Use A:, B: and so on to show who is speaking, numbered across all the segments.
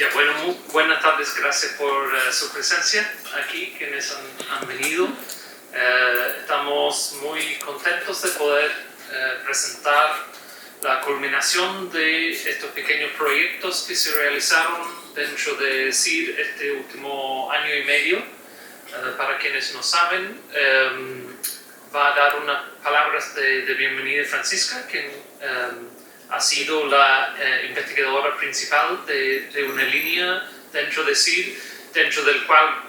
A: Bueno, muy buenas tardes, gracias por su presencia aquí, quienes han venido. Estamos muy contentos de poder presentar la culminación de estos pequeños proyectos que se realizaron dentro de CIR este último año y medio. Para quienes no saben, va a dar unas palabras de bienvenida Francisca, quien ha sido la investigadora principal de una línea dentro de CIR, dentro del cual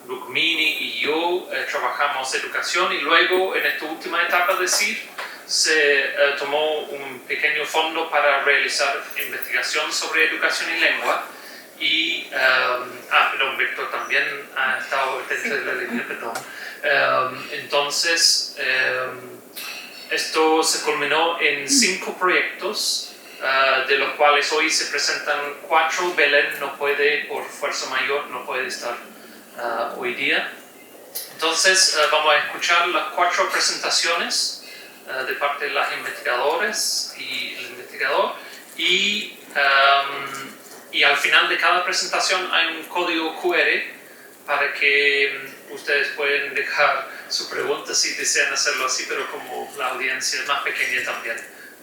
A: Rukmini y yo trabajamos educación, y luego en esta última etapa de CIR se tomó un pequeño fondo para realizar investigación sobre educación y lengua. Y, perdón, Víctor también ha estado dentro de la línea, perdón. Entonces, esto se culminó en 5 proyectos, de los cuales hoy se presentan 4. Belén no puede, por fuerza mayor, no puede estar hoy día. Entonces, vamos a escuchar las 4 presentaciones de parte de las investigadoras y el investigador. Y al final de cada presentación hay un código QR para que ustedes pueden dejar su pregunta si desean hacerlo así, pero como la audiencia es más pequeña también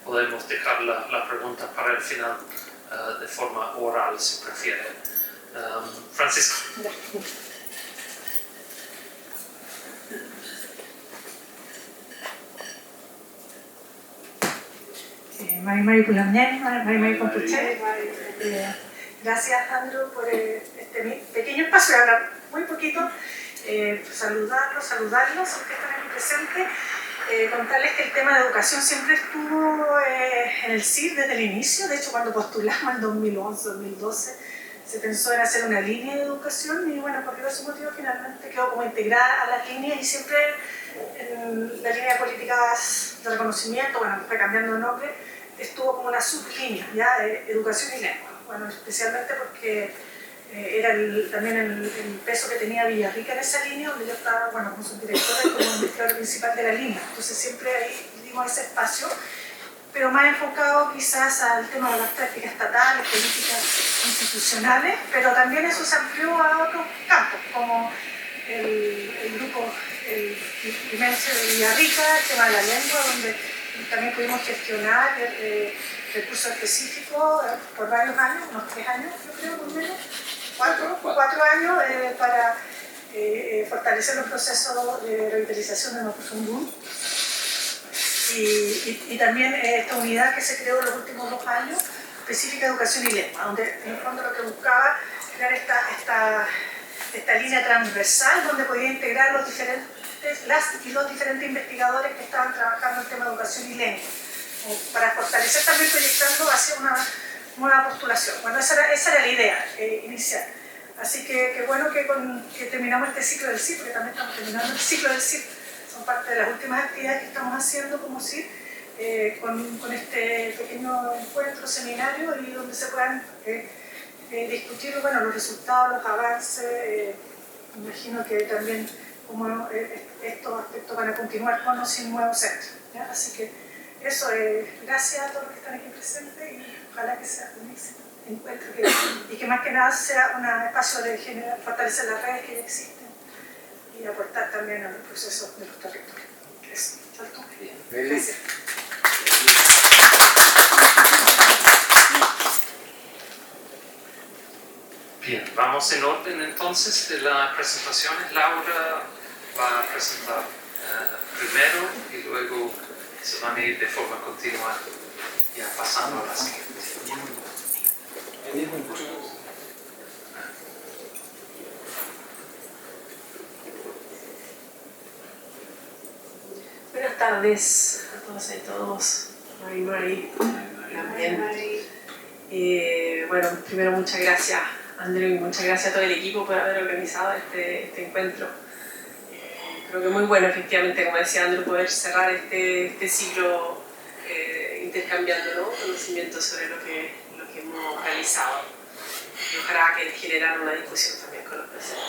A: podemos dejar la pregunta para el final de forma oral si prefieren. Francisco.
B: Mari Compuche. Gracias, Andrew, por este pequeño espacio, de hablar muy poquito, saludarlos, que están aquí presentes, contarles que el tema de educación siempre estuvo en el CIR desde el inicio. De hecho, cuando postulamos en 2011-2012, se pensó en hacer una línea de educación y bueno, por diversos motivos finalmente quedó como integrada a las líneas, y siempre en la línea de políticas de reconocimiento, bueno, fue cambiando de nombre, estuvo como una sublínea, ¿ya? Educación y lengua. Bueno, especialmente porque era también el peso que tenía Villarrica en esa línea, donde yo estaba, bueno, como subdirectora y como investigadora principal de la línea. Entonces siempre ahí dimos ese espacio, pero más enfocado quizás al tema de las prácticas estatales, políticas institucionales, pero también eso se amplió a otros campos, como el grupo inmenso de Villarrica, el tema de la lengua, donde también pudimos gestionar recursos específicos por varios años, unos 3 años, yo creo, por menos, 4 años, para fortalecer los procesos de revitalización de Mapuzungún. Y también esta unidad que se creó en los últimos 2 años, específica de educación y lengua, donde en el fondo lo que buscaba era esta línea transversal donde podía integrar los diferentes investigadores que estaban trabajando en el tema de educación y lengua, para fortalecer también proyectando hacia una nueva postulación. Bueno, esa era la idea inicial. Así que bueno que terminamos este ciclo del CIR, porque también estamos terminando el ciclo del CIR. Son parte de las últimas actividades que estamos haciendo como CIR, con este pequeño encuentro, seminario, y donde se puedan discutir, bueno, los resultados, los avances. Imagino que también como estos aspectos van a continuar con o sin nuevos centros, ¿ya? Así que eso, gracias a todos los que están aquí presentes, y ojalá que sea un encuentro y que más que nada sea un espacio de fortalecer las redes que ya existen y aportar también a los procesos de los territorios. Eso, ¿cierto? Gracias.
A: Bien, vamos en orden entonces de las presentaciones. Laura va a presentar primero y luego se van a ir de forma continua ya pasando a la siguiente.
C: Buenas tardes a todas y todos. Mari también. Bueno, primero muchas gracias, Andrew, y muchas gracias a todo el equipo por haber organizado este encuentro. Creo que muy bueno, efectivamente, como decía Andrew, poder cerrar este ciclo intercambiando, ¿no?, conocimientos sobre lo que hemos realizado, y ojalá que generar una discusión también con los presentes.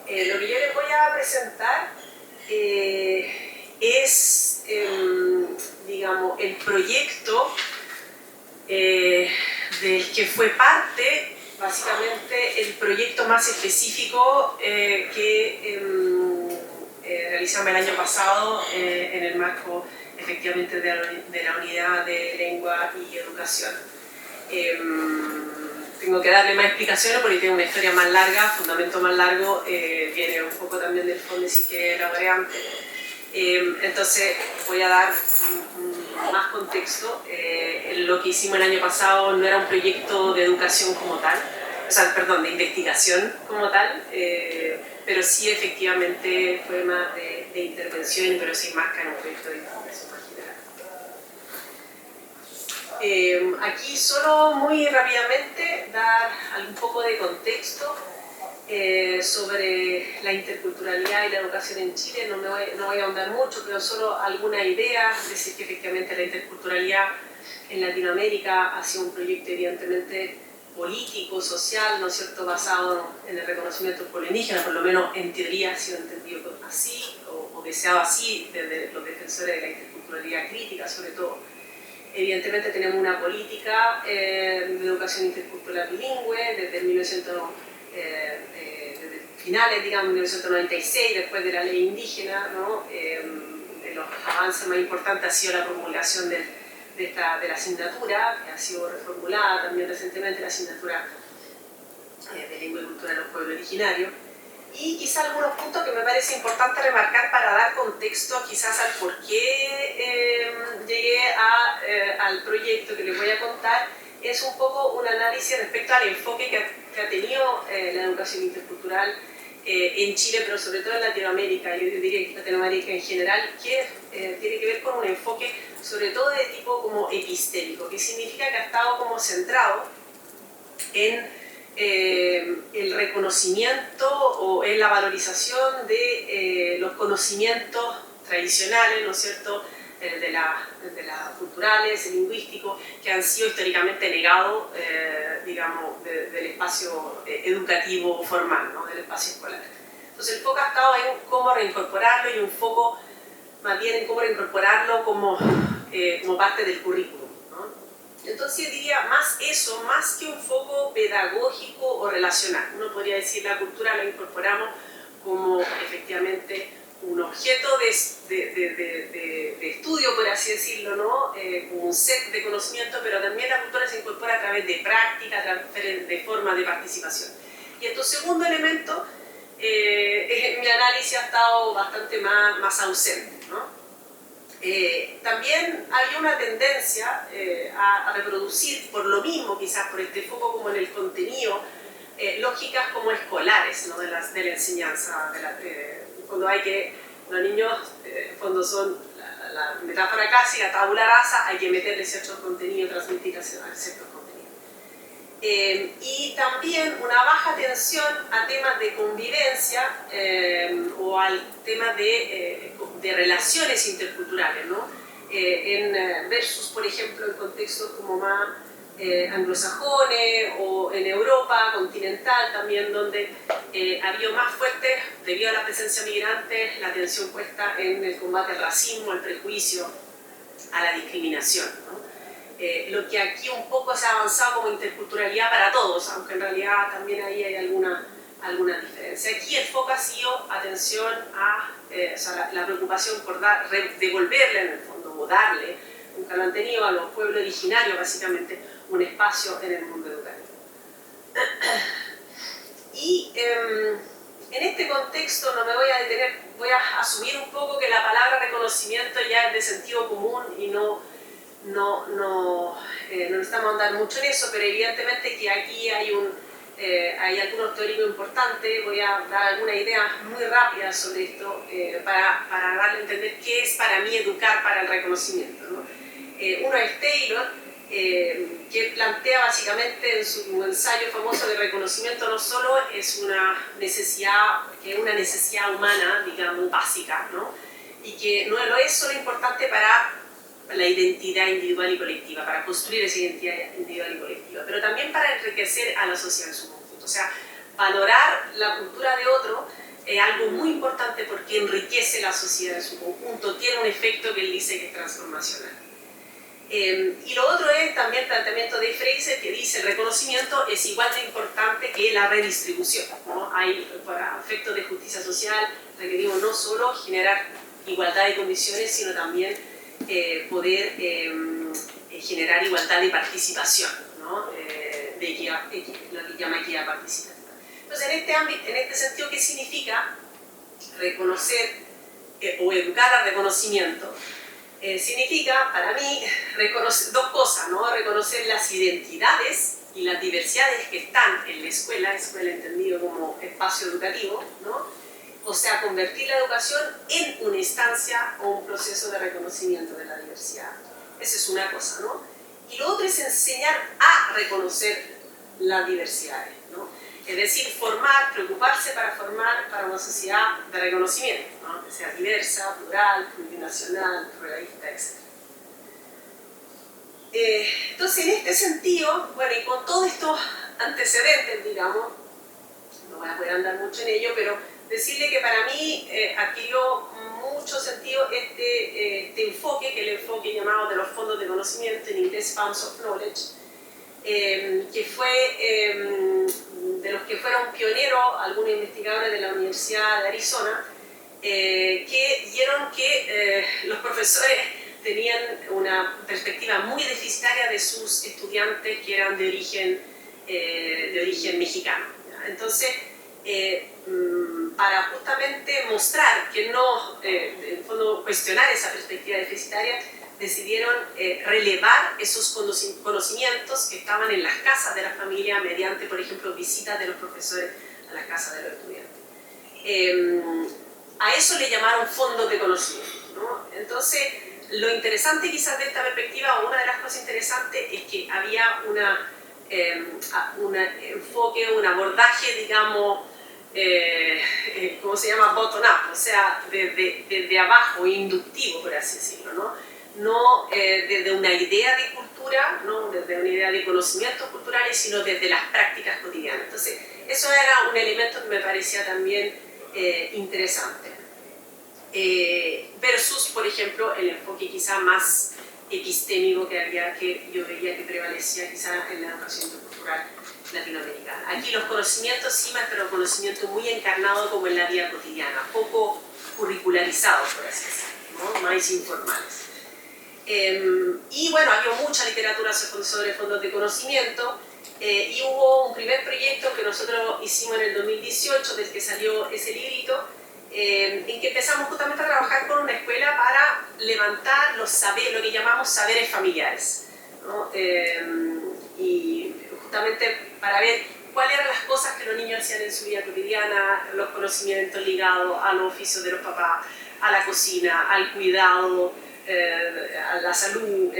C: Lo que yo les voy a presentar es, digamos, el proyecto del que fue parte básicamente el proyecto más específico que realizamos el año pasado en el marco efectivamente de la unidad de lengua y educación. Tengo que darle más explicaciones porque tiene una historia más larga, fundamento más largo, viene un poco también del fondo sí que elaboré antes. Entonces voy a dar más contexto. Lo que hicimos el año pasado no era un proyecto de educación como tal, o sea, perdón, de investigación como tal, pero sí efectivamente fue más de intervención, pero se enmarca en un proyecto de investigación más general. Aquí solo muy rápidamente dar un poco de contexto sobre la interculturalidad y la educación en Chile. No voy a ahondar mucho, pero solo alguna idea, decir que efectivamente la interculturalidad en Latinoamérica ha sido un proyecto evidentemente político, social, ¿no es cierto?, basado en el reconocimiento del pueblo indígena, por lo menos en teoría ha sido entendido así, o deseado así desde los defensores de la interculturalidad crítica, sobre todo. Evidentemente tenemos una política de educación intercultural bilingüe desde finales, digamos, 1996, después de la ley indígena, ¿no? De los avances más importantes ha sido la promulgación de la asignatura, que ha sido reformulada también recientemente, la asignatura de lengua y cultura de los pueblos originarios. Y quizá algunos puntos que me parece importante remarcar para dar contexto quizás al por qué llegué al proyecto que les voy a contar, es un poco un análisis respecto al enfoque que ha tenido la educación intercultural en Chile, pero sobre todo en Latinoamérica, yo diría que Latinoamérica en general, que tiene que ver con un enfoque sobre todo de tipo como epistémico, que significa que ha estado como centrado en el reconocimiento o en la valorización de los conocimientos tradicionales, ¿no es cierto?, de las culturales, lingüísticos, que han sido históricamente negados, digamos, del espacio educativo formal, ¿no?, del espacio escolar. Entonces el foco ha estado en cómo reincorporarlo y un foco más bien en cómo reincorporarlo como parte del currículum, ¿no? Entonces yo diría más eso, más que un foco pedagógico o relacional. Uno podría decir la cultura la incorporamos como efectivamente un objeto de estudio, por así decirlo, ¿no? Como un set de conocimiento, pero también la cultura se incorpora a través de práctica, a través de formas de participación. Y este segundo elemento, mi análisis ha estado bastante más ausente, ¿no? También había una tendencia a reproducir, por lo mismo, quizás por este foco como en el contenido, lógicas como escolares, ¿no?, de la enseñanza, cuando hay que, los niños, cuando son la metáfora clásica, tabula rasa, hay que meterle ciertos contenidos, transmitir ciertos contenidos. Y también una baja atención a temas de convivencia o al tema de relaciones interculturales, ¿no? Versus, por ejemplo, en contextos como más anglosajones o en Europa continental también, donde ha habido más fuerte, debido a la presencia migrante, la atención puesta en el combate al racismo, al prejuicio, a la discriminación, ¿no? Lo que aquí un poco se ha avanzado como interculturalidad para todos, aunque en realidad también ahí hay alguna diferencia. Aquí el foco ha sido atención a o sea, la preocupación por devolverle en el fondo, o darle, nunca lo han tenido, a los pueblos originarios básicamente, un espacio en el mundo educativo. Y en este contexto no me voy a detener, voy a asumir un poco que la palabra reconocimiento ya es de sentido común y no necesitamos andar mucho en eso, pero evidentemente que aquí hay algunos teóricos importantes. Voy a dar algunas ideas muy rápidas sobre esto para darle a entender qué es para mí educar para el reconocimiento, ¿no? Uno es Taylor, que plantea básicamente en su ensayo famoso de reconocimiento no solo es una necesidad, que es una necesidad humana, digamos, básica, ¿no? Y que no lo es solo importante para la identidad individual y colectiva, para construir esa identidad individual y colectiva, pero también para enriquecer a la sociedad en su conjunto. O sea, valorar la cultura de otro es algo muy importante porque enriquece la sociedad en su conjunto, tiene un efecto que él dice que es transformacional. Y lo otro es también el planteamiento de Fraser, que dice el reconocimiento es igual de importante que la redistribución, ¿no? Hay, para efectos de justicia social, requerimos no solo generar igualdad de condiciones, sino también poder generar igualdad de participación, ¿no? De equidad, lo que llama equidad participativa. Entonces, en este sentido, ¿qué significa reconocer o educar al reconocimiento? Significa, para mí, reconocer dos cosas, ¿no? Reconocer las identidades y las diversidades que están en la escuela entendido como espacio educativo, ¿no? O sea, convertir la educación en una instancia o un proceso de reconocimiento de la diversidad. Esa es una cosa, ¿no? Y lo otro es enseñar a reconocer las diversidades, ¿no? Es decir, preocuparse para formar para una sociedad de reconocimiento, ¿no? Que sea diversa, plural, plurinacional, pluralista, etc. Entonces, en este sentido, bueno, y con todos estos antecedentes, digamos, no voy a poder andar mucho en ello, pero decirle que para mí adquirió mucho sentido este enfoque, que es el enfoque llamado de los fondos de conocimiento, en inglés Funds of Knowledge, que fue de los que fueron pioneros algunos investigadores de la Universidad de Arizona, que vieron que los profesores tenían una perspectiva muy deficitaria de sus estudiantes que eran de origen mexicano. Entonces, para justamente mostrar que no, en el fondo, cuestionar esa perspectiva deficitaria, decidieron relevar esos conocimientos que estaban en las casas de la familia mediante, por ejemplo, visitas de los profesores a las casas de los estudiantes. A eso le llamaron fondos de conocimiento, ¿no? Entonces, lo interesante quizás de esta perspectiva, o una de las cosas interesantes, es que había un enfoque, un abordaje, digamos, ¿cómo se llama? Bottom-up, o sea, desde abajo, inductivo, por así decirlo, ¿no? No desde una idea de cultura, no desde una idea de conocimientos culturales, sino desde las prácticas cotidianas. Entonces, eso era un elemento que me parecía también interesante. Versus, por ejemplo, el enfoque quizá más epistémico que yo veía que prevalecía quizá en la educación cultural latinoamericana. Aquí los conocimientos sí, pero conocimiento muy encarnado como en la vida cotidiana, poco curricularizados, por así decirlo, ¿no? Más informales. Y bueno, había mucha literatura sobre fondos de conocimiento, y hubo un primer proyecto que nosotros hicimos en el 2018, del que salió ese librito, en que empezamos justamente a trabajar con una escuela para levantar lo que llamamos saberes familiares, ¿no? Y justamente para ver cuáles eran las cosas que los niños hacían en su vida cotidiana, los conocimientos ligados a los oficios de los papás, a la cocina, al cuidado, a la salud,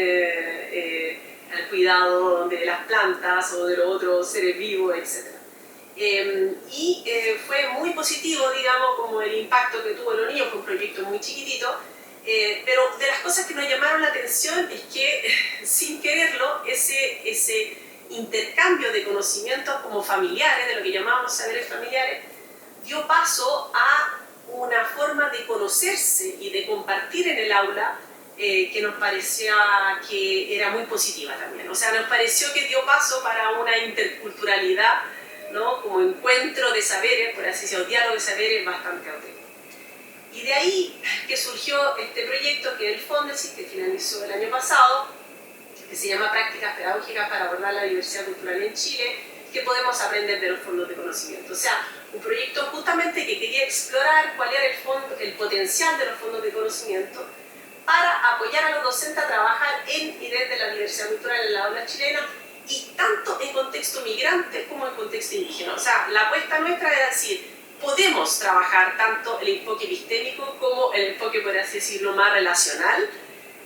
C: al cuidado de las plantas o de los otros seres vivos, etc. Fue muy positivo, digamos, como el impacto que tuvo en los niños. Fue un proyecto muy chiquitito, pero de las cosas que nos llamaron la atención es que, sin quererlo, ese intercambio de conocimientos como familiares, de lo que llamábamos saberes familiares, dio paso a una forma de conocerse y de compartir en el aula que nos parecía que era muy positiva también. O sea, nos pareció que dio paso para una interculturalidad, ¿no? Como encuentro de saberes, por así decirlo, diálogo de saberes bastante auténtico. Y de ahí que surgió este proyecto, que es el Fondesit, que finalizó el año pasado, que se llama Prácticas Pedagógicas para abordar la diversidad cultural en Chile, que podemos aprender de los fondos de conocimiento. O sea, un proyecto justamente que quería explorar cuál era el potencial de los fondos de conocimiento para apoyar a los docentes a trabajar en y desde la diversidad cultural en la aula chilena, y tanto en contexto migrante como en contexto indígena. O sea, la apuesta nuestra era decir, podemos trabajar tanto el enfoque epistémico como el enfoque, por así decirlo, más relacional,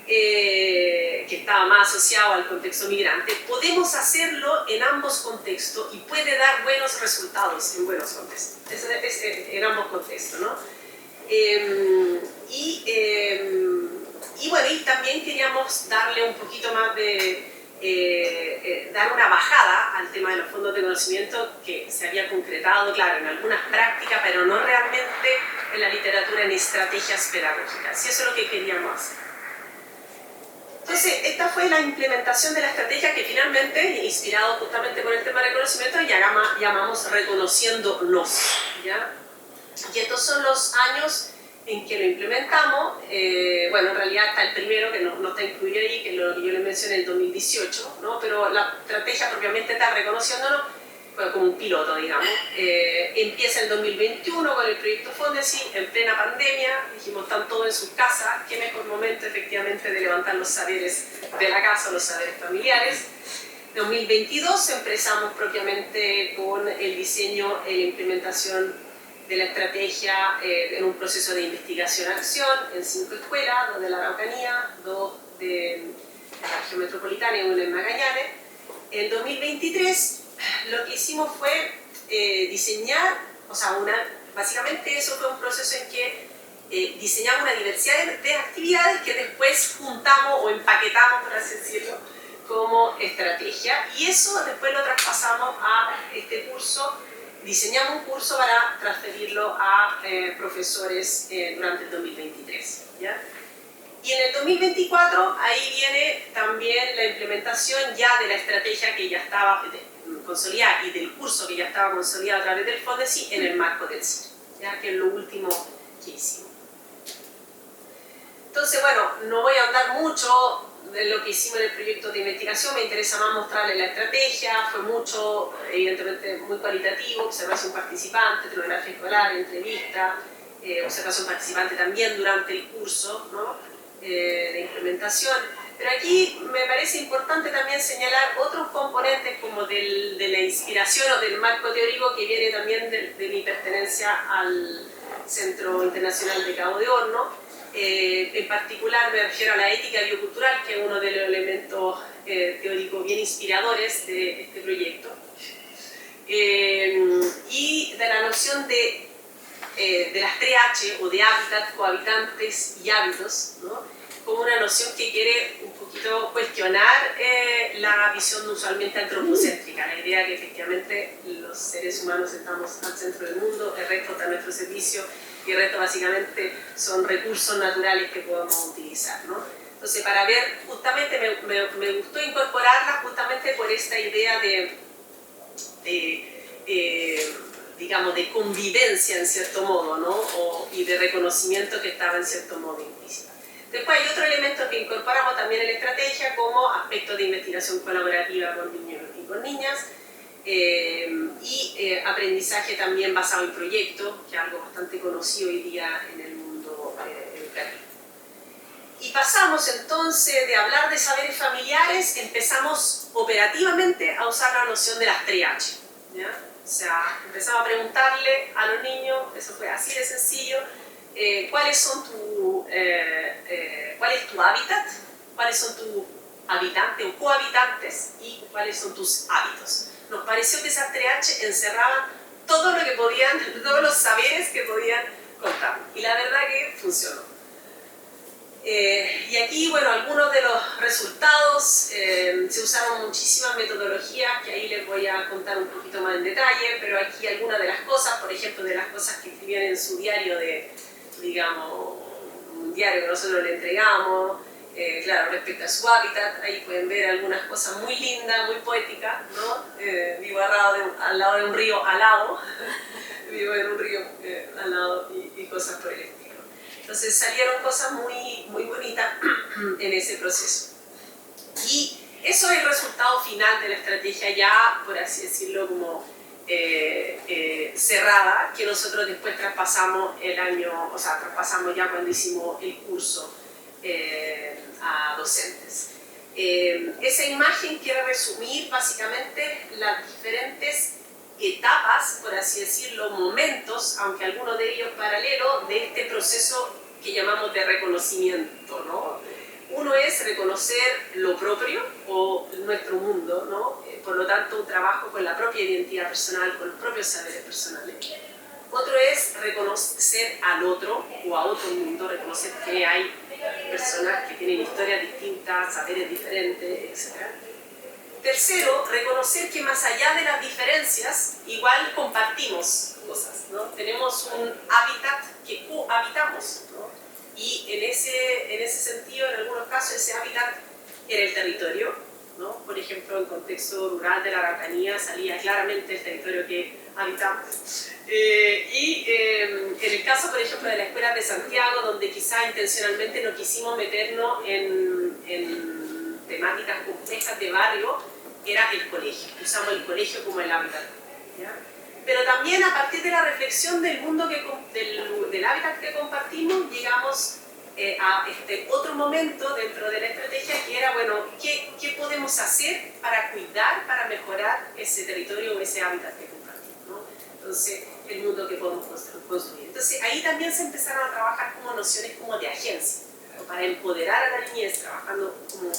C: que estaba más asociado al contexto migrante. Podemos hacerlo en ambos contextos y puede dar buenos resultados en buenos contextos. Eso es en ambos contextos, ¿no? Y bueno, y también queríamos darle un poquito más de dar una bajada al tema de los fondos de conocimiento, que se había concretado, claro, en algunas prácticas, pero no realmente en la literatura, en estrategias pedagógicas. Y eso es lo que queríamos hacer. Entonces, esta fue la implementación de la estrategia que finalmente, inspirado justamente por el tema de reconocimiento, llamamos Reconociéndonos, ¿ya? Y estos son los años en que lo implementamos. Bueno, en realidad está el primero, que no está incluido ahí, que lo que yo les mencioné, el 2018, ¿no? Pero la estrategia propiamente está Reconociéndonos, bueno, como un piloto, digamos. Empieza en 2021 con el proyecto Fondesit, en plena pandemia. Dijimos, están todos en sus casas, qué mejor momento efectivamente de levantar los saberes de la casa, los saberes familiares. En 2022 empezamos propiamente con el diseño e la implementación de la estrategia en un proceso de investigación-acción en 5 escuelas, 2 de la Araucanía, 2 de la región metropolitana y 1 en Magallanes. En 2023 lo que hicimos fue diseñar, o sea, básicamente eso fue un proceso en que diseñamos una diversidad de actividades que después juntamos o empaquetamos, por así decirlo, como estrategia, y eso después lo traspasamos a este curso. Diseñamos un curso para transferirlo a profesores durante el 2023, ¿ya? Y en el 2024 ahí viene también la implementación ya de la estrategia que ya estaba consolidada y del curso que ya estaba consolidado a través del Fondesit en el marco del CIR, ¿ya? Que es lo último que hicimos. Entonces, bueno, no voy a hablar mucho de lo que hicimos en el proyecto de investigación, me interesa más mostrarles la estrategia. Fue mucho, evidentemente, muy cualitativo, observación participante, etnografía escolar, entrevista, observación participante también durante el curso, ¿no? De implementación. Pero aquí me parece importante también señalar otros componentes como de la inspiración o del marco teórico que viene también de mi pertenencia al Centro Internacional de Cabo de Horno. En particular me refiero a la ética biocultural, que es uno de los elementos teóricos bien inspiradores de este proyecto, y de la noción de las 3H, o de hábitat, cohabitantes y hábitos, ¿no? Como una noción que quiere un poquito cuestionar la visión usualmente antropocéntrica, la idea que efectivamente los seres humanos estamos al centro del mundo, el resto está a nuestro servicio, y el resto básicamente son recursos naturales que podemos utilizar, ¿no? Entonces, para ver, justamente me gustó incorporarla justamente por esta idea digamos, de convivencia en cierto modo, ¿no? Y de reconocimiento que estaba en cierto modo implícita. Después hay otro elemento que incorporamos también en la estrategia como aspectos de investigación colaborativa con niños y con niñas, y aprendizaje también basado en proyectos, que es algo bastante conocido hoy día en el mundo educativo. Y pasamos entonces de hablar de saberes familiares, empezamos operativamente a usar la noción de las 3H, ¿ya? O sea, empezamos a preguntarle a los niños, eso fue así de sencillo, ¿cuál es tu hábitat? ¿Cuáles son tus habitantes o cohabitantes? ¿Y cuáles son tus hábitos? Nos pareció que esas 3H encerraban todo lo que podían, todos los saberes que podían contar. Y la verdad que funcionó. Y aquí, bueno, algunos de los resultados, se usaron muchísimas metodologías que ahí les voy a contar un poquito más en detalle, pero aquí algunas de las cosas, por ejemplo, de las cosas que escribían en su diario digamos, un diario que nosotros le entregamos, claro, respecto a su hábitat, ahí pueden ver algunas cosas muy lindas, muy poéticas, ¿no? Vivo al lado de un río alado, vivo en un río alado y cosas por el estilo. Entonces salieron cosas muy, muy bonitas en ese proceso. Y eso es el resultado final de la estrategia ya, por así decirlo, como cerrada, que nosotros después traspasamos traspasamos ya cuando hicimos el curso a docentes. Esa imagen quiere resumir básicamente las diferentes etapas, por así decirlo, momentos, aunque algunos de ellos paralelos, de este proceso que llamamos de reconocimiento, ¿no? Uno es reconocer lo propio o nuestro mundo, ¿no? Por lo tanto, un trabajo con la propia identidad personal, con los propios saberes personales. Otro es reconocer al otro o a otro mundo, reconocer que hay personas que tienen historias distintas, saberes diferentes, etc. Tercero, reconocer que más allá de las diferencias, igual compartimos cosas, ¿no? Tenemos un hábitat que cohabitamos, ¿no? Y en ese sentido, en algunos casos, ese hábitat era el territorio, ¿no? Por ejemplo, en contexto rural de la Araucanía salía claramente el territorio que habitamos. En el caso, por ejemplo, de la Escuela de Santiago, donde quizá intencionalmente no quisimos meternos en temáticas complejas de barrio, era el colegio. Usamos el colegio como el hábitat, ¿ya? Pero también a partir de la reflexión del mundo del hábitat que compartimos, llegamos a este otro momento dentro de la estrategia que era, bueno, ¿qué podemos hacer para cuidar, para mejorar ese territorio o ese hábitat que compartimos, ¿no? Entonces, el mundo que podemos construir. Entonces, ahí también se empezaron a trabajar como nociones como de agencia, ¿no? Para empoderar a la niñez, trabajando como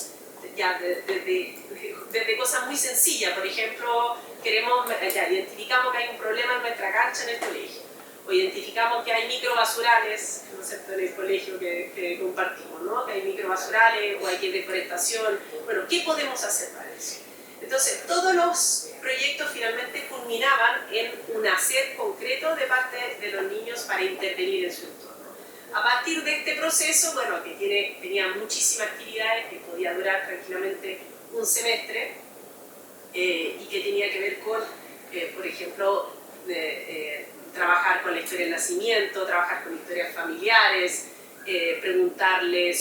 C: ya desde cosas muy sencillas. Por ejemplo, identificamos que hay un problema en nuestra cancha en el colegio, o identificamos que hay microbasurales, ¿no es cierto?, en el colegio que compartimos, ¿no? Que hay microbasurales o hay que deforestación. Bueno, ¿qué podemos hacer para eso? Entonces, todos los proyectos finalmente culminaban en un hacer concreto de parte de los niños para intervenir en su entorno. A partir de este proceso, bueno, que tenía muchísimas actividades, que podía durar tranquilamente un semestre, y que tenía que ver con, por ejemplo, trabajar con la historia del nacimiento, trabajar con historias familiares, preguntarle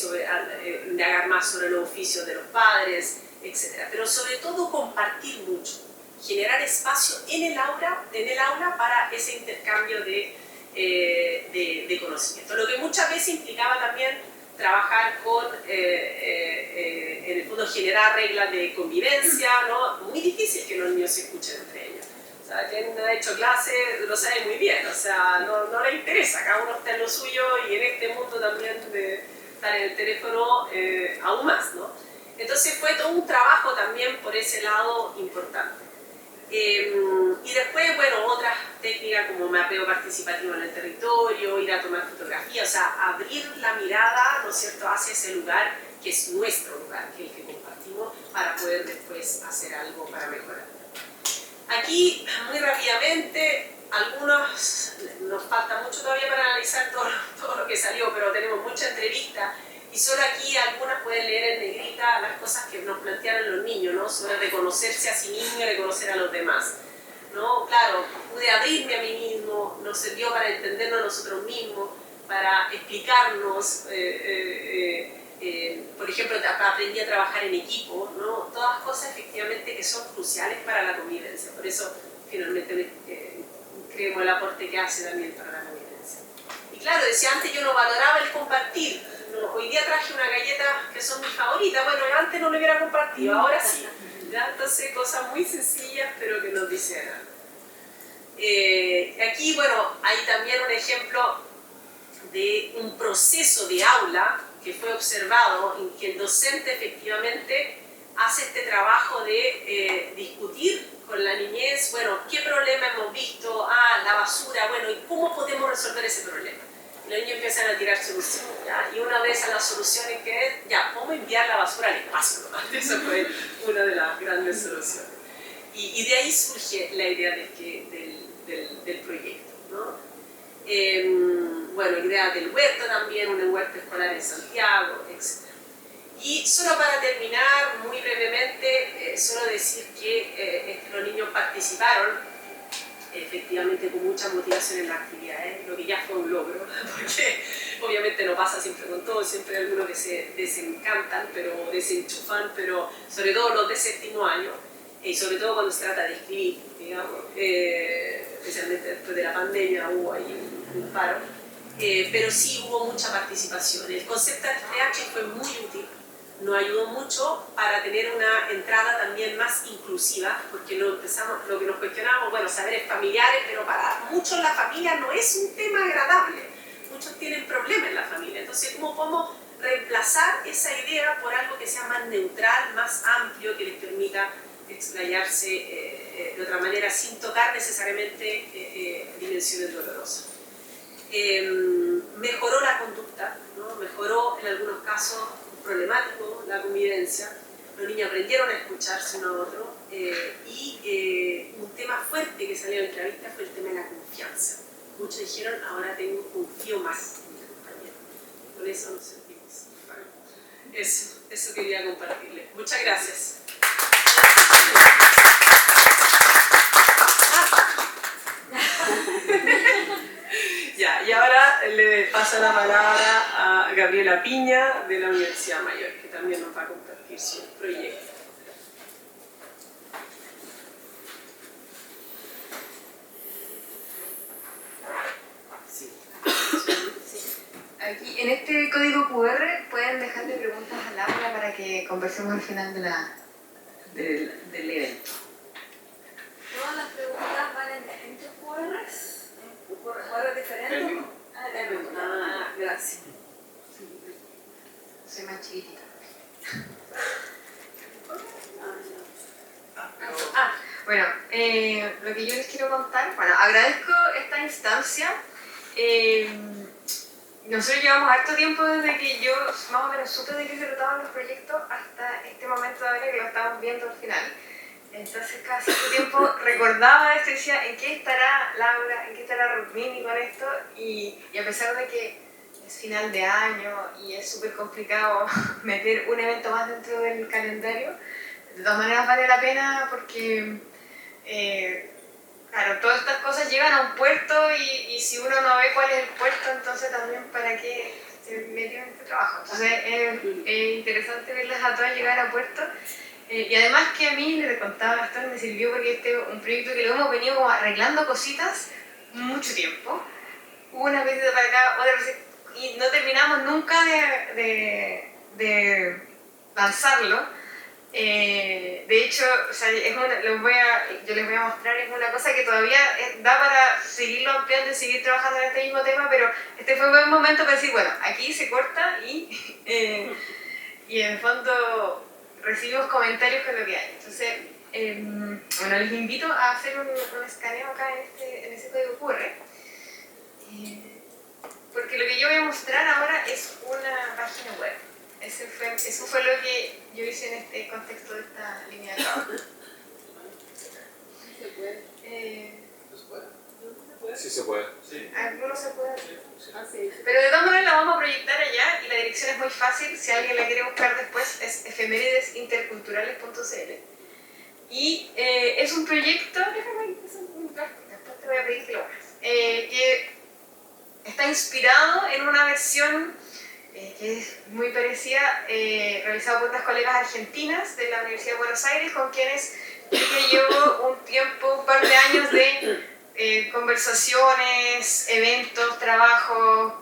C: indagar más sobre los oficios de los padres, etc. Pero sobre todo compartir mucho, generar espacio en el aula para ese intercambio de conocimiento. Lo que muchas veces implicaba también trabajar con, en el fondo, generar reglas de convivencia, ¿no? Muy difícil que los niños se escuchen entre ellos. O sea, quien ha hecho clase lo sabe muy bien, o sea, no le interesa, cada uno está en lo suyo y en este mundo también de estar en el teléfono aún más, ¿no? Entonces fue todo un trabajo también por ese lado importante. Y después, bueno, otras técnicas como mapeo participativo en el territorio, ir a tomar fotografías, o sea, abrir la mirada, ¿no es cierto?, hacia ese lugar que es nuestro lugar, que es el que compartimos, para poder después hacer algo para mejorar. Aquí, muy rápidamente, nos falta mucho todavía para analizar todo lo que salió, pero tenemos mucha entrevista. Y solo aquí algunas pueden leer en negrita las cosas que nos plantearon los niños, ¿no? Sobre reconocerse a sí mismo y reconocer a los demás, ¿no? Claro, pude abrirme a mí mismo, nos sirvió para entendernos a nosotros mismos, para explicarnos, por ejemplo, aprendí a trabajar en equipo, ¿no? Todas cosas efectivamente que son cruciales para la convivencia. Por eso, finalmente, creemos el aporte que hace también para la convivencia. Y claro, decía antes, yo no valoraba el compartir. Hoy día traje una galleta que son mis favoritas, bueno, antes no lo hubiera compartido, ahora sí. ¿Ya? Entonces, cosas muy sencillas, pero que nos dicen algo. Aquí, bueno, hay también un ejemplo de un proceso de aula que fue observado en que el docente efectivamente hace este trabajo de discutir con la niñez, bueno, ¿qué problema hemos visto? La basura, bueno, ¿y cómo podemos resolver ese problema? Los niños empiezan a tirar soluciones, ¿ya? Y una de esas soluciones que es, ya, ¿cómo enviar la basura al espacio? Esa fue una de las grandes soluciones. Y de ahí surge la idea del proyecto, ¿no? Bueno, idea del huerto también, un huerto escolar en Santiago, etc. Y solo para terminar, muy brevemente, solo decir que los niños participaron efectivamente con mucha motivación en las actividades, lo que ya fue un logro, porque obviamente no pasa siempre con todo, siempre hay algunos que se desencantan, pero desenchufan, pero sobre todo los de séptimo año, y sobre todo cuando se trata de escribir, digamos, especialmente después de la pandemia hubo ahí un paro, pero sí hubo mucha participación. El concepto de TH fue muy útil, nos ayudó mucho para tener una entrada también más inclusiva, porque lo que nos cuestionábamos, bueno, saberes familiares, pero para muchos la familia no es un tema agradable, muchos tienen problemas en la familia, entonces ¿cómo podemos reemplazar esa idea por algo que sea más neutral, más amplio, que les permita explayarse de otra manera sin tocar necesariamente dimensiones dolorosas? Mejoró la conducta, ¿no? Mejoró en algunos casos problemático la convivencia, los niños aprendieron a escucharse uno a otro, y un tema fuerte que salió en la entrevista fue el tema de la confianza. Muchos dijeron, ahora confío más en mi compañero. Con eso nos sentimos. Eso quería compartirles. Muchas gracias. Ya, y ahora le paso la palabra a Gabriela Piña de la Universidad Mayor, que también nos va a compartir su proyecto.
D: Aquí, en este código QR pueden dejarle preguntas al aula para que conversemos al final del evento.
E: Todas las preguntas van en distintos QRs, QR diferentes.
C: Gracias.
D: Soy más chiquitita. Bueno, lo que yo les quiero contar, agradezco esta instancia. Nosotros llevamos harto tiempo desde que yo más o menos supe de qué se trataban los proyectos hasta este momento ahora que lo estamos viendo al final. Entonces cada cierto tiempo recordaba esto y decía, ¿en qué estará Laura? ¿En qué estará Rukmini con esto? Y a pesar de que es final de año y es súper complicado meter un evento más dentro del calendario, de todas maneras vale la pena porque claro, todas estas cosas llegan a un puerto y si uno no ve cuál es el puerto, entonces también para qué se metió en este trabajo. Entonces es interesante verlas a todas llegar a puerto. Y además que a mí, le contaba a Gastón, me sirvió porque este es un proyecto que lo hemos venido como arreglando cositas mucho tiempo. Una vez para acá, otra vez, y no terminamos nunca de lanzarlo. De hecho, o sea, yo les voy a mostrar, es una cosa que todavía da para seguirlo ampliando y seguir trabajando en este mismo tema, pero este fue un buen momento para decir, bueno, aquí se corta y en el fondo recibimos comentarios con lo que hay. Entonces, bueno, les invito a hacer un escaneo acá en ese código QR, porque lo que yo voy a mostrar ahora es una página web. Eso fue lo que yo hice en este contexto de esta línea de trabajo.
E: ¿Se puede?
F: Sí se puede.
E: Sí.
D: Algunos se puede hacer.
E: Sí.
D: Pero de todas maneras la vamos a proyectar allá y la dirección es muy fácil. Si alguien la quiere buscar después es efeméridesinterculturales.cl. Y es un proyecto, después te voy a pedir que lo hagas, que está inspirado en una versión que es muy parecida, realizada por unas colegas argentinas de la Universidad de Buenos Aires, con quienes yo llevo un par de años de conversaciones, eventos, trabajos,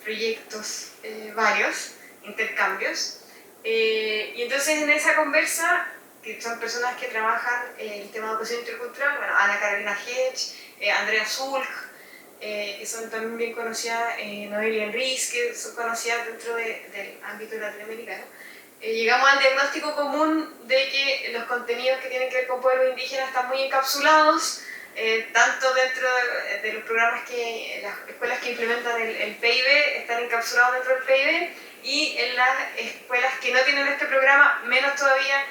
D: proyectos, varios, intercambios. Y entonces en esa conversa, que son personas que trabajan el tema de educación intercultural, bueno, Ana Carolina Hedge, Andrea Zulk, que son también bien conocidas, Noelia Enriz, que son conocidas dentro del ámbito latinoamericano, llegamos al diagnóstico común de que los contenidos que tienen que ver con pueblos indígenas están muy encapsulados, tanto dentro de los programas las escuelas que implementan el PIB están encapsulados dentro del PIB, y en las escuelas que no tienen este programa, menos todavía.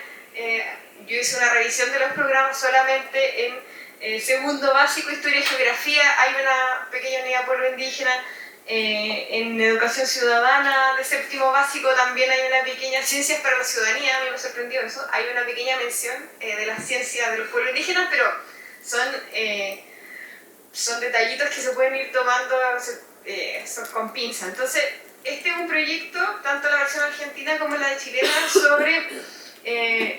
D: Yo hice una revisión de los programas solamente en segundo básico, historia y geografía, hay una pequeña unidad de pueblo indígena. En educación ciudadana de séptimo básico también hay una pequeña ciencias para la ciudadanía, a mí me sorprendió eso, hay una pequeña mención de las ciencias de los pueblos indígenas, pero son detallitos que se pueden ir tomando con pinza. Entonces, este es un proyecto, tanto la versión argentina como la de chilena, sobre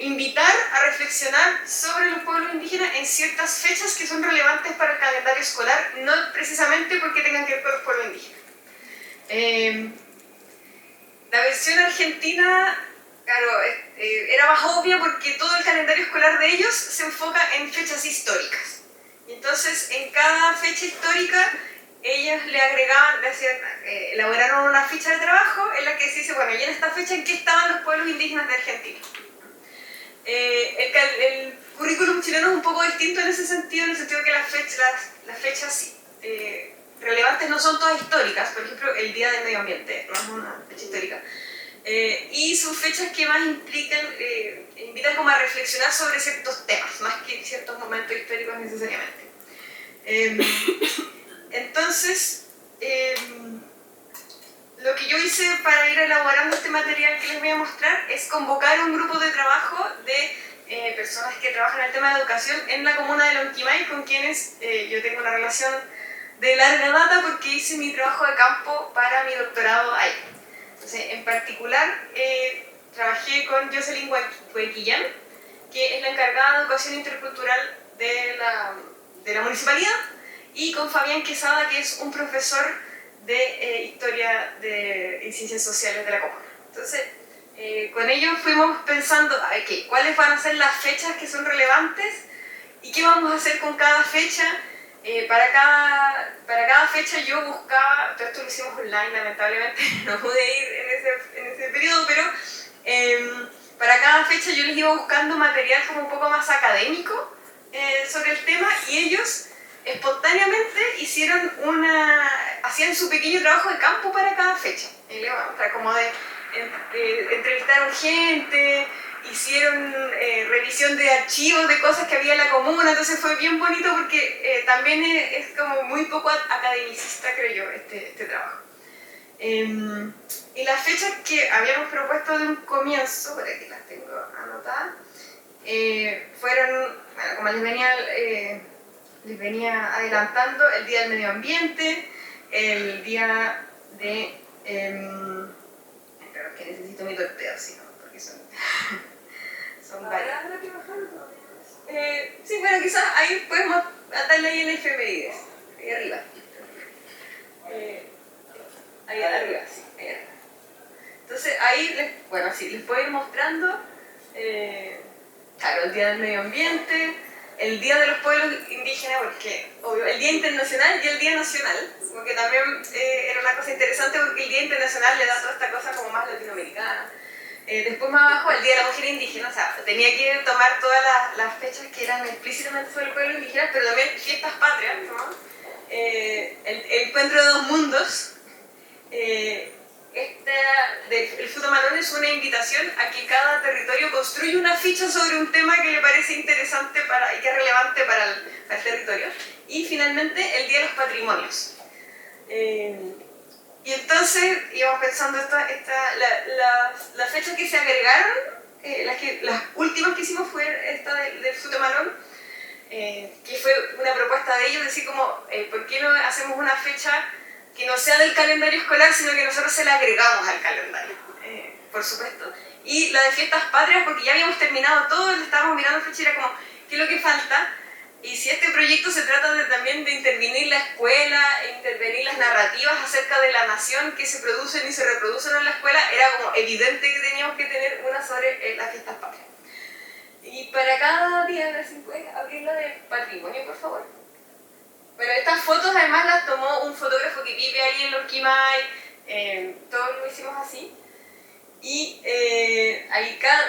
D: invitar a reflexionar sobre los pueblos indígenas en ciertas fechas que son relevantes para el calendario escolar, no precisamente porque tengan que ver con los pueblos indígenas. La versión argentina, claro, era más obvia porque todo el calendario escolar de ellos se enfoca en fechas históricas. Y entonces, en cada fecha histórica, ellos le agregaban, elaboraron una ficha de trabajo en la que se dice, bueno, y en esta fecha, ¿en qué estaban los pueblos indígenas de Argentina? El currículum chileno es un poco distinto en ese sentido, que las fechas relevantes no son todas históricas. Por ejemplo, el Día del Medio Ambiente no es una fecha histórica. Y son fechas que más invitan como a reflexionar sobre ciertos temas, más que ciertos momentos históricos necesariamente. lo que yo hice para ir elaborando este material que les voy a mostrar es convocar un grupo de trabajo de personas que trabajan en el tema de educación en la comuna de Lonquimay, con quienes yo tengo una relación de larga data porque hice mi trabajo de campo para mi doctorado ahí. Entonces, en particular, trabajé con Jocelyn Huequillán, que es la encargada de educación intercultural de la municipalidad, y con Fabián Quesada, que es un profesor de historia y ciencias sociales de la comuna. Entonces, con ellos fuimos pensando cuáles van a ser las fechas que son relevantes y qué vamos a hacer con cada fecha. Para cada fecha yo buscaba, todo esto lo hicimos online, lamentablemente no pude ir en ese periodo, pero para cada fecha yo les iba buscando material como un poco más académico sobre el tema, y ellos espontáneamente hacían su pequeño trabajo de campo para cada fecha. Como entrevistaron gente, hicieron revisión de archivos de cosas que había en la comuna, entonces fue bien bonito porque también es como muy poco academicista, creo yo, este trabajo. Y las fechas que habíamos propuesto de un comienzo, por aquí las tengo anotadas, fueron, bueno, como les venía adelantando, el Día del Medio Ambiente, el Día de... espera, que necesito mi torpeo, si no, porque son varias. Sí, bueno, quizás ahí podemos atarle ahí en efemérides, ahí arriba. Ahí arriba, sí, ahí arriba. Entonces ahí, les puedo ir mostrando, claro, el Día del Medio Ambiente, el Día de los Pueblos Indígenas, porque obvio, el Día Internacional y el Día Nacional, como que también era una cosa interesante porque el Día Internacional le da toda esta cosa como más latinoamericana. Después más abajo, el Día de la Mujer Indígena, o sea, tenía que tomar todas las fechas que eran explícitamente sobre el pueblo indígena, pero también fiestas patrias, ¿no? El encuentro de dos mundos. El Futamalón es una invitación a que cada territorio construya una ficha sobre un tema que le parece interesante y que es relevante para el territorio. Y finalmente, el Día de los Patrimonios. Y entonces íbamos pensando las fechas que se agregaron, las últimas que hicimos fue esta del Futamalón, que fue una propuesta de ellos, decir como, ¿por qué no hacemos una fecha que no sea del calendario escolar, sino que nosotros se la agregamos al calendario, por supuesto? Y la de fiestas patrias, porque ya habíamos terminado todo, estábamos mirando fecha y era como, ¿qué es lo que falta? Y si este proyecto se trata también de intervenir la escuela, intervenir las narrativas acerca de la nación que se producen y se reproducen en la escuela, era como evidente que teníamos que tener una sobre las fiestas patrias. Y para cada día, a ver si puedes abrir la de patrimonio, por favor. Bueno, estas fotos además las tomó un fotógrafo que vive ahí en Lonquimay, todos lo hicimos así. Y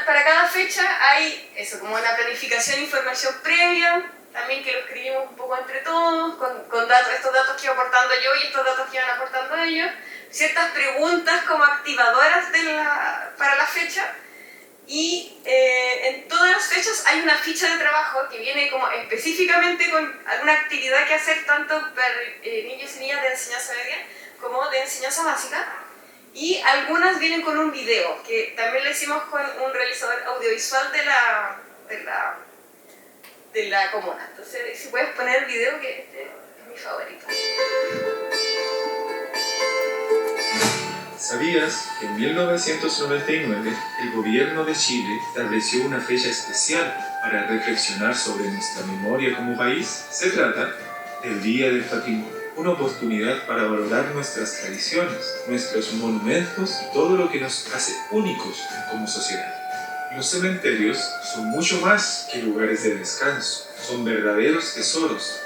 D: para cada fecha hay eso, como una planificación e información previa, también que lo escribimos un poco entre todos, con estos datos que iba aportando yo y estos datos que iban aportando ellos, ciertas preguntas como activadoras para la fecha, y en todas las fechas hay una ficha de trabajo que viene como específicamente con alguna actividad que hacer tanto para niños y niñas de enseñanza media como de enseñanza básica, y algunas vienen con un video que también lo hicimos con un realizador audiovisual de la comuna. Entonces, si puedes poner el video, que este es mi favorito.
F: ¿Sabías que en 1999 el gobierno de Chile estableció una fecha especial para reflexionar sobre nuestra memoria como país? Se trata del Día del Patrimonio, una oportunidad para valorar nuestras tradiciones, nuestros monumentos y todo lo que nos hace únicos como sociedad. Los cementerios son mucho más que lugares de descanso, son verdaderos tesoros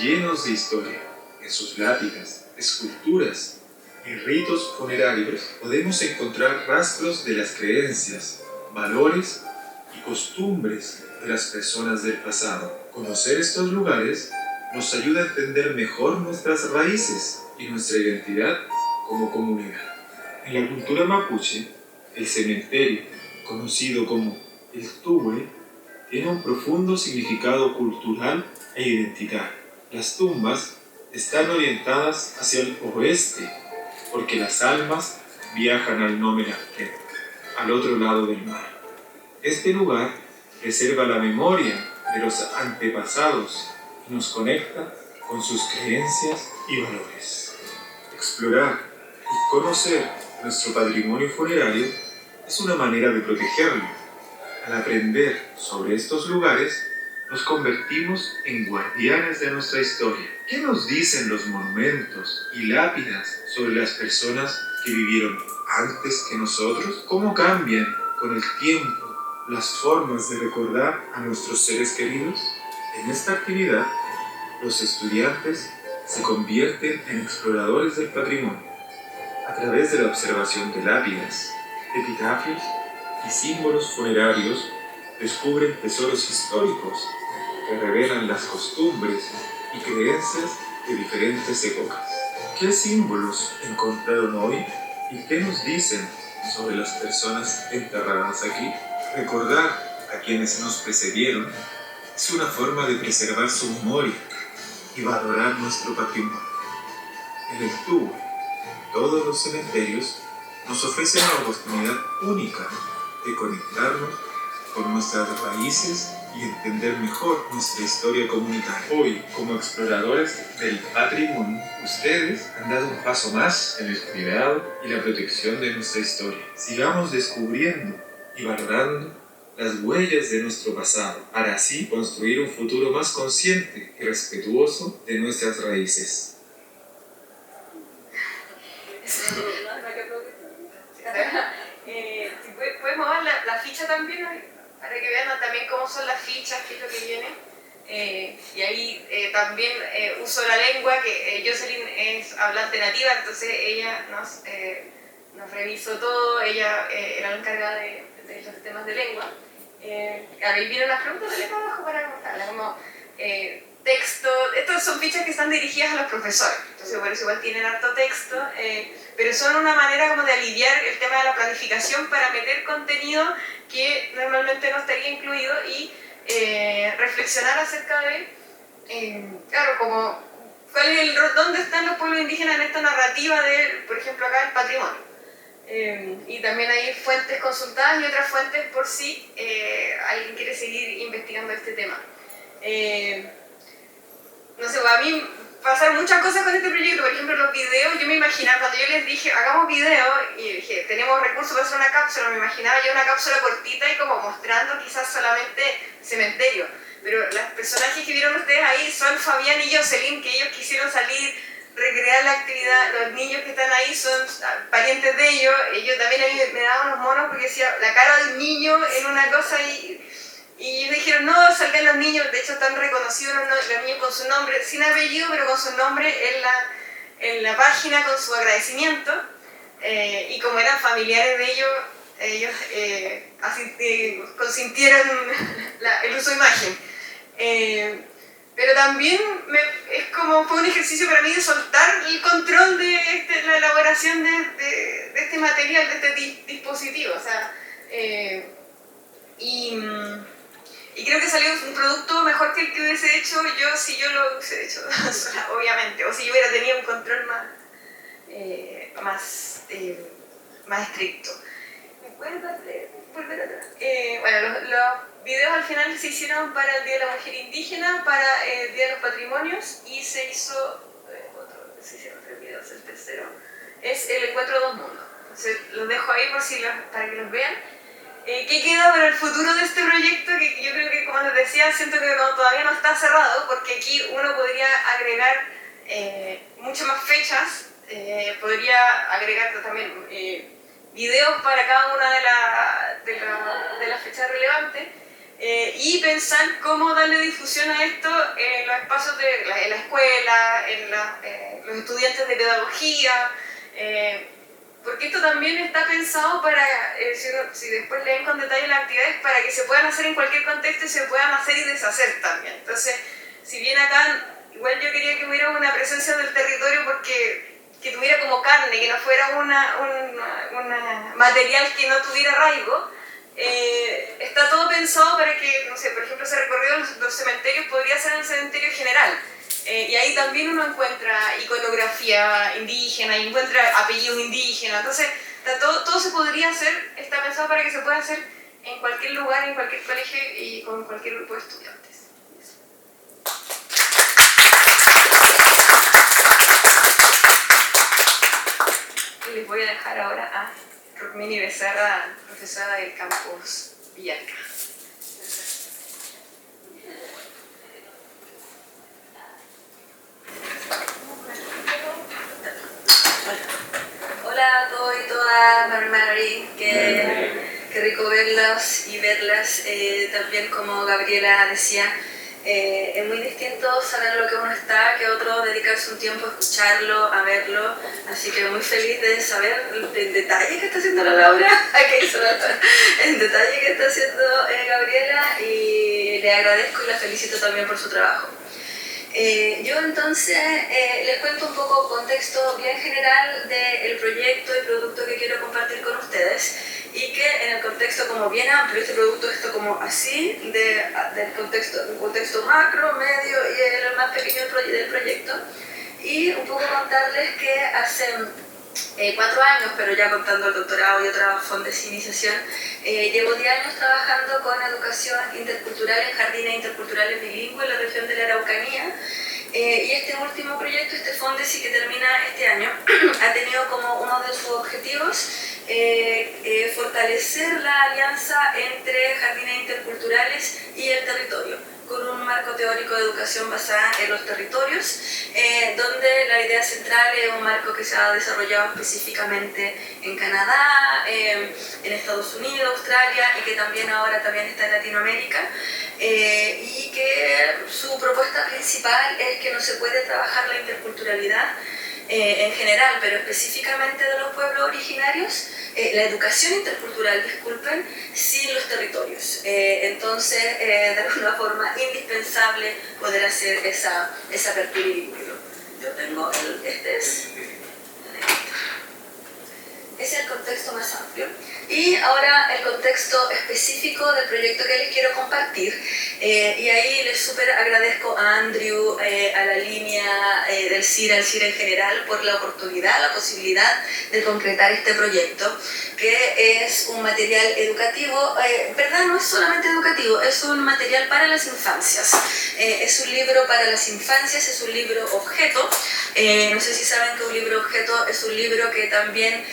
F: llenos de historia. En sus lápidas, esculturas y ritos funerarios podemos encontrar rastros de las creencias, valores y costumbres de las personas del pasado. Conocer estos lugares nos ayuda a entender mejor nuestras raíces y nuestra identidad como comunidad. En la cultura mapuche, el cementerio, conocido como el Tuwe, tiene un profundo significado cultural e identitario. Las tumbas están orientadas hacia el oeste porque las almas viajan al Nomerafke, al otro lado del mar. Este lugar preserva la memoria de los antepasados y nos conecta con sus creencias y valores. Explorar y conocer nuestro patrimonio funerario es una manera de protegerlo. Al aprender sobre estos lugares, nos convertimos en guardianes de nuestra historia. ¿Qué nos dicen los monumentos y lápidas sobre las personas que vivieron antes que nosotros? ¿Cómo cambian con el tiempo las formas de recordar a nuestros seres queridos? En esta actividad, los estudiantes se convierten en exploradores del patrimonio. A través de la observación de lápidas, epitafios y símbolos funerarios, descubren tesoros históricos que revelan las costumbres y creencias de diferentes épocas. ¿Qué símbolos encontraron hoy y qué nos dicen sobre las personas enterradas aquí? Recordar a quienes nos precedieron es una forma de preservar su memoria y valorar nuestro patrimonio. En el tubo, todos los cementerios nos ofrecen una oportunidad única de conectarnos con nuestras raíces y entender mejor nuestra historia comunitaria. Hoy, como exploradores del patrimonio, ustedes han dado un paso más en el cuidado y la protección de nuestra historia. Sigamos descubriendo y valorando las huellas de nuestro pasado, para así construir un futuro más consciente y respetuoso de nuestras raíces.
D: Si puedes mover la ficha también, para que vean también cómo son las fichas, qué es lo que viene. Y ahí también uso la lengua, que Jocelyn es hablante nativa, entonces ella nos revisó todo, ella era la encargada de los temas de lengua. Ahí vienen las preguntas de lengua abajo para contarlas, como texto. Estas son fichas que están dirigidas a los profesores, entonces por eso igual tienen harto texto, pero son una manera como de aliviar el tema de la planificación para meter contenido que normalmente no estaría incluido y reflexionar acerca de, claro, como cuál es dónde están los pueblos indígenas en esta narrativa de, por ejemplo, acá el patrimonio. Y también hay fuentes consultadas y otras fuentes por si alguien quiere seguir investigando este tema. No sé, a mí pasaron muchas cosas con este proyecto, por ejemplo los videos. Yo me imaginaba, cuando yo les dije hagamos videos y dije tenemos recursos para hacer una cápsula, me imaginaba yo una cápsula cortita y como mostrando quizás solamente cementerio, pero los personajes que vieron ustedes ahí son Fabián y Jocelyn, que ellos quisieron salir, recrear la actividad. Los niños que están ahí son parientes de ellos. Ellos también a mí me daban unos monos porque decía la cara de un niño en una cosa y ellos dijeron no, salgan los niños. De hecho están reconocidos los niños con su nombre, sin apellido, pero con su nombre en la página, con su agradecimiento. Y como eran familiares de ellos consintieron el uso de imagen. Pero también fue un ejercicio para mí de soltar el control de la elaboración de este material, de este dispositivo. O sea, y creo que salió un producto mejor que el que hubiese hecho yo si yo lo hubiese hecho sola, obviamente, o si yo hubiera tenido un control más estricto. ¿Me puedes volver atrás? Bueno, los videos al final se hicieron para el Día de la Mujer Indígena, para el Día de los Patrimonios, y se hizo se hicieron 3 videos, el tercero es el Encuentro de Dos Mundos. Entonces los dejo ahí para que los vean. ¿Qué queda para el futuro de este proyecto? Que yo creo que, como les decía, siento que todavía no está cerrado, porque aquí uno podría agregar muchas más fechas, podría agregar también videos para cada una de las fechas relevantes, y pensar cómo darle difusión a esto en los espacios en la escuela, en los estudiantes de pedagogía, porque esto también está pensado para, si después leen con detalle las actividades, para que se puedan hacer en cualquier contexto y se puedan hacer y deshacer también. Entonces, si bien acá, igual yo quería que hubiera una presencia del territorio porque que tuviera como carne, que no fuera un material que no tuviera arraigo, está todo pensado para que, no sé, por ejemplo, ese recorrido de los cementerios podría ser en el cementerio general. Y ahí también uno encuentra iconografía indígena, y encuentra apellidos indígenas. Entonces, todo se podría hacer, está pensado para que se pueda hacer en cualquier lugar, en cualquier colegio y con cualquier grupo de estudiantes. Y les voy a dejar ahora a Rukmini Becerra, profesora del campus Villarca.
E: Hola a todos y todas, Mary, qué rico verlos y verlas. También como Gabriela decía, es muy distinto saber lo que uno está que otro dedicarse un tiempo a escucharlo, a verlo. Así que muy feliz de saber el detalle que está haciendo la Laura, el detalle que está haciendo Gabriela, y le agradezco y la felicito también por su trabajo. Yo entonces les cuento un poco contexto bien general del proyecto y producto que quiero compartir con ustedes, y que en el contexto como bien amplio, este producto está como así, del contexto macro, medio y el más pequeño del proyecto, y un poco contarles que hace 4 años, pero ya contando el doctorado y otras fondos de iniciación, llevo 10 años trabajando con educación intercultural en jardines interculturales bilingües en la región de la Araucanía, y este último proyecto, este FONDESI que termina este año, ha tenido como uno de sus objetivos fortalecer la alianza entre jardines interculturales y el territorio, con un marco teórico de educación basada en los territorios, donde la idea central es un marco que se ha desarrollado específicamente en Canadá, en Estados Unidos, Australia, y que también ahora también está en Latinoamérica, y que su propuesta principal es que no se puede trabajar la interculturalidad en general, pero específicamente de los pueblos originarios, la educación intercultural, disculpen, sin los territorios. Entonces, de alguna forma, indispensable poder hacer esa apertura y vínculo. Yo tengo ese es el contexto más amplio. Y ahora el contexto específico del proyecto que les quiero compartir. Y ahí les súper agradezco a Andrew, a la línea del CIR, al CIR en general, por la oportunidad, la posibilidad de concretar este proyecto, que es un material educativo, ¿verdad? No es solamente educativo, es un material para las infancias. Es un libro para las infancias, es un libro objeto. No sé si saben que un libro objeto es un libro que también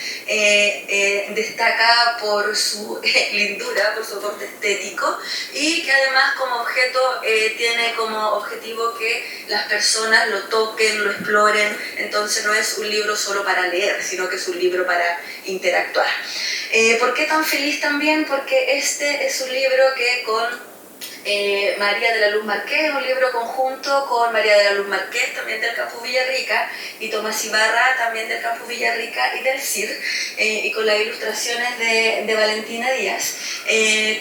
E: destaca por su lindura, por su aporte estético, y que además como objeto tiene como objetivo que las personas lo toquen, lo exploren. Entonces no es un libro solo para leer, sino que es un libro para interactuar. ¿Por qué tan feliz también? Porque este es un libro que con María de la Luz Marqués, un libro conjunto con María de la Luz Marqués, también del Campus Villarrica, y Tomás Ibarra, también del Campus Villarrica y del CIR, y con las ilustraciones de Valentina Díaz,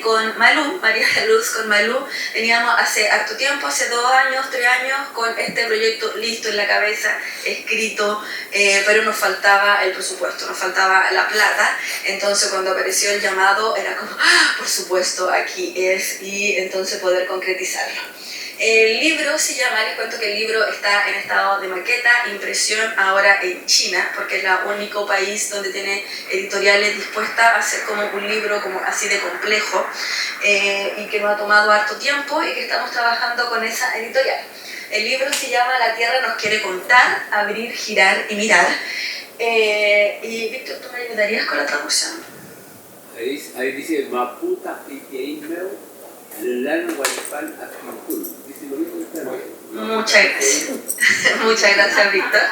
E: con Malú, María de la Luz con Malú. Veníamos hace harto tiempo, hace 2 años, 3 años, con este proyecto listo en la cabeza, escrito, pero nos faltaba el presupuesto, nos faltaba la plata. Entonces cuando apareció el llamado era como, ¡ah! Por supuesto, aquí es, y entonces poder concretizarlo. El libro se llama, les cuento que el libro está en estado de maqueta, impresión ahora en China, porque es el único país donde tiene editoriales dispuestas a hacer como un libro como así de complejo, y que nos ha tomado harto tiempo y que estamos trabajando con esa editorial. El libro se llama La Tierra nos quiere contar, abrir, girar y mirar. Y Víctor, ¿tú me ayudarías con la traducción?
G: Ahí dice Maputa Ikeimeo, Lelano Guaypan Aquincul. Dice lo mismo que está.
E: Muchas gracias. Muchas gracias, Víctor.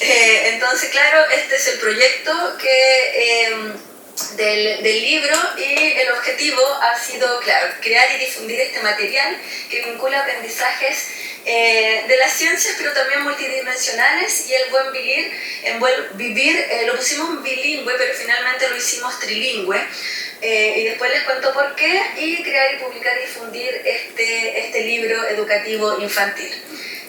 E: Entonces, claro, este es el proyecto que, del libro, y el objetivo ha sido, claro, crear y difundir este material que vincula aprendizajes de las ciencias, pero también multidimensionales, y el buen vivir, lo pusimos bilingüe, pero finalmente lo hicimos trilingüe, y después les cuento por qué, y crear y publicar y difundir este libro educativo infantil.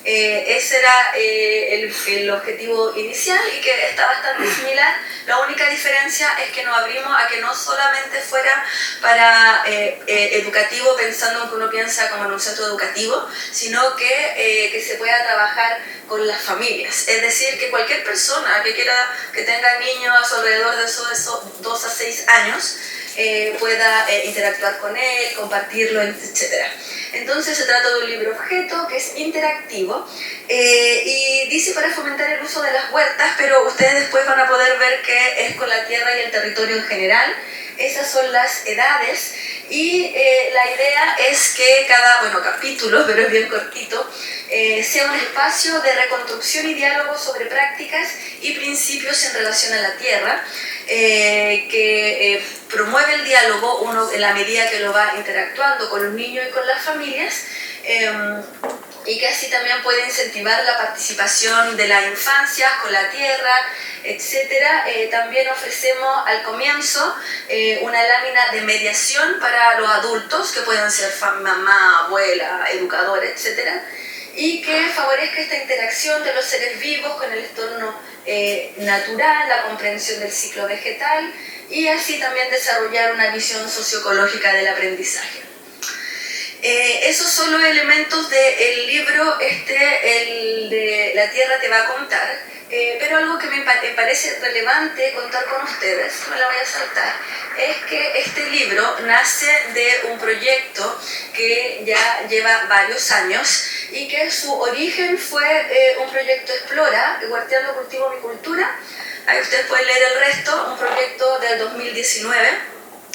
E: Ese era el objetivo inicial y que está bastante similar. La única diferencia es que nos abrimos a que no solamente fuera para educativo, pensando en que uno piensa como en un centro educativo, sino que se pueda trabajar con las familias. Es decir, que cualquier persona que tenga niños a su alrededor de esos 2 a 6 años pueda interactuar con él, compartirlo, etc. Entonces se trata de un libro objeto que es interactivo y dice para fomentar el uso de las huertas, pero ustedes después van a poder ver que es con la tierra y el territorio en general. Esas son las edades y la idea es que cada capítulo, pero es bien cortito, sea un espacio de reconstrucción y diálogo sobre prácticas y principios en relación a la tierra, que promueve el diálogo uno en la medida que lo va interactuando con los niños y con las familias, y que así también puede incentivar la participación de las infancias con la tierra, etc. También ofrecemos al comienzo una lámina de mediación para los adultos, que pueden ser mamá, abuela, educadora, etc. Y que favorezca esta interacción de los seres vivos con el entorno natural, la comprensión del ciclo vegetal y así también desarrollar una visión socioecológica del aprendizaje. Esos son los elementos del libro, el de La Tierra te va a contar, pero algo que me parece relevante contar con ustedes, no la voy a saltar, es que este libro nace de un proyecto que ya lleva varios años y que su origen fue un proyecto Explora, Huerteando Cultivo Mi Cultura. Ahí ustedes pueden leer el resto, un proyecto del 2019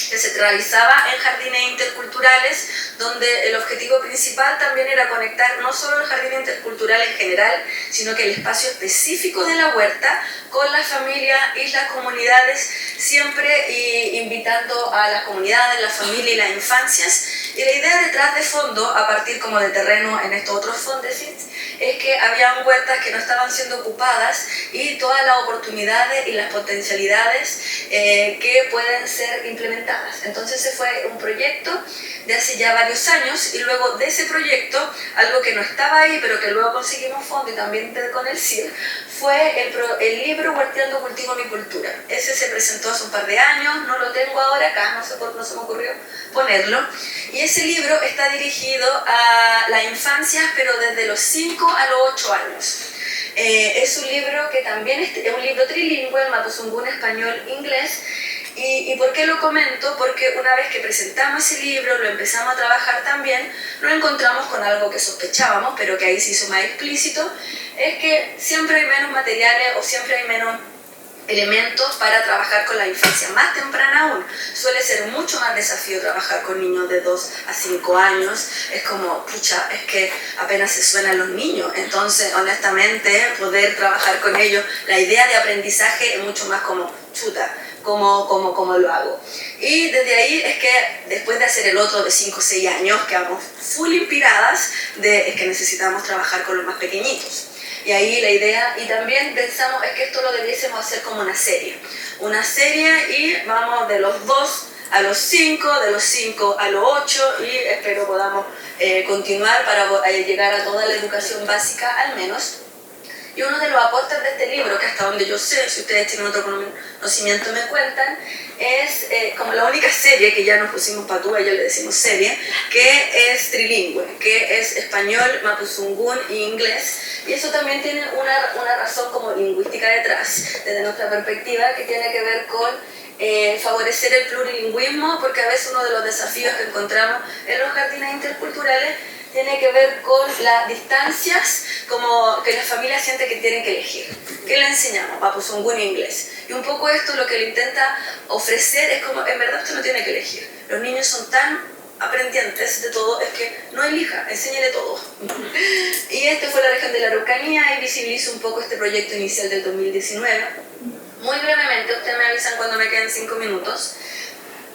E: que se realizaba en jardines interculturales, donde el objetivo principal también era conectar no solo el jardín intercultural en general, sino que el espacio específico de la huerta con las familias y las comunidades, siempre invitando a las comunidades, la familia y las infancias. Y la idea detrás de fondo, a partir como de terreno en estos otros Fondesits, es que habían huertas que no estaban siendo ocupadas y todas las oportunidades y las potencialidades que pueden ser implementadas. Entonces ese fue un proyecto de hace ya varios años y luego de ese proyecto, algo que no estaba ahí pero que luego conseguimos fondo y también con el CIR, fue el libro Huerteando Cultivo Mi Cultura. Ese se presentó hace un par de años, no lo tengo ahora acá, no se me ocurrió ponerlo. Y ese libro está dirigido a las infancias, pero desde los 5 a los 8 años. Es un libro que también es un libro trilingüe, el mapuzungún, español, inglés. ¿Y por qué lo comento? Porque una vez que presentamos ese libro, lo empezamos a trabajar también, nos encontramos con algo que sospechábamos, pero que ahí se hizo más explícito, es que siempre hay menos materiales o siempre hay menos elementos para trabajar con la infancia más temprana aún. Suele ser mucho más desafío trabajar con niños de 2 a 5 años. Es como, pucha, es que apenas se suenan los niños. Entonces, honestamente, poder trabajar con ellos, la idea de aprendizaje es mucho más como, chuta, como lo hago. Y desde ahí es que después de hacer el otro de 5 o 6 años, quedamos full inspiradas es que necesitamos trabajar con los más pequeñitos. Y ahí la idea, y también pensamos es que esto lo debiésemos hacer como una serie y vamos de los 2 a los 5, de los 5 a los 8 y espero podamos continuar para llegar a toda la educación básica al menos. Y uno de los aportes de este libro, que hasta donde yo sé, si ustedes tienen otro conocimiento me cuentan, es como la única serie que ya nos pusimos patúa, ya le decimos serie, que es trilingüe, que es español, mapuzungún e inglés. Y eso también tiene una razón como lingüística detrás, desde nuestra perspectiva, que tiene que ver con favorecer el plurilingüismo, porque a veces uno de los desafíos que encontramos en los jardines interculturales tiene que ver con las distancias, como que las familias sienten que tienen que elegir. ¿Qué le enseñamos? Mapuzungún e inglés. Y un poco esto lo que le intenta ofrecer es como, en verdad usted no tiene que elegir. Los niños son tan aprendientes de todo, es que no elija, enséñale todo. Y fue la región de la Araucanía y visibilizo un poco este proyecto inicial del 2019. Muy brevemente, ustedes me avisan cuando me queden 5 minutos.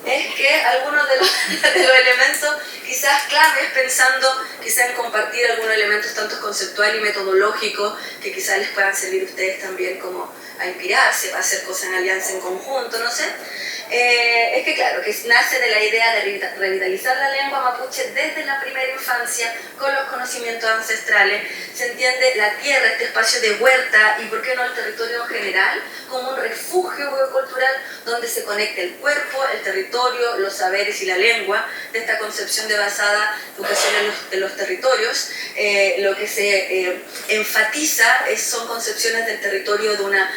E: Es que algunos de los elementos quizás claves, pensando quizás en compartir algunos elementos tanto conceptual y metodológico que quizás les puedan servir a ustedes también como a inspirarse, a hacer cosas en alianza en conjunto, no sé. Es que claro, que nace de la idea de revitalizar la lengua mapuche desde la primera infancia con los conocimientos ancestrales. Se entiende la tierra, este espacio de huerta y por qué no el territorio en general, como un refugio biocultural donde se conecta el cuerpo, el territorio, los saberes y la lengua, de esta concepción de basada educación en los territorios. Lo que se enfatiza son concepciones del territorio de una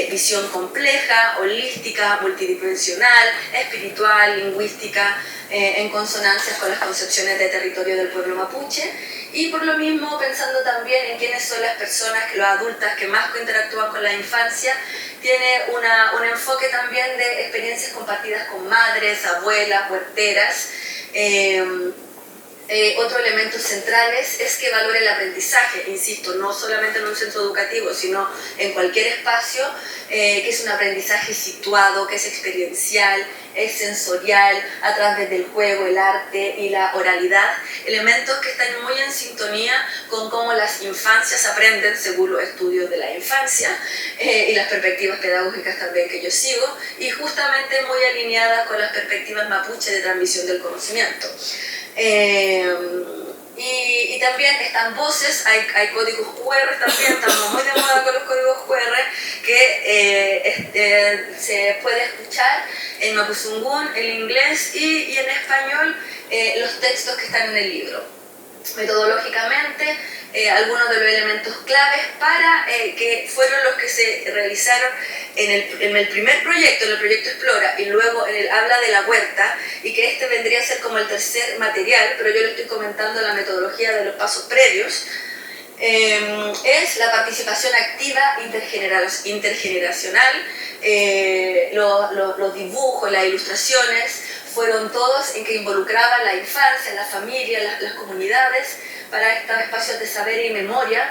E: visión compleja, holística, multidimensional, espiritual, lingüística, en consonancia con las concepciones de territorio del pueblo mapuche, y por lo mismo pensando también en quiénes son las personas, los adultas que más interactúan con la infancia. Tiene un enfoque también de experiencias compartidas con madres, abuelas, huerteras. Otro elemento central es que valore el aprendizaje, insisto, no solamente en un centro educativo, sino en cualquier espacio, que es un aprendizaje situado, que es experiencial, es sensorial, a través del juego, el arte y la oralidad, elementos que están muy en sintonía con cómo las infancias aprenden según los estudios de la infancia y las perspectivas pedagógicas también que yo sigo, y justamente muy alineadas con las perspectivas mapuche de transmisión del conocimiento. Y también están voces, hay códigos QR también, estamos muy de moda con los códigos QR, que se puede escuchar en mapuzungún, en inglés y en español los textos que están en el libro. Metodológicamente, algunos de los elementos claves para que fueron los que se realizaron en el primer proyecto, en el proyecto Explora, y luego en el Habla de la Huerta, y que este vendría a ser como el tercer material, pero yo le estoy comentando la metodología de los pasos previos. Es la participación activa intergeneracional, los dibujos, las ilustraciones, fueron todos en que involucraban la infancia, la familia, las comunidades, para estos espacios de saber y memoria.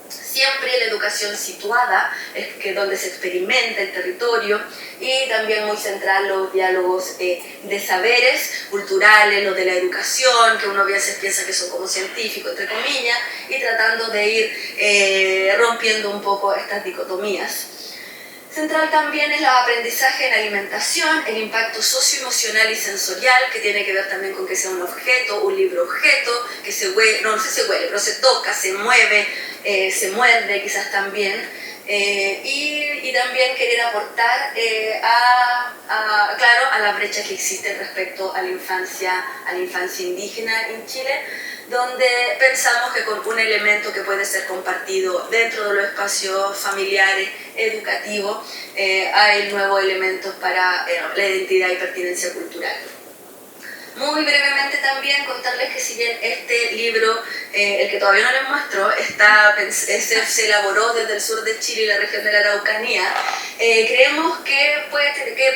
E: Siempre la educación situada, es que donde se experimenta el territorio, y también muy central los diálogos de saberes culturales, los de la educación, que uno a veces piensa que son como científicos, entre comillas, y tratando de ir rompiendo un poco estas dicotomías. Central también es el aprendizaje en alimentación, el impacto socioemocional y sensorial, que tiene que ver también con que sea un objeto, un libro objeto, que se huele, no sé si se huele, pero se toca, se mueve, se muerde quizás también, y también querer aportar claro, a la brecha que existe respecto a la infancia indígena en Chile, donde pensamos que con un elemento que puede ser compartido dentro de los espacios familiares, educativos, hay nuevos elementos para la identidad y pertinencia cultural. Muy brevemente también contarles que si bien este libro, el que todavía no les muestro, se elaboró desde el sur de Chile y la región de la Araucanía, creemos que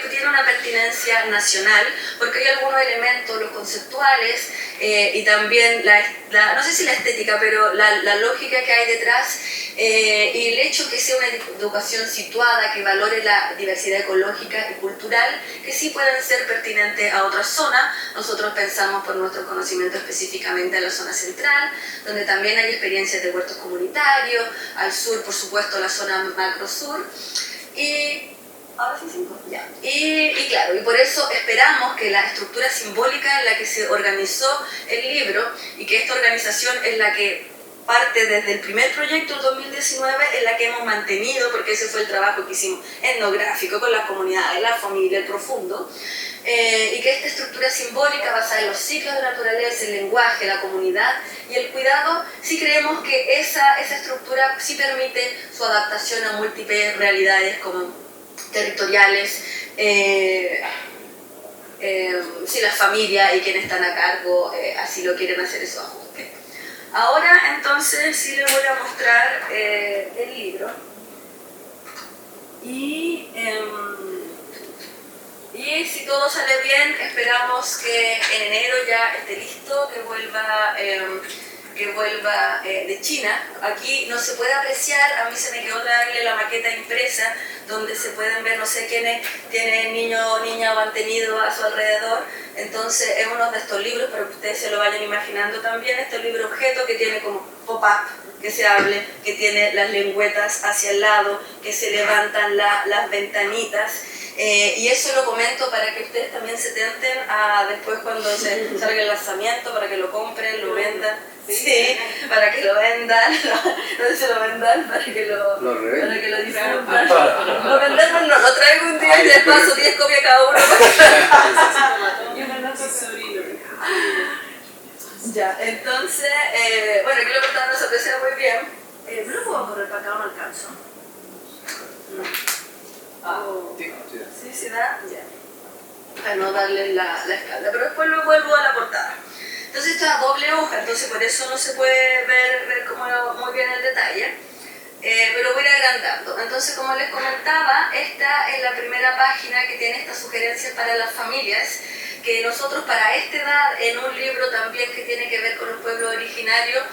E: tiene una pertinencia nacional, porque hay algunos elementos, los conceptuales, y también no sé si la estética, pero la lógica que hay detrás, y el hecho que sea una educación situada, que valore la diversidad ecológica y cultural, que sí pueden ser pertinentes a otras zonas. Nosotros pensamos por nuestro conocimiento específicamente en la zona central, donde también hay experiencias de huertos comunitarios, al sur, por supuesto, la zona macro-sur, y ahora sí, ya. Y claro, y por eso esperamos que la estructura simbólica en la que se organizó el libro, y que esta organización es la que parte desde el primer proyecto del 2019, en la que hemos mantenido, porque ese fue el trabajo que hicimos etnográfico con las comunidades, la familia, el profundo, y que esta estructura simbólica basada en los ciclos de naturaleza, el lenguaje, la comunidad y el cuidado, sí creemos que esa estructura sí permite su adaptación a múltiples realidades como territoriales, si las familias y quienes están a cargo así lo quieren hacer esos ajustes. Ahora entonces sí les voy a mostrar el libro, y si todo sale bien esperamos que en enero ya esté listo, que vuelva que vuelva de China. Aquí no se puede apreciar, a mí se me quedó traerle la maqueta impresa, donde se pueden ver, no sé quiénes tienen niños o niñas o han tenido a su alrededor. Entonces es uno de estos libros, para que ustedes se lo vayan imaginando también, este libro objeto que tiene como pop-up, que se hable, que tiene las lengüetas hacia el lado, que se levantan las ventanitas. Y eso lo comento para que ustedes también se tenten a después cuando se salga el lanzamiento, para que lo compren, lo vendan. Sí, para que lo vendan, no sé si lo vendan, para que lo disfruten. Lo vendemos, no, lo traigo un día y les paso 10 copias cada uno. Ya, entonces, bueno, aquí lo que no se aprecia muy bien. ¿No lo puedo correr para acá o no alcanzo? No. Sí, se da, ya. Para no darle la espalda, pero después lo vuelvo a la portada. Entonces esto es a doble hoja, entonces por eso no se puede ver como muy bien el detalle, pero voy a ir agrandando. Entonces, como les comentaba, esta es la primera página que tiene estas sugerencias para las familias, que nosotros para esta edad, en un libro también que tiene que ver con los pueblos originarios,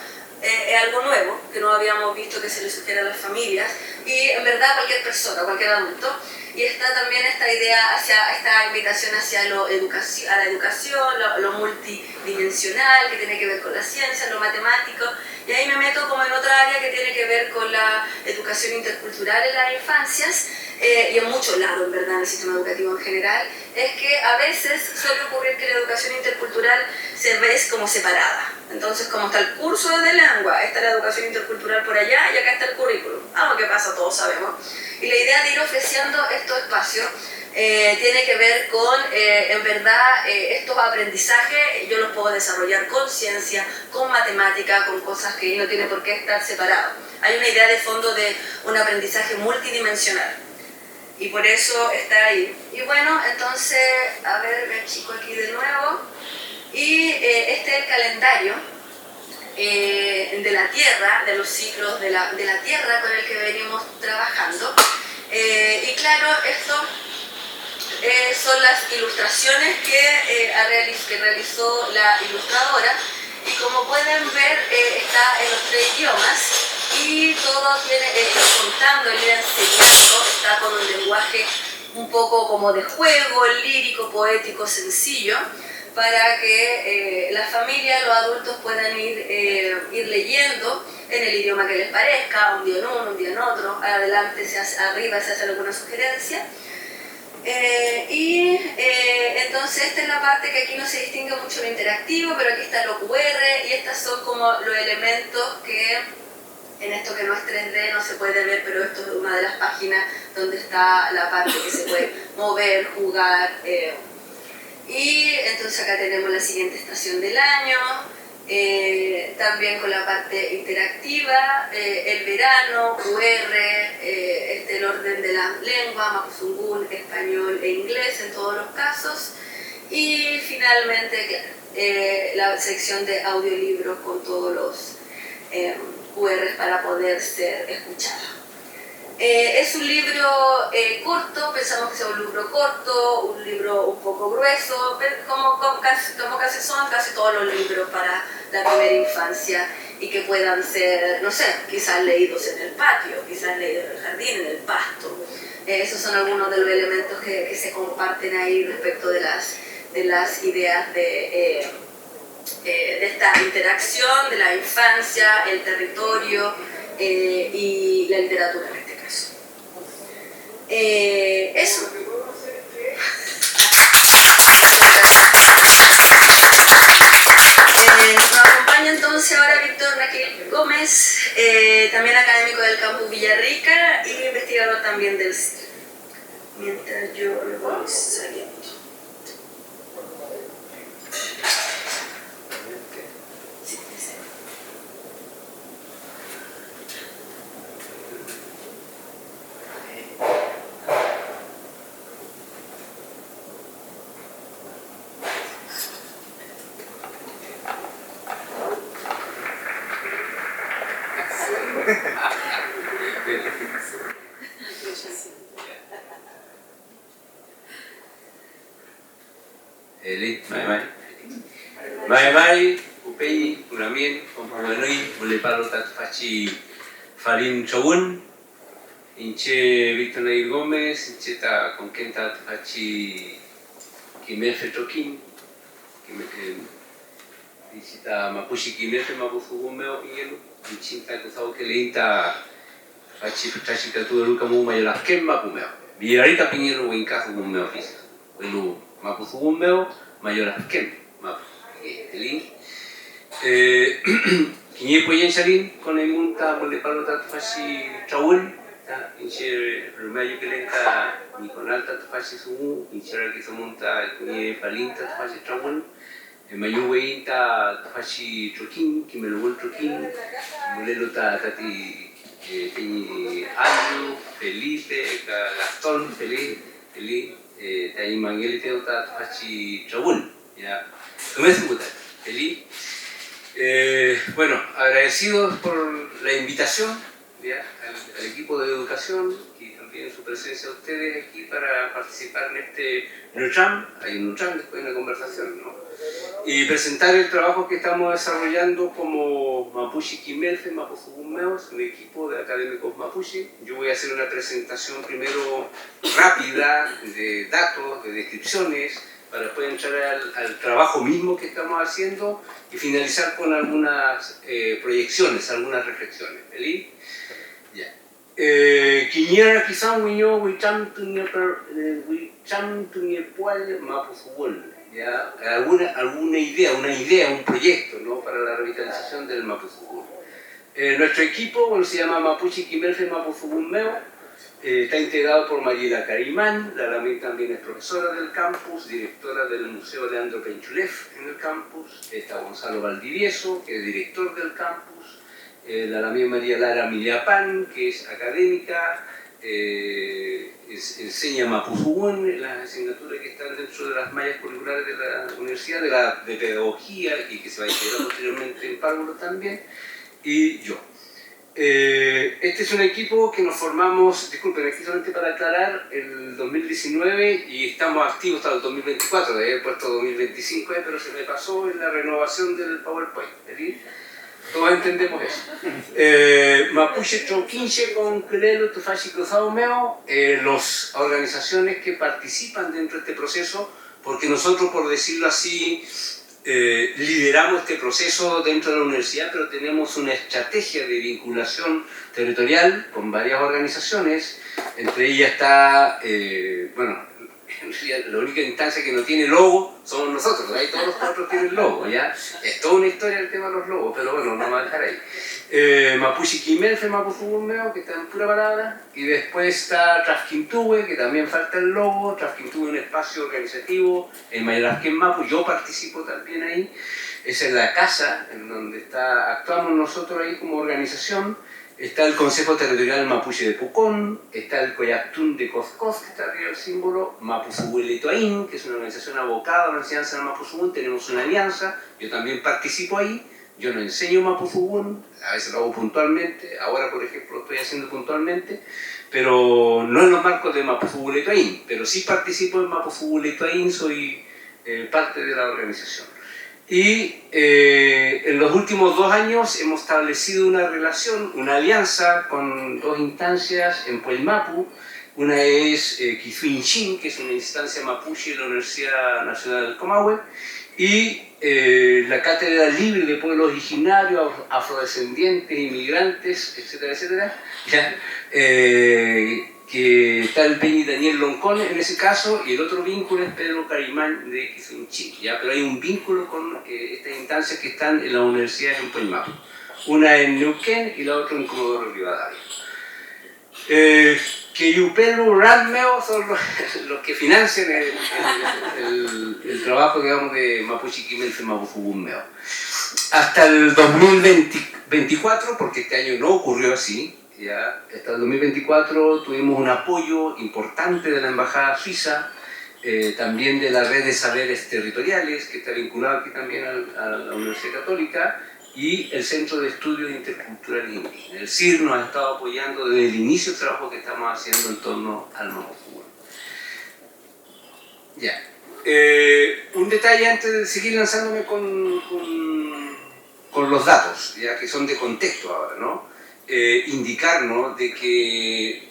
E: es algo nuevo, que no habíamos visto que se le sugiere a las familias, y en verdad a cualquier persona, a cualquier adulto. Y está también esta idea, esta invitación hacia a la educación, lo multidimensional, que tiene que ver con la ciencia, lo matemático, y ahí me meto como en otra área que tiene que ver con la educación intercultural en las infancias, y en muchos lados, en verdad, en el sistema educativo en general, es que a veces suele ocurrir que la educación intercultural se ve como separada. Entonces, como está el curso de lengua, está la educación intercultural por allá y acá está el currículum. Algo que pasa, todos sabemos. Y la idea de ir ofreciendo estos espacios tiene que ver con, en verdad, estos aprendizajes yo los puedo desarrollar con ciencia, con matemática, con cosas que no tienen por qué estar separados. Hay una idea de fondo de un aprendizaje multidimensional. Y por eso está ahí. Y bueno, entonces, a ver, me achico aquí de nuevo. Y este es el calendario de la Tierra, de los ciclos de la Tierra con el que venimos trabajando. Y claro, esto son las ilustraciones que realizó la ilustradora. Y como pueden ver, está en los 3 idiomas. Y todo tiene, contando, el enseñando, está con un lenguaje un poco como de juego, lírico, poético, sencillo, para que las familias, los adultos puedan ir leyendo en el idioma que les parezca, un día en uno, un día en otro, adelante, arriba se hace alguna sugerencia. Entonces esta es la parte que aquí no se distingue mucho lo interactivo, pero aquí está lo QR y estas son como los elementos que en esto que no es 3D no se puede ver, pero esto es una de las páginas donde está la parte que se puede mover, jugar. Y entonces acá tenemos la siguiente estación del año, también con la parte interactiva, el verano, QR, el orden de la lengua, mapuzungún, español e inglés en todos los casos. Y finalmente la sección de audiolibros con todos los QRs para poder ser escuchada. Es un libro corto, pensamos que sea un libro corto, un libro un poco grueso, como casi son casi todos los libros para la primera infancia y que puedan ser, no sé, quizás leídos en el patio, quizás leídos en el jardín, en el pasto. Esos son algunos de los elementos que se comparten ahí respecto de las ideas de esta interacción de la infancia, el territorio y la literatura en este caso. Eso. Nos acompaña entonces ahora Víctor Naquil Gómez, también académico del campus Villarrica y investigador también del CIR. Mientras yo lo voy saliendo.
G: Mai mai, upei, unami también, con Pubenoi, Bolepalo Tatfachi Farin Chowun, Inche Víctor Nair Gómez, Incheta con Kenta Tatfachi Kimelfe Choquín, Incheta Mapushi Kimelfe Mapuzugumeo Piñelu, Inchinta Kuzao Keleinta Fachi Fachi Katu Lukamu Mayolasken Mapumeo, Villarita Piñelu Winkazu Gumeo Fisa, Welu Mapuzugumeo Mayolasken Mapu, Elin. Kiñe Poyen Shalin con el Munta Bolepalo Tatfachi Chowun, Inche Rumayo Kelenta Niconal Tatfachi Sumu, Inche Kizamunta Kiñe Palin Tatfachi Chowun, Mayuweinta Tatfachi Choquín, Kimelugol Choquín, Mulelo Tati Andrew, Felipe, Gastón, Felipe, Taí Mangueliteo Tatfachi Chowun, ya, Felipe. Bueno, agradecidos por la invitación al equipo de educación y también su presencia de ustedes aquí para participar en este NUCHAM. Hay un NUCHAM después de una conversación, ¿no? Y presentar el trabajo que estamos desarrollando como Mapuche Quimelfe, Mapuzugumeo, un equipo de académicos Mapuche. Yo voy a hacer una presentación primero rápida de datos, de descripciones, para después entrar al trabajo mismo que estamos haciendo y finalizar con algunas proyecciones, algunas reflexiones. ¿Elí? Ya. Quiñera quizá Wiño, Wicham Tuniepual, Mapuzugol. ¿Ya? Alguna idea, un proyecto, ¿no? Para la revitalización del Mapuzugol. Nuestro equipo, bueno, se llama Mapuche Quimelfe Mapuzugumeo. Está integrado por Mariela Carimán, la Lamí también es profesora del campus, directora del Museo Leandro Penchulef en el campus. Está Gonzalo Valdivieso, que es director del campus. La Lamí María Lara Miliapán, que es académica, enseña Mapuzugún en las asignaturas que están dentro de las mallas curriculares de la universidad, de pedagogía, y que se va a integrar posteriormente en Párvulo también, y yo. Este es un equipo que nos formamos, disculpen, aquí solamente para aclarar, el 2019 y estamos activos hasta el 2024, de haber puesto 2025, pero se me pasó en la renovación del PowerPoint. ¿Sí? Todos entendemos eso. Mapuche Troquinche con Quelelo Tufashi Cruzado Meo, las organizaciones que participan dentro de este proceso, porque nosotros, por decirlo así, lideramos este proceso dentro de la universidad, pero tenemos una estrategia de vinculación territorial con varias organizaciones. Entre ellas está, bueno, en realidad la única instancia que no tiene logo somos nosotros, ahí todos los otros tienen logo, ¿ya? Es toda una historia el tema de los logos, pero bueno, no vamos a dejar ahí. Mapuche Quimelfe Mapuzugumeo, que está en pura palabra, y después está Trafquintúe, que también falta el logo. Trafquintúe es un espacio organizativo en Mayolasquén Mapu, yo participo también ahí. Esa es la casa en donde actuamos nosotros ahí como organización. Está el Consejo Territorial Mapuche de Pucón, está el Coyactún de Cozcoz, que está arriba del símbolo, Mapuzugún, que es una organización abocada a la enseñanza del Mapuzugún. Tenemos una alianza, yo también participo ahí. Yo no enseño Mapuzugún, a veces lo hago puntualmente, ahora por ejemplo lo estoy haciendo puntualmente, pero no en los marcos de Mapuzugún, pero sí participo en Mapuzugún, soy parte de la organización. Y en los últimos 2 años hemos establecido una relación, una alianza con 2 instancias en Puelmapu. Una es Kizuinchin, que es una instancia mapuche de la Universidad Nacional del Comahue, y la Cátedra Libre de Pueblos Originarios, Afrodescendientes, Inmigrantes, etcétera, etcétera, ¿ya? Que está el Peñi Daniel Loncón en ese caso, y el otro vínculo es Pedro Carimán de Kizuinchin, ¿ya? Pero hay un vínculo con estas instancias que están en las universidades en Puelmapu, una en Neuquén y la otra en Comodoro Rivadavia. Que Yupelu Radmeo son los que financian el trabajo, digamos, de Mapuche Quimelfe Mapuzugumeo. Hasta el 2024, porque este año no ocurrió así, ya, hasta el 2024 tuvimos un apoyo importante de la Embajada Suiza, también de la Red de Saberes Territoriales, que está vinculado aquí también a la Universidad Católica, y el Centro de Estudios Interculturales Indígenas. El CIR nos ha estado apoyando desde el inicio del trabajo que estamos haciendo en torno al Mapuzugún. Ya. Un detalle antes de seguir lanzándome con con los datos, ya que son de contexto ahora, ¿no? Indicarnos de que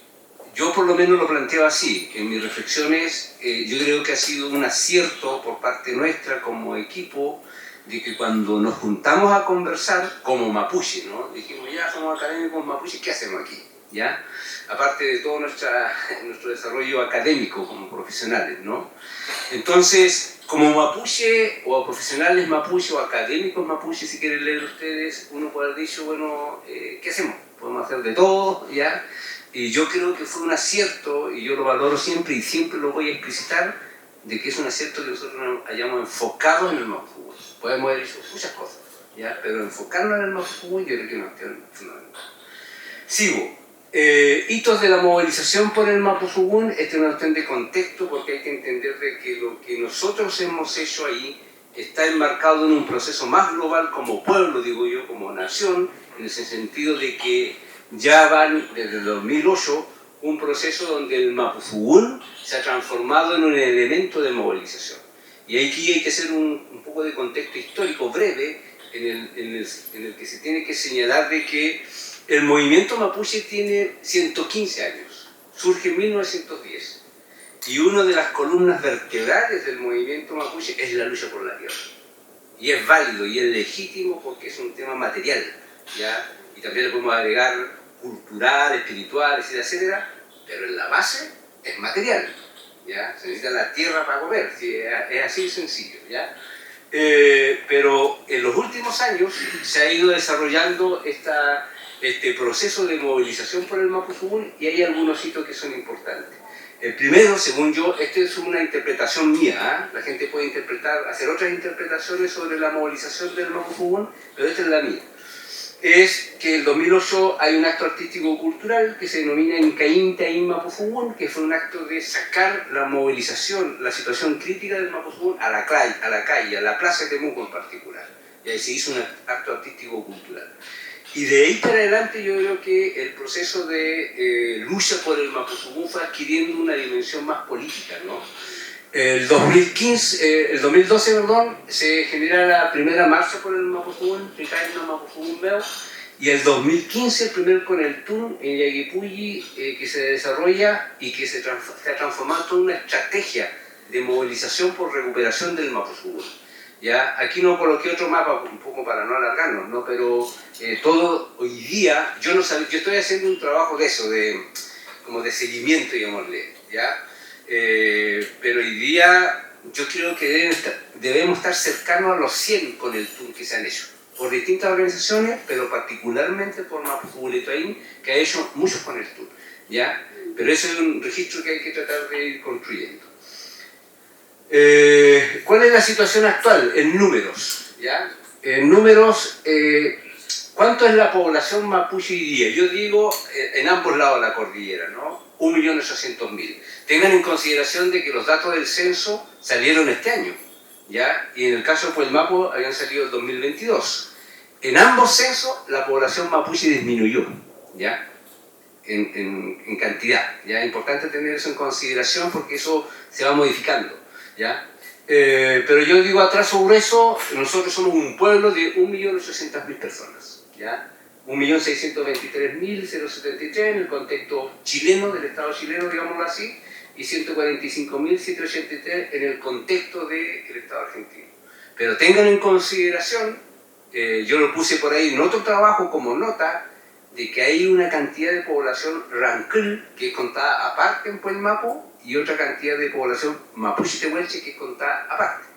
G: yo por lo menos lo planteo así, en mis reflexiones yo creo que ha sido un acierto por parte nuestra como equipo, de que cuando nos juntamos a conversar como mapuche, ¿no? Dijimos, ya somos académicos mapuche, ¿qué hacemos aquí? ¿Ya? Aparte de todo nuestro desarrollo académico como profesionales, ¿no? Entonces, como mapuche, o profesionales mapuche, o académicos mapuche, si quieren leer ustedes, uno puede haber dicho, bueno, ¿qué hacemos? Podemos hacer de todo, ¿ya? Y yo creo que fue un acierto, y yo lo valoro siempre, y siempre lo voy a explicitar, de que es un acierto que nosotros nos hayamos enfocado en el Mapudungun. Podemos haber hecho muchas cosas, ¿ya? Pero enfocarnos en el Mapudungun yo creo que no es fundamental. Sigo. Hitos de la movilización por el Mapudungun. Este es una cuestión de contexto, porque hay que entender de que lo que nosotros hemos hecho ahí está enmarcado en un proceso más global como pueblo, digo yo, como nación, en ese sentido de que ya van desde el 2008 un proceso donde el Mapudungun se ha transformado en un elemento de movilización. Y aquí hay que hacer un poco de contexto histórico breve en el que se tiene que señalar de que el movimiento mapuche tiene 115 años, surge en 1910, y una de las columnas vertebrales del movimiento mapuche es la lucha por la tierra. Y es válido y es legítimo porque es un tema material, ¿ya? Y también le podemos agregar cultural, espiritual, etcétera, pero en la base es material, ¿ya? Se necesita la tierra para comer, ¿sí? Es así de sencillo, ¿ya? Pero en los últimos años se ha ido desarrollando este proceso de movilización por el Mapudungun y hay algunos hitos que son importantes. El primero, según yo, esta es una interpretación mía, ¿eh? La gente puede hacer otras interpretaciones sobre la movilización del Mapudungun, pero esta es la mía. Es que en el 2008 hay un acto artístico-cultural que se denomina Incaín Taín Mapudungun, que fue un acto de sacar la movilización, la situación crítica del Mapudungun a la calle, a la plaza de Temuco en particular. Y ahí se hizo un acto artístico-cultural. Y de ahí para adelante yo creo que el proceso de lucha por el Mapudungun fue adquiriendo una dimensión más política, ¿no? El 2012, perdón, se genera la primera marcha por el Mapudungun, y el 2015 el primer Coneltún en Yaguipulli que se desarrolla y que se ha transformado en toda una estrategia de movilización por recuperación del Mapudungun. ¿Ya? Aquí no coloqué otro mapa un poco para no alargarnos, ¿no? Pero todo hoy día, yo estoy haciendo un trabajo de eso, como de seguimiento, digámosle, ¿ya? Pero hoy día yo creo que debemos estar cercanos a los 100 con el tour que se han hecho, por distintas organizaciones, pero particularmente por Mapudungun, que ha hecho muchos con el tour, ¿ya? Pero ese es un registro que hay que tratar de ir construyendo. ¿Cuál es la situación actual? En números, ¿ya? En números, ¿cuánto es la población mapuche hoy día? Yo digo, en ambos lados de la cordillera, ¿no? 1.800.000. Tengan en consideración de que los datos del censo salieron este año, ¿ya? Y en el caso de Puelmapo habían salido el 2022. En ambos censos la población mapuche disminuyó, ¿ya? En cantidad, ¿ya? Es importante tener eso en consideración porque eso se va modificando, ¿ya? Pero yo digo a trazo grueso, nosotros somos un pueblo de 1.800.000 personas, ¿ya? 1.623.073 en el contexto chileno, del Estado chileno, digámoslo así, y 145.783 en el contexto del Estado argentino. Pero tengan en consideración, yo lo puse por ahí en otro trabajo como nota, de que hay una cantidad de población rancul que es contada aparte en Puelmapo y otra cantidad de población mapuche tehuelche que es contada aparte.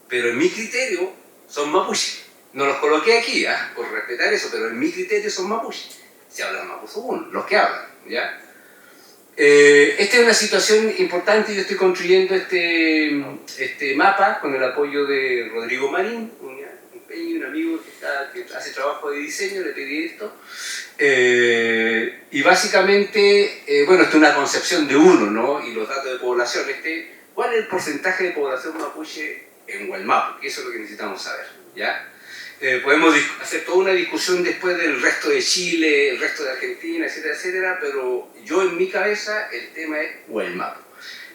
G: Pero en mi criterio son mapuche. No los coloqué aquí, por respetar eso, pero en mi criterio son mapuche. Se habla Mapudungun, los que hablan, ¿ya? Esta es una situación importante. Yo estoy construyendo este mapa con el apoyo de Rodrigo Marín, un amigo que hace trabajo de diseño, le pedí esto. Y básicamente, bueno, esto es una concepción de uno, ¿no? Y los datos de población. ¿Cuál es el porcentaje de población mapuche en Hualmapu? Que eso es lo que necesitamos saber, ¿ya? Podemos hacer toda una discusión después del resto de Chile, el resto de Argentina, etcétera, etcétera, pero yo en mi cabeza el tema es Hualmapu.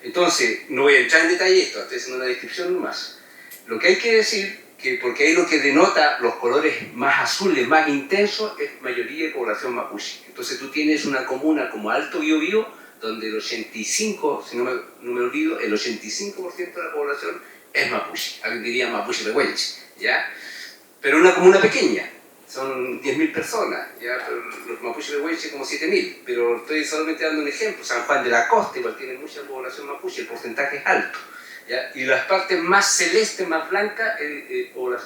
G: Entonces, no voy a entrar en detalle esto, estoy haciendo una descripción más. Lo que hay que decir porque ahí lo que denota los colores más azules, más intensos, es mayoría de población mapuche. Entonces tú tienes una comuna como Alto Biobío, donde el 85, si no me olvido, el 85% de la población es mapuche. Alguien diría mapuche pehuenche, ¿ya? Pero una comuna pequeña, son 10.000 personas, ¿ya? Pero los mapuche pehuenche como 7.000, pero estoy solamente dando un ejemplo. San Juan de la Costa igual tiene mucha población mapuche, el porcentaje es alto, ¿ya? Y las partes más celestes, más blancas,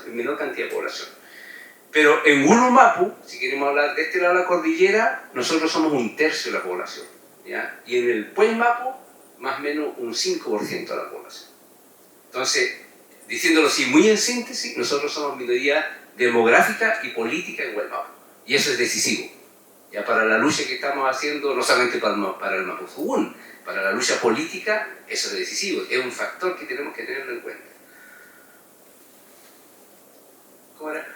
G: menor cantidad de población. Pero en Gulumapu, si queremos hablar de este lado de la cordillera, nosotros somos 1/3 de la población, ¿ya? Y en el Puelmapu, más o menos un 5% de la población. Entonces, diciéndolo así muy en síntesis, nosotros somos minoría demográfica y política en Puelmapu. Y eso es decisivo, ya para la lucha que estamos haciendo, no solamente para el Mapuzugún, para la lucha política, eso es decisivo, es un factor que tenemos que tenerlo en cuenta. ¿Cómo era?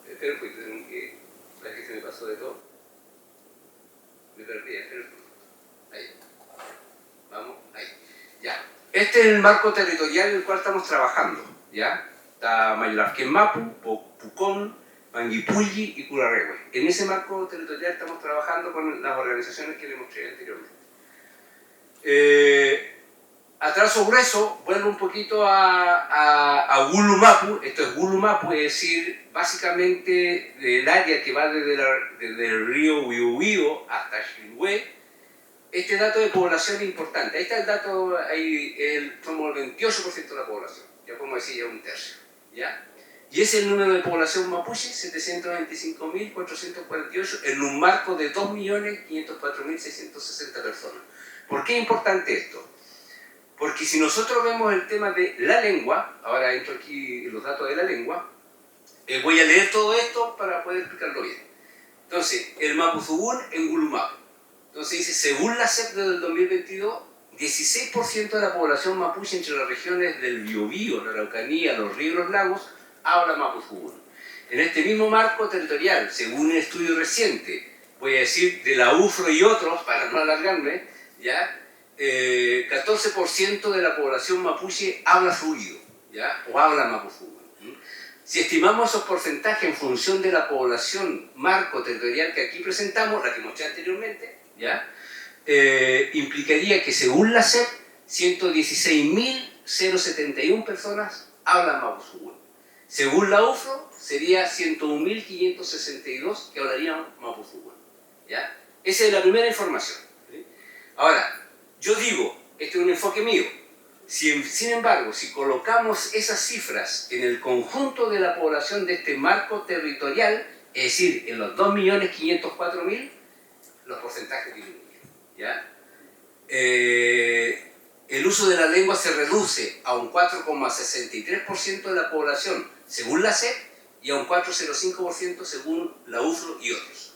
G: Espera un poquito, la que se me pasó de todo. Me perdí, espera un poquito. Ahí. Vamos, ahí. Ya. Este es el marco territorial en el cual estamos trabajando, ¿ya? Está Mayolafquenmapu, Pucón, Manguipulli y Curarrehue. En ese marco territorial estamos trabajando con las organizaciones que les mostré anteriormente. A trazo grueso, vuelvo un poquito a Gulumapu. Esto es Gulumapu, es decir, básicamente del área que va desde el río Biobío hasta Xilhue. Este dato de población es importante. Ahí está el dato, somos el 28% de la población. Ya podemos decir ya 1/3, ¿ya? Y ese es el número de población mapuche, 725.448, en un marco de 2.504.660 personas. ¿Por qué es importante esto? Porque si nosotros vemos el tema de la lengua, ahora entro aquí en los datos de la lengua, voy a leer todo esto para poder explicarlo bien. Entonces, el Mapuzugún en Gulumapu. Entonces dice, según la CEP del 2022, 16% de la población mapuche entre las regiones del Biobío, la Araucanía, los ríos y los lagos, habla Mapuzugún. En este mismo marco territorial, según un estudio reciente, voy a decir de la UFRO y otros, para no alargarme, ¿ya? 14% de la población mapuche habla fluido, ¿ya? O habla Mapuzugún. Si estimamos esos porcentajes en función de la población marco territorial que aquí presentamos, la que mostré anteriormente, ¿ya? Implicaría que según la CEP, 116.071 personas hablan Mapuzugún. Según la UFRO, sería 101.562 que hablarían Mapuzugún, ¿ya? Esa es la primera información, ¿sí? Ahora, yo digo, este es un enfoque mío, sin embargo, si colocamos esas cifras en el conjunto de la población de este marco territorial, es decir, en los 2.504.000, los porcentajes disminuyen, ¿ya? El uso de la lengua se reduce a un 4,63% de la población según la CEP y a un 4,05% según la UFRO y otros.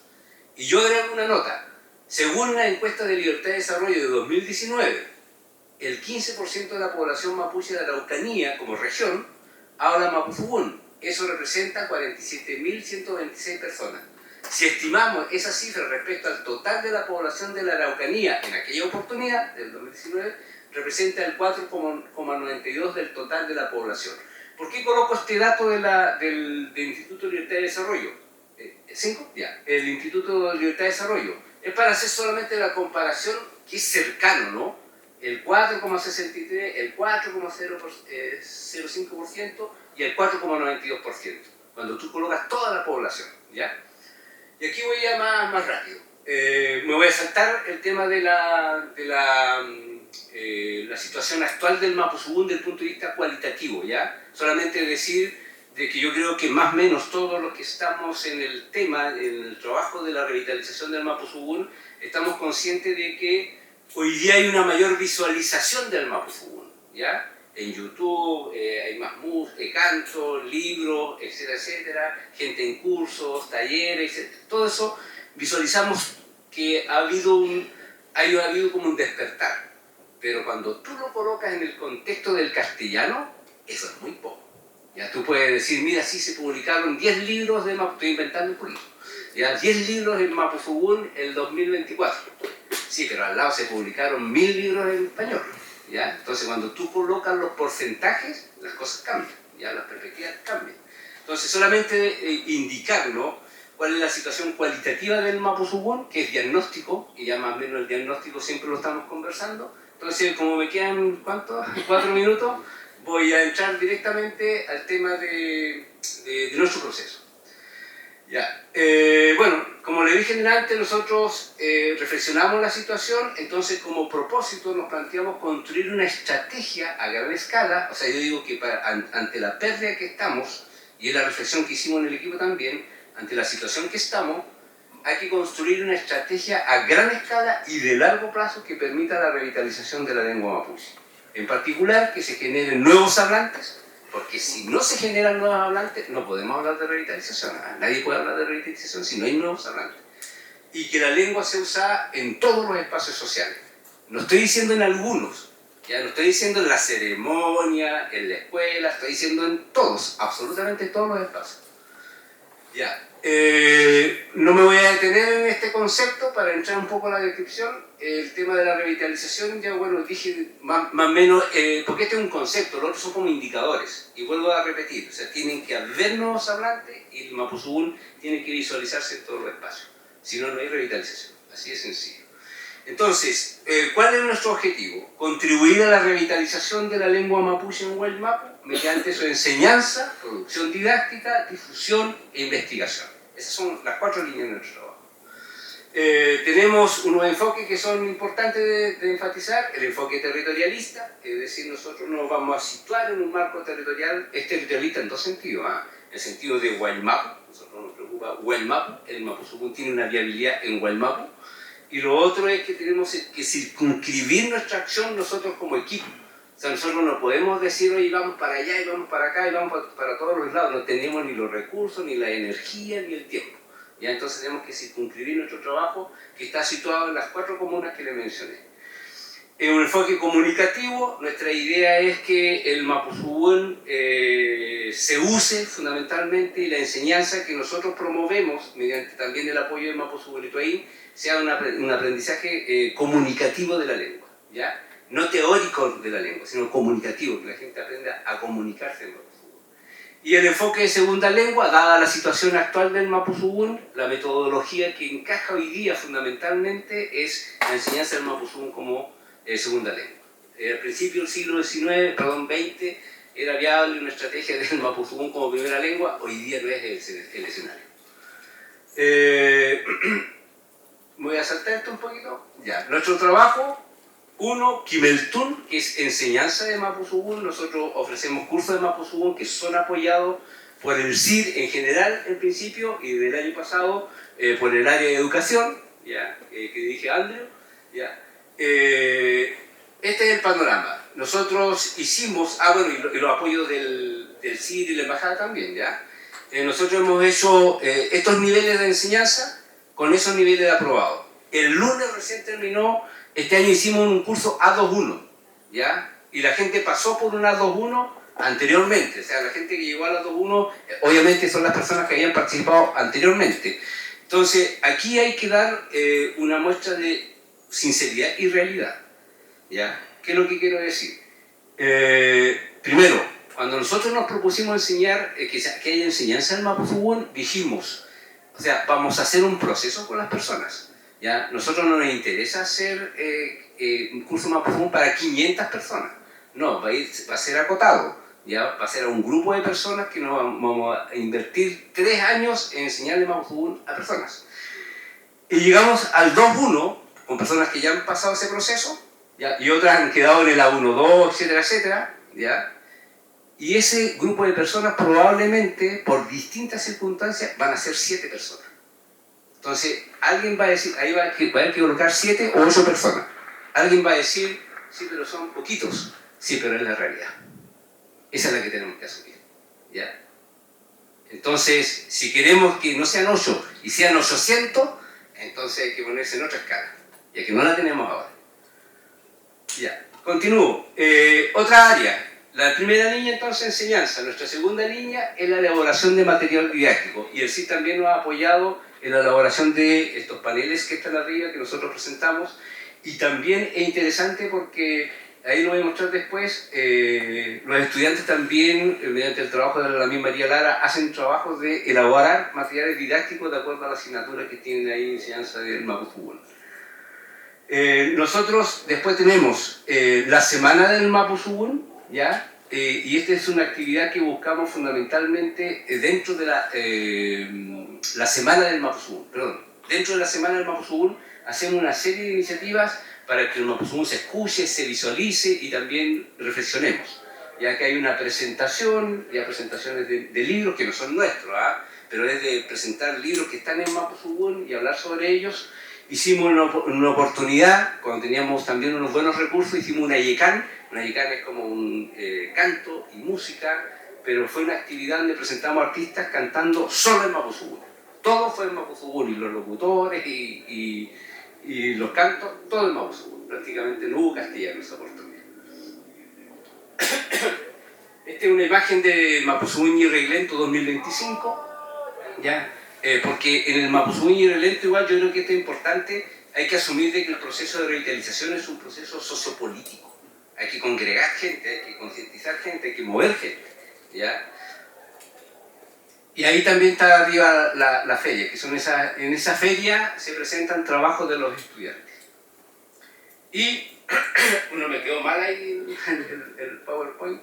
G: Y yo agrego una nota. Según la encuesta de Libertad de Desarrollo de 2019, el 15% de la población mapuche de la Araucanía como región habla Mapuzugún. Eso representa 47.126 personas. Si estimamos esa cifra respecto al total de la población de la Araucanía en aquella oportunidad, del 2019, representa el 4,92% del total de la población. ¿Por qué coloco este dato del Instituto de Libertad de Desarrollo? ¿5? Ya. El Instituto de Libertad de Desarrollo. Es para hacer solamente la comparación que es cercano, ¿no? El 4,63%, el 4,05% y el 4,92%. Cuando tú colocas toda la población, ¿ya? Y aquí voy ya más rápido. Me voy a saltar el tema de la situación actual del Mapuzugún desde el punto de vista cualitativo, ¿ya? Solamente decir de que yo creo que más o menos todos los que estamos en el tema, en el trabajo de la revitalización del Mapuzugún, estamos conscientes de que hoy día hay una mayor visualización del Mapuzugún, ¿ya? En YouTube hay más canto, libros, etcétera, etcétera, gente en cursos, talleres, etcétera. Todo eso visualizamos que ha habido como un despertar. Pero cuando tú lo colocas en el contexto del castellano, eso es muy poco. Ya tú puedes decir, mira, sí se publicaron 10 libros de Mapuzugún, estoy inventando un poquito, ya 10 libros en Mapuzugún en el 2024. Sí, pero al lado se publicaron 1000 libros en español, ¿ya? Entonces, cuando tú colocas los porcentajes, las cosas cambian, ¿ya? Las perspectivas cambian. Entonces, solamente indicarlo, cuál es la situación cualitativa del Mapuzungún, que es diagnóstico, y ya más o menos el diagnóstico siempre lo estamos conversando. Entonces, como me quedan, ¿cuántos? 4 minutos, voy a entrar directamente al tema de nuestro proceso. Ya. Bueno, como le dije antes, nosotros reflexionamos la situación, entonces como propósito nos planteamos construir una estrategia a gran escala. O sea, yo digo que ante la pérdida que estamos, y es la reflexión que hicimos en el equipo también, ante la situación que estamos, hay que construir una estrategia a gran escala y de largo plazo que permita la revitalización de la lengua mapuche. En particular, que se generen nuevos hablantes, porque si no se generan nuevos hablantes, no podemos hablar de revitalización. Nadie puede hablar de revitalización si no hay nuevos hablantes. Y que la lengua sea usada en todos los espacios sociales. No estoy diciendo en algunos, ya no estoy diciendo en la ceremonia, en la escuela, estoy diciendo en todos, absolutamente todos los espacios. Ya. No me voy a detener en este concepto para entrar un poco en la descripción. El tema de la revitalización, ya bueno, dije más o menos, porque este es un concepto, los otros son como indicadores. Y vuelvo a repetir, o sea, tienen que haber nuevos hablantes y el Mapuzungún tiene que visualizarse en todos los espacios. Si no, no hay revitalización. Así de sencillo. Entonces, ¿cuál es nuestro objetivo? Contribuir a la revitalización de la lengua mapuche en Huayllay Mapu mediante su enseñanza, producción didáctica, difusión e investigación. Esas son las 4 líneas de nuestro trabajo. Tenemos unos enfoques que son importantes de enfatizar. El enfoque territorialista, es decir, nosotros nos vamos a situar en un marco territorial, es territorialista en 2 sentidos. En el sentido de Huayllay Mapu, nosotros nos preocupa Huayllay Mapu, el Mapuzungún tiene una viabilidad en Huayllay Mapu. Y lo otro es que tenemos que circunscribir nuestra acción nosotros como equipo. O sea, nosotros no podemos decir, oye, vamos para allá y vamos para acá y vamos para todos los lados. No tenemos ni los recursos, ni la energía, ni el tiempo. ¿Ya? Entonces tenemos que circunscribir nuestro trabajo, que está situado en las 4 comunas que le mencioné. En un enfoque comunicativo, nuestra idea es que el Mapuzungún se use fundamentalmente y la enseñanza que nosotros promovemos, mediante también el apoyo del Mapuzungún Ituaín, sea un aprendizaje comunicativo de la lengua, ¿ya? No teórico de la lengua, sino comunicativo, que la gente aprenda a comunicarse en Mapuzungún. Y el enfoque de segunda lengua, dada la situación actual del Mapuzungún, la metodología que encaja hoy día fundamentalmente es la enseñanza del Mapuzungún como segunda lengua. Al principio del siglo XIX, XX, era viable una estrategia del Mapuzungún como primera lengua, hoy día no es el escenario. Voy a saltar esto un poquito. Ya. Nuestro trabajo, 1, Quimeltún, que es enseñanza de Mapuzungún. Nosotros ofrecemos cursos de Mapuzungún que son apoyados por el CIR en general, en principio, y del año pasado por el área de educación, ya, que dirige Andrew. Ya. Este es el panorama. Nosotros hicimos, bueno, y los apoyos del CIR y la embajada también, ¿ya? Nosotros hemos hecho estos niveles de enseñanza con esos niveles de aprobado. El lunes recién terminó, este año hicimos un curso A21, ¿ya? Y la gente pasó por un A21 anteriormente, o sea, la gente que llegó al A21, obviamente son las personas que habían participado anteriormente. Entonces, aquí hay que dar una muestra de sinceridad y realidad, ¿ya? ¿Qué es lo que quiero decir? Primero, cuando nosotros nos propusimos enseñar, que haya enseñanza en Mapuzungún, dijimos, o sea, vamos a hacer un proceso con las personas, ¿ya? Nosotros no nos interesa hacer un curso Mapuzungún para 500 personas, no, va a ser acotado, ¿ya? Va a ser a un grupo de personas que nos vamos a invertir 3 años en enseñarle Mapuzungún a personas. Y llegamos al 2.1, con personas que ya han pasado ese proceso, ¿ya? Y otras han quedado en el A1.2, etcétera, etcétera, ¿ya? Y ese grupo de personas probablemente, por distintas circunstancias, van a ser 7 personas. Entonces, alguien va a decir, ahí va a haber que colocar 7 o 8 personas. Alguien va a decir, sí, pero son poquitos. Sí, pero es la realidad. Esa es la que tenemos que asumir, ¿ya? Entonces, si queremos que no sean 8 y sean 800, entonces hay que ponerse en otra escala, ya que no la tenemos ahora. Ya, continúo. Otra área. La primera línea, entonces, enseñanza. Nuestra segunda línea es la elaboración de material didáctico. Y el CID también nos ha apoyado en la elaboración de estos paneles que están arriba, que nosotros presentamos. Y también es interesante porque ahí lo voy a mostrar después. Los estudiantes también, mediante el trabajo de la misma María Lara, hacen trabajos de elaborar materiales didácticos de acuerdo a la asignatura que tienen ahí en enseñanza del Mapuzungún. Nosotros después tenemos la semana del Mapuzungún, ¿ya? Y esta es una actividad que buscamos fundamentalmente dentro de la semana del Mapuzungún. Perdón, dentro de la semana del Mapuzungún hacemos una serie de iniciativas para que el Mapuzungún se escuche, se visualice y también reflexionemos. Ya que hay una presentación, ya presentaciones de libros que no son nuestros, pero es de presentar libros que están en Mapuzungún y hablar sobre ellos. Hicimos una oportunidad, cuando teníamos también unos buenos recursos, hicimos una YECAN. Una YECAN es como un canto y música, pero fue una actividad donde presentamos artistas cantando solo en Mapuzungún. Todo fue en Mapuzungún, y los locutores y los cantos, todo en Mapuzungún. Prácticamente no hubo castellano esa oportunidad. Esta es una imagen de Mapuzungún Ñirreglento 2025, ¿ya? Porque en el Mapuzungún Ñirreglento igual yo creo que esto es importante, hay que asumir de que el proceso de revitalización es un proceso sociopolítico. Hay que congregar gente, hay que concientizar gente, hay que mover gente, ¿ya? Y ahí también está arriba la feria, que son en esa feria se presentan trabajos de los estudiantes. Y uno me quedó mal ahí en el PowerPoint,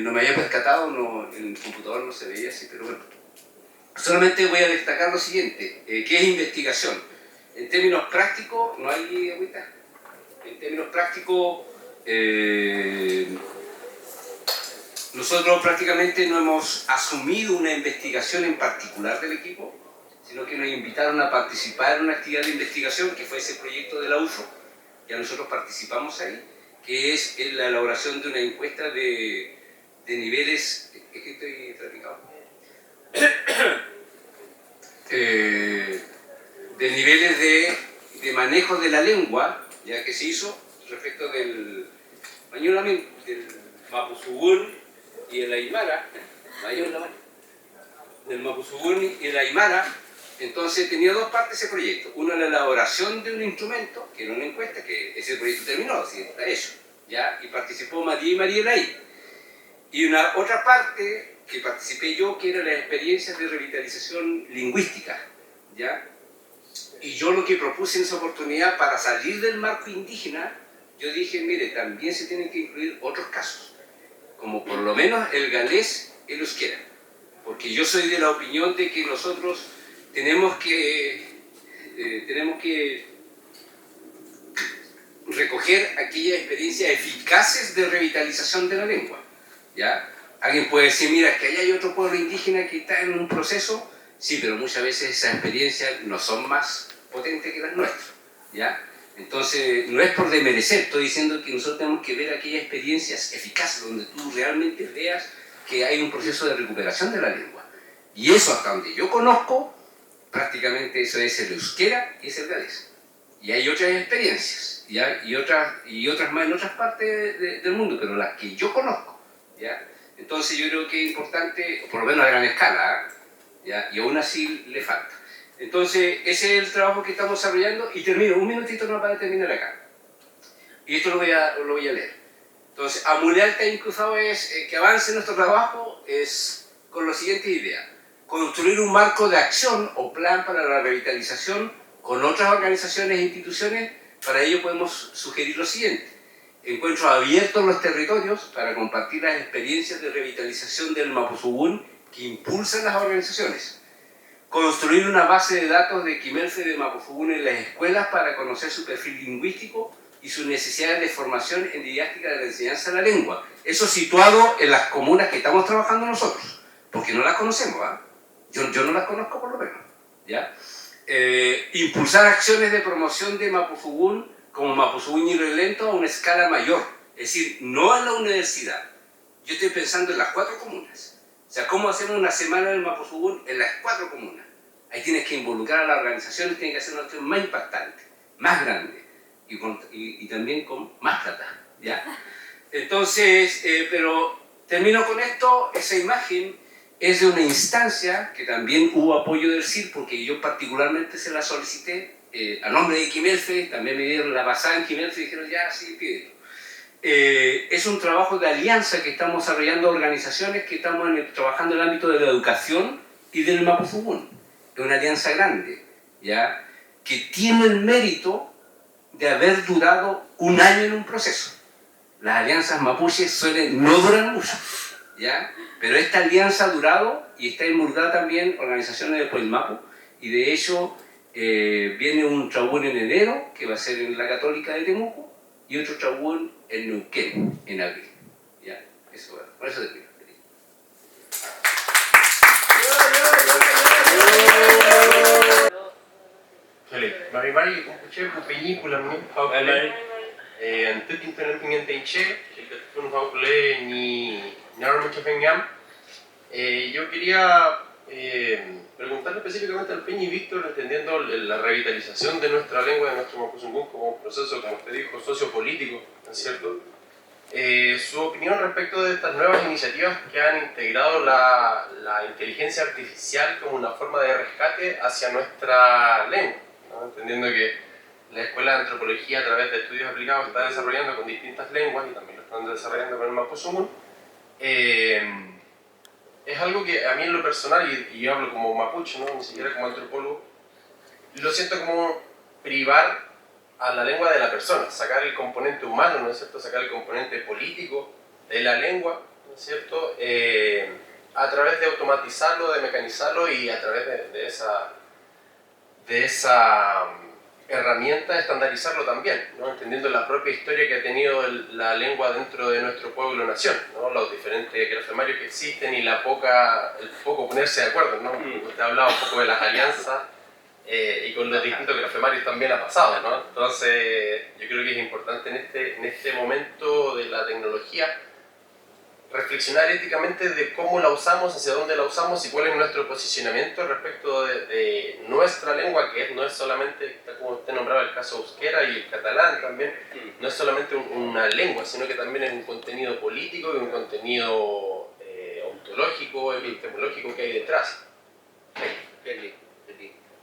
G: no me había percatado, en el computador no se veía así, pero bueno. Solamente voy a destacar lo siguiente, que es investigación. En términos prácticos, no hay agüita. En términos prácticos, nosotros prácticamente no hemos asumido una investigación en particular del equipo, sino que nos invitaron a participar en una actividad de investigación que fue ese proyecto de la UFO. Ya nosotros participamos ahí, que es en la elaboración de una encuesta de niveles... ¿Es que estoy traficado? De niveles de manejo de la lengua, ya que se hizo respecto del Mapuzungún y el Aymara, del Mapuzungún y el Aymara. Entonces tenía dos partes ese proyecto. Una, la elaboración de un instrumento, que era una encuesta, que ese proyecto terminó, así está hecho, ¿ya? Y participó María y Mariela ahí. Y una otra parte que participé yo, que era las experiencias de revitalización lingüística, ¿ya? Y yo lo que propuse en esa oportunidad para salir del marco indígena, yo dije, mire, también se tienen que incluir otros casos, como por lo menos el galés, el euskera, porque yo soy de la opinión de que nosotros tenemos que recoger aquellas experiencias eficaces de revitalización de la lengua, ¿ya? Alguien puede decir, mira, es que allá hay otro pueblo indígena que está en un proceso, sí, pero muchas veces esas experiencias no son más potentes que las nuestras, ¿ya? Entonces, no es por desmerecer, estoy diciendo que nosotros tenemos que ver aquellas experiencias eficaces donde tú realmente veas que hay un proceso de recuperación de la lengua. Y eso, hasta donde yo conozco, prácticamente eso es el euskera y es el galés. Y hay otras experiencias, ¿ya? y otras más en otras partes del mundo, pero las que yo conozco, ¿ya? Entonces yo creo que es importante, por lo menos a gran escala, ¿ya? Y aún así le falta. Entonces ese es el trabajo que estamos desarrollando y termino, un minutito no para terminar acá. Y esto lo voy a leer. Entonces, Amulealta Incruzado es que avance nuestro trabajo es con las siguientes ideas. Construir un marco de acción o plan para la revitalización con otras organizaciones e instituciones. Para ello podemos sugerir lo siguiente. Encuentros abiertos en los territorios para compartir las experiencias de revitalización del Mapuzungún que impulsan las organizaciones. Construir una base de datos de Quimelfe de Mapuzungún en las escuelas para conocer su perfil lingüístico y sus necesidades de formación en didáctica de la enseñanza de la lengua. Eso situado en las comunas que estamos trabajando nosotros, porque no las conocemos, ¿eh? Yo no las conozco por lo menos, ¿ya? Impulsar acciones de promoción de Mapuzungún como Mapuzungún Ñirreglento a una escala mayor, es decir, no en la universidad. Yo estoy pensando en las 4 comunas. O sea, ¿cómo hacemos una semana del Mapuzungún en las 4 comunas? Ahí tienes que involucrar a las organizaciones, tienes que hacer una acción más impactante, más grande y también con más plata, ¿ya? Entonces, pero termino con esto. Esa imagen es de una instancia que también hubo apoyo del CIR, porque yo particularmente se la solicité a nombre de Quimelfe, también me dieron la pasada en Quimelfe y dijeron, ya, sí, pídelo. es un trabajo de alianza que estamos desarrollando organizaciones que estamos trabajando en el ámbito de la educación y del Mapuzungún. Es una alianza grande, ¿ya? Que tiene el mérito de haber durado un año en un proceso. Las alianzas mapuches suelen no durar mucho, ¿ya? Pero esta alianza ha durado y está involucrada también organizaciones de Puelmapu, y de hecho viene un trabún en enero, que va a ser en la Católica de Temuco, y otro trabún en Neuquén, en abril. ¿Ya? Eso, por eso termino.
H: Mari kumpuche película ni haukule antuk internet pengen tenche que pun haukule ni nada mucho fengam. Yo quería preguntarle específicamente al Peña y Víctor, entendiendo la revitalización de nuestra lengua, de nuestro Mapuzungún, como un proceso, como usted dijo, sociopolítico, ¿no es cierto? Su opinión respecto de estas nuevas iniciativas que han integrado la inteligencia artificial como una forma de rescate hacia nuestra lengua, ¿no? Entendiendo que la Escuela de Antropología, a través de estudios aplicados, está desarrollando con distintas lenguas, y también lo están desarrollando con el Mapuzungún. Es algo que a mí en lo personal, y yo hablo como mapuche, ¿no? Ni siquiera como antropólogo, lo siento como privar a la lengua de la persona, sacar el componente humano, ¿no es cierto? Sacar el componente político de la lengua, ¿no es cierto? A través de automatizarlo, de mecanizarlo, y a través de esa herramienta estandarizarlo también, ¿no? Entendiendo la propia historia que ha tenido la lengua dentro de nuestro pueblo-nación, ¿no? Los diferentes grafemarios que existen y el poco ponerse de acuerdo, ¿no? Usted hablaba un poco de las alianzas, y con los distintos grafemarios también ha pasado, ¿no? Entonces yo creo que es importante en este momento de la tecnología reflexionar éticamente de cómo la usamos, hacia dónde la usamos y cuál es nuestro posicionamiento respecto de nuestra lengua, que no es solamente, como usted nombraba el caso euskera y el catalán también, no es solamente una lengua, sino que también es un contenido político y un contenido ontológico, epistemológico que hay detrás.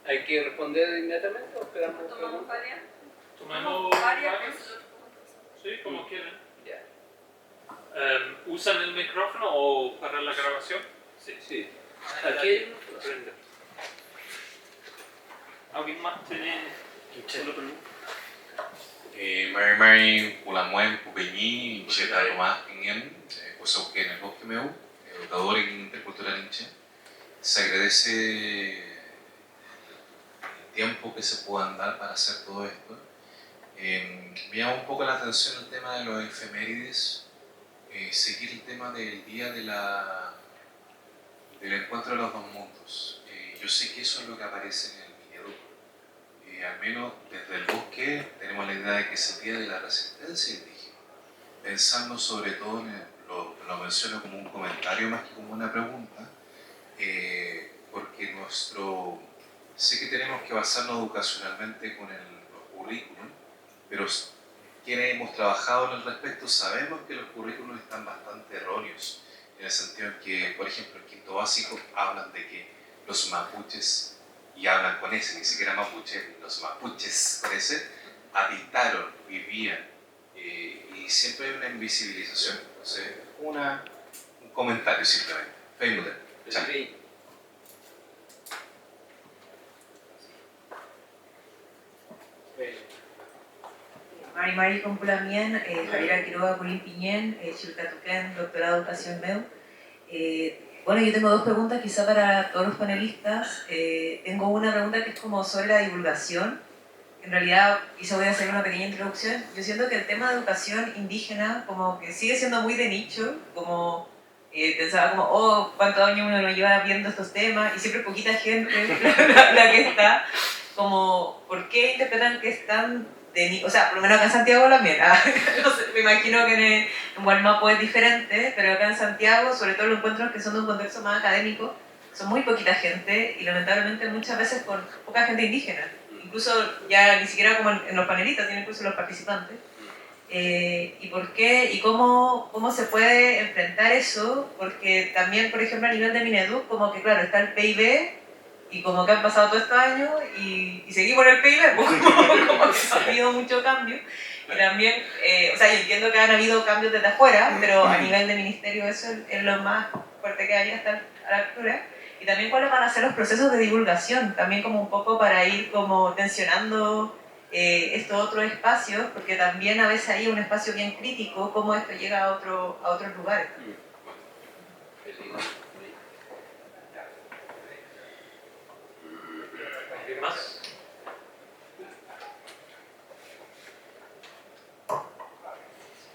G: ¿Hay que responder inmediatamente o esperamos?
E: ¿Tomamos varias?
A: Tomemos
E: varias.
A: Sí, como quieren. ¿Usan el micrófono o para la grabación?
G: Sí, sí.
A: Aquí. ¿Alguien más tiene una pregunta?
I: Mari Pulamuen Pupeñi, Cheta Tomás Piñén, Posauque en el Bosque Meu, educador en intercultural Inche. Se agradece el tiempo que se puedan dar para hacer todo esto. Me llama un poco la atención el tema de los efemérides, seguir el tema del día del encuentro de los dos mundos. Yo sé que eso es lo que aparece en el Mineduc. Al menos desde el bosque tenemos la idea de que es el día de la resistencia indígena, pensando sobre todo lo menciono como un comentario más que como una pregunta, porque sé que tenemos que basarnos educacionalmente con los currículum, pero quienes hemos trabajado en el respecto sabemos que los currículos están bastante erróneos, en el sentido en que, por ejemplo, en quinto básico hablan de que los mapuches, y hablan con ese, ni siquiera mapuche, los mapuches con ese, habitaron, vivían, y siempre hay una invisibilización. Entonces, un comentario simplemente. Facebook. Chao.
J: Mari Compulamien, Javiera Quiroga Pulín Piñén, Chilcatuquén, doctorado en Educación MEU. Bueno, yo tengo dos preguntas quizá para todos los panelistas. Tengo una pregunta que es como sobre la divulgación. En realidad, quizá voy a hacer una pequeña introducción. Yo siento que el tema de educación indígena como que sigue siendo muy de nicho, como pensaba como, oh, cuántos años uno nos lleva viendo estos temas y siempre poquita gente la que está, como, ¿por qué interpretan que están o sea, por lo menos acá en Santiago también, no sé, me imagino que en Gualmapu es diferente, pero acá en Santiago, sobre todo los encuentros que son de un contexto más académico, son muy poquita gente y lamentablemente muchas veces con poca gente indígena, incluso ya ni siquiera como en los panelistas, sino incluso los participantes. ¿Y por qué? ¿Y cómo se puede enfrentar eso? Porque también, por ejemplo, a nivel de Mineduc, como que claro, está el PIB, y como que han pasado todos estos años y seguimos en el PIB, como que ha habido mucho cambio. Y también, o sea, yo entiendo que han habido cambios desde afuera, pero a nivel de ministerio eso es lo más fuerte que hay hasta a la altura. Y también cuáles van a ser los procesos de divulgación, también como un poco para ir como tensionando estos otros espacios, porque también a veces hay un espacio bien crítico, cómo esto llega a otros lugares.
A: ¿Alguien más?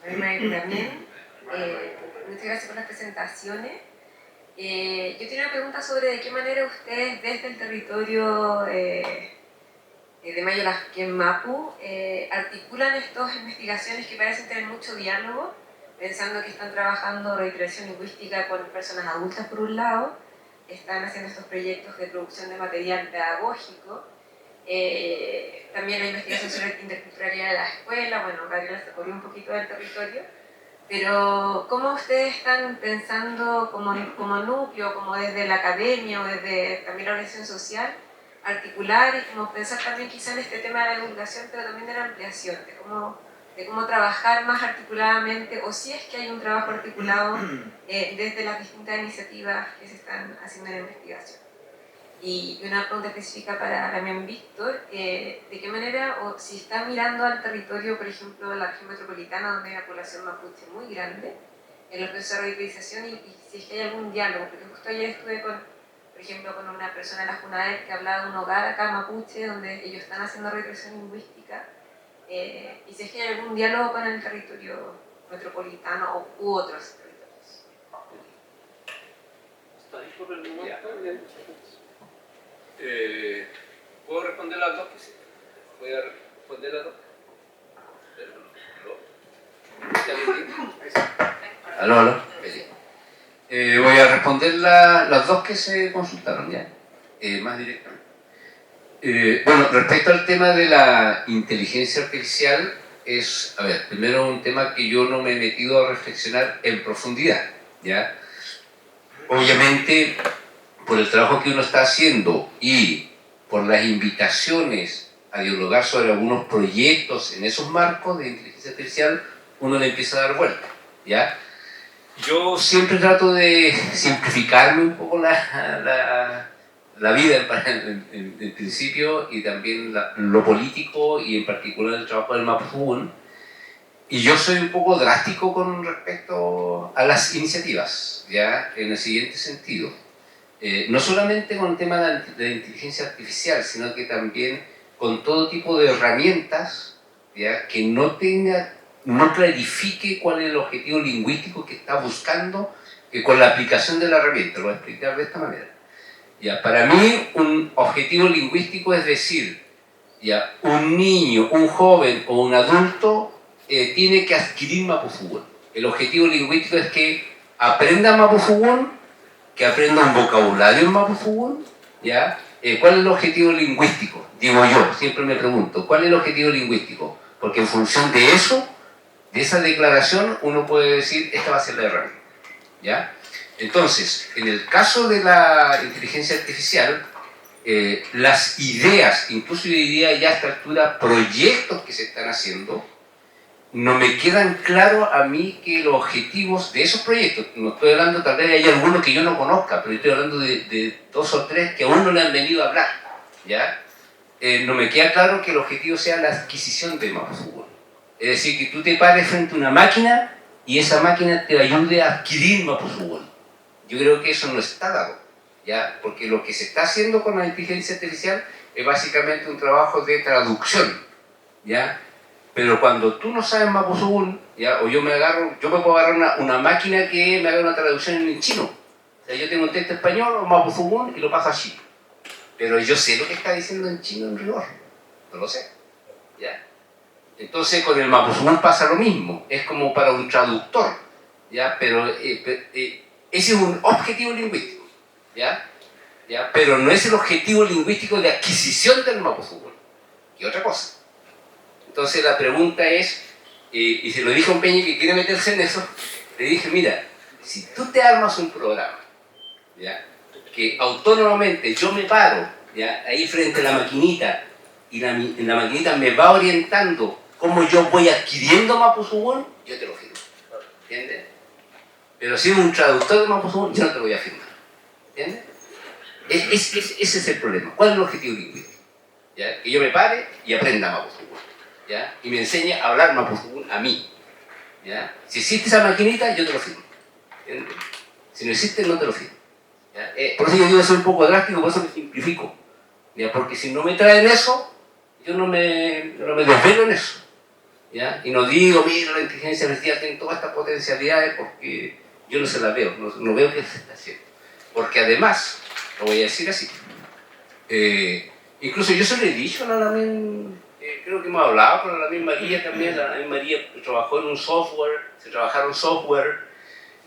K: También, muchas gracias por las presentaciones. Yo tenía una pregunta sobre de qué manera ustedes desde el territorio de Mayo Lasquén Mapu articulan estas investigaciones que parecen tener mucho diálogo, pensando que están trabajando recreación lingüística con personas adultas por un lado, están haciendo estos proyectos de producción de material pedagógico, también la investigación sobre interculturalidad de la escuela. Bueno, Gabriela se corrió un poquito del territorio, pero ¿cómo ustedes están pensando como núcleo, como desde la academia o desde también la organización social, articular y como pensar también quizá en este tema de la divulgación, pero también de la ampliación, de cómo trabajar más articuladamente, o si es que hay un trabajo articulado desde las distintas iniciativas que se están haciendo en la investigación? Y una pregunta específica para Damián Víctor, ¿de qué manera, o si está mirando al territorio, por ejemplo, de la región metropolitana, donde hay una población mapuche muy grande, en los procesos de revitalización, y si es que hay algún diálogo? Porque justo ayer estuve por ejemplo, con una persona de la Junaed que hablaba de un hogar acá mapuche, donde ellos están haciendo revitalización lingüística, y si es que hay algún diálogo con el territorio metropolitano u otros territorios.
A: ¿Está ahí por el momento?
G: ¿Puedo responder las dos? ¿Voy a responder las dos? Aló. Voy a responder las dos que se consultaron ya, más directamente. Bueno, respecto al tema de la inteligencia artificial, primero un tema que yo no me he metido a reflexionar en profundidad, ¿ya? Obviamente, por el trabajo que uno está haciendo y por las invitaciones a dialogar sobre algunos proyectos en esos marcos de inteligencia artificial, uno le empieza a dar vuelta, ¿ya? Yo siempre trato de simplificarme un poco la vida en principio, y también lo político, y en particular el trabajo del Mapudungun. Y yo soy un poco drástico con respecto a las iniciativas, ¿ya? En el siguiente sentido. No solamente con el tema de inteligencia artificial, sino que también con todo tipo de herramientas, ¿ya? Que no clarifique cuál es el objetivo lingüístico que está buscando con la aplicación de la herramienta. Lo voy a explicar de esta manera. ¿Ya? Para mí, un objetivo lingüístico es decir, ¿ya? Un niño, un joven o un adulto tiene que adquirir Mapudungun. El objetivo lingüístico es que aprenda Mapudungun, que aprenda un vocabulario en Mapudungun, ¿ya? ¿Cuál es el objetivo lingüístico? Digo yo, siempre me pregunto, ¿cuál es el objetivo lingüístico? Porque en función de eso, de esa declaración, uno puede decir, esta va a ser la herramienta, ¿ya? Entonces, en el caso de la inteligencia artificial, las ideas, incluso yo diría ya a esta altura, proyectos que se están haciendo, no me quedan claros a mí que los objetivos de esos proyectos, no estoy hablando, tal vez hay algunos que yo no conozca, pero estoy hablando de 2 o 3 que aún no le han venido a hablar, ¿ya? No me queda claro que el objetivo sea la adquisición de Mapudungun. Es decir, que tú te pares frente a una máquina y esa máquina te ayude a adquirir Mapudungun. Yo creo que eso no está dado, ¿ya? Porque lo que se está haciendo con la inteligencia artificial es básicamente un trabajo de traducción, ¿ya? Pero cuando tú no sabes Mapudungun, ¿ya? O yo me puedo agarrar una máquina que me haga una traducción en chino. O sea, yo tengo un texto español o Mapudungun y lo paso a chino. Pero yo sé lo que está diciendo en chino en rigor, no lo sé, ¿ya? Entonces con el Mapudungun pasa lo mismo, es como para un traductor, ¿ya? Pero ese es un objetivo lingüístico, ¿ya? Pero no es el objetivo lingüístico de adquisición del Mapudungun, que otra cosa. Entonces la pregunta es, y se lo dije a un peña que quiere meterse en eso, le dije, mira, si tú te armas un programa, ¿ya? Que autónomamente yo me paro, ¿ya? Ahí frente a la maquinita, y en la maquinita me va orientando cómo yo voy adquiriendo Mapuzungún, yo te lo firmo. ¿Entiendes? Pero si un traductor de Mapuzungún, yo no te lo voy a firmar. ¿Entiendes? Ese es el problema. ¿Cuál es el objetivo lingüístico? ¿Ya? Que yo me pare y aprenda Mapuzungún. ¿Ya? Y me enseñe a hablar Mapuzungún a mí. ¿Ya? Si existe esa maquinita, yo te lo firmo. ¿Entiendes? Si no existe, no te lo firmo. ¿Ya? Por eso yo digo que soy un poco drástico, por eso me simplifico. ¿Ya? Porque si no me traen eso, yo no me desvelo en eso. ¿Ya? Y no digo, mira, la inteligencia artificial tiene todas estas potencialidades porque yo no se las veo, no veo qué se está haciendo. Porque además, lo voy a decir así, incluso yo se lo he dicho a la Lamin, creo que hemos hablado con la Lamin María también. La Lamin María trabajó en un software, se trabajaron software,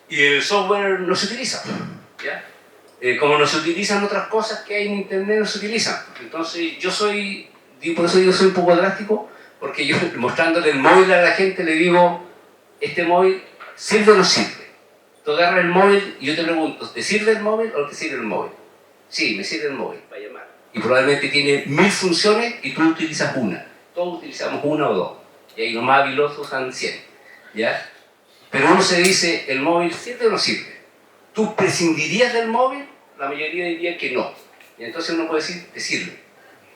G: y el software no se utiliza. ¿Ya? Como no se utilizan otras cosas que hay en internet, no se utilizan. Entonces yo soy, por eso yo soy un poco drástico, porque yo mostrándole el móvil a la gente le digo, ¿este móvil sirve o no sirve? Tú agarras el móvil y yo te pregunto, ¿te sirve el móvil o no te sirve el móvil? Sí, me sirve el móvil para llamar. Y probablemente tiene 1000 funciones y tú utilizas una. Todos utilizamos una o dos. Y ahí los más habilosos usan 100. ¿Ya? Pero uno se dice, ¿el móvil sirve o no sirve? ¿Tú prescindirías del móvil? La mayoría diría que no. Y entonces uno puede decir, te sirve.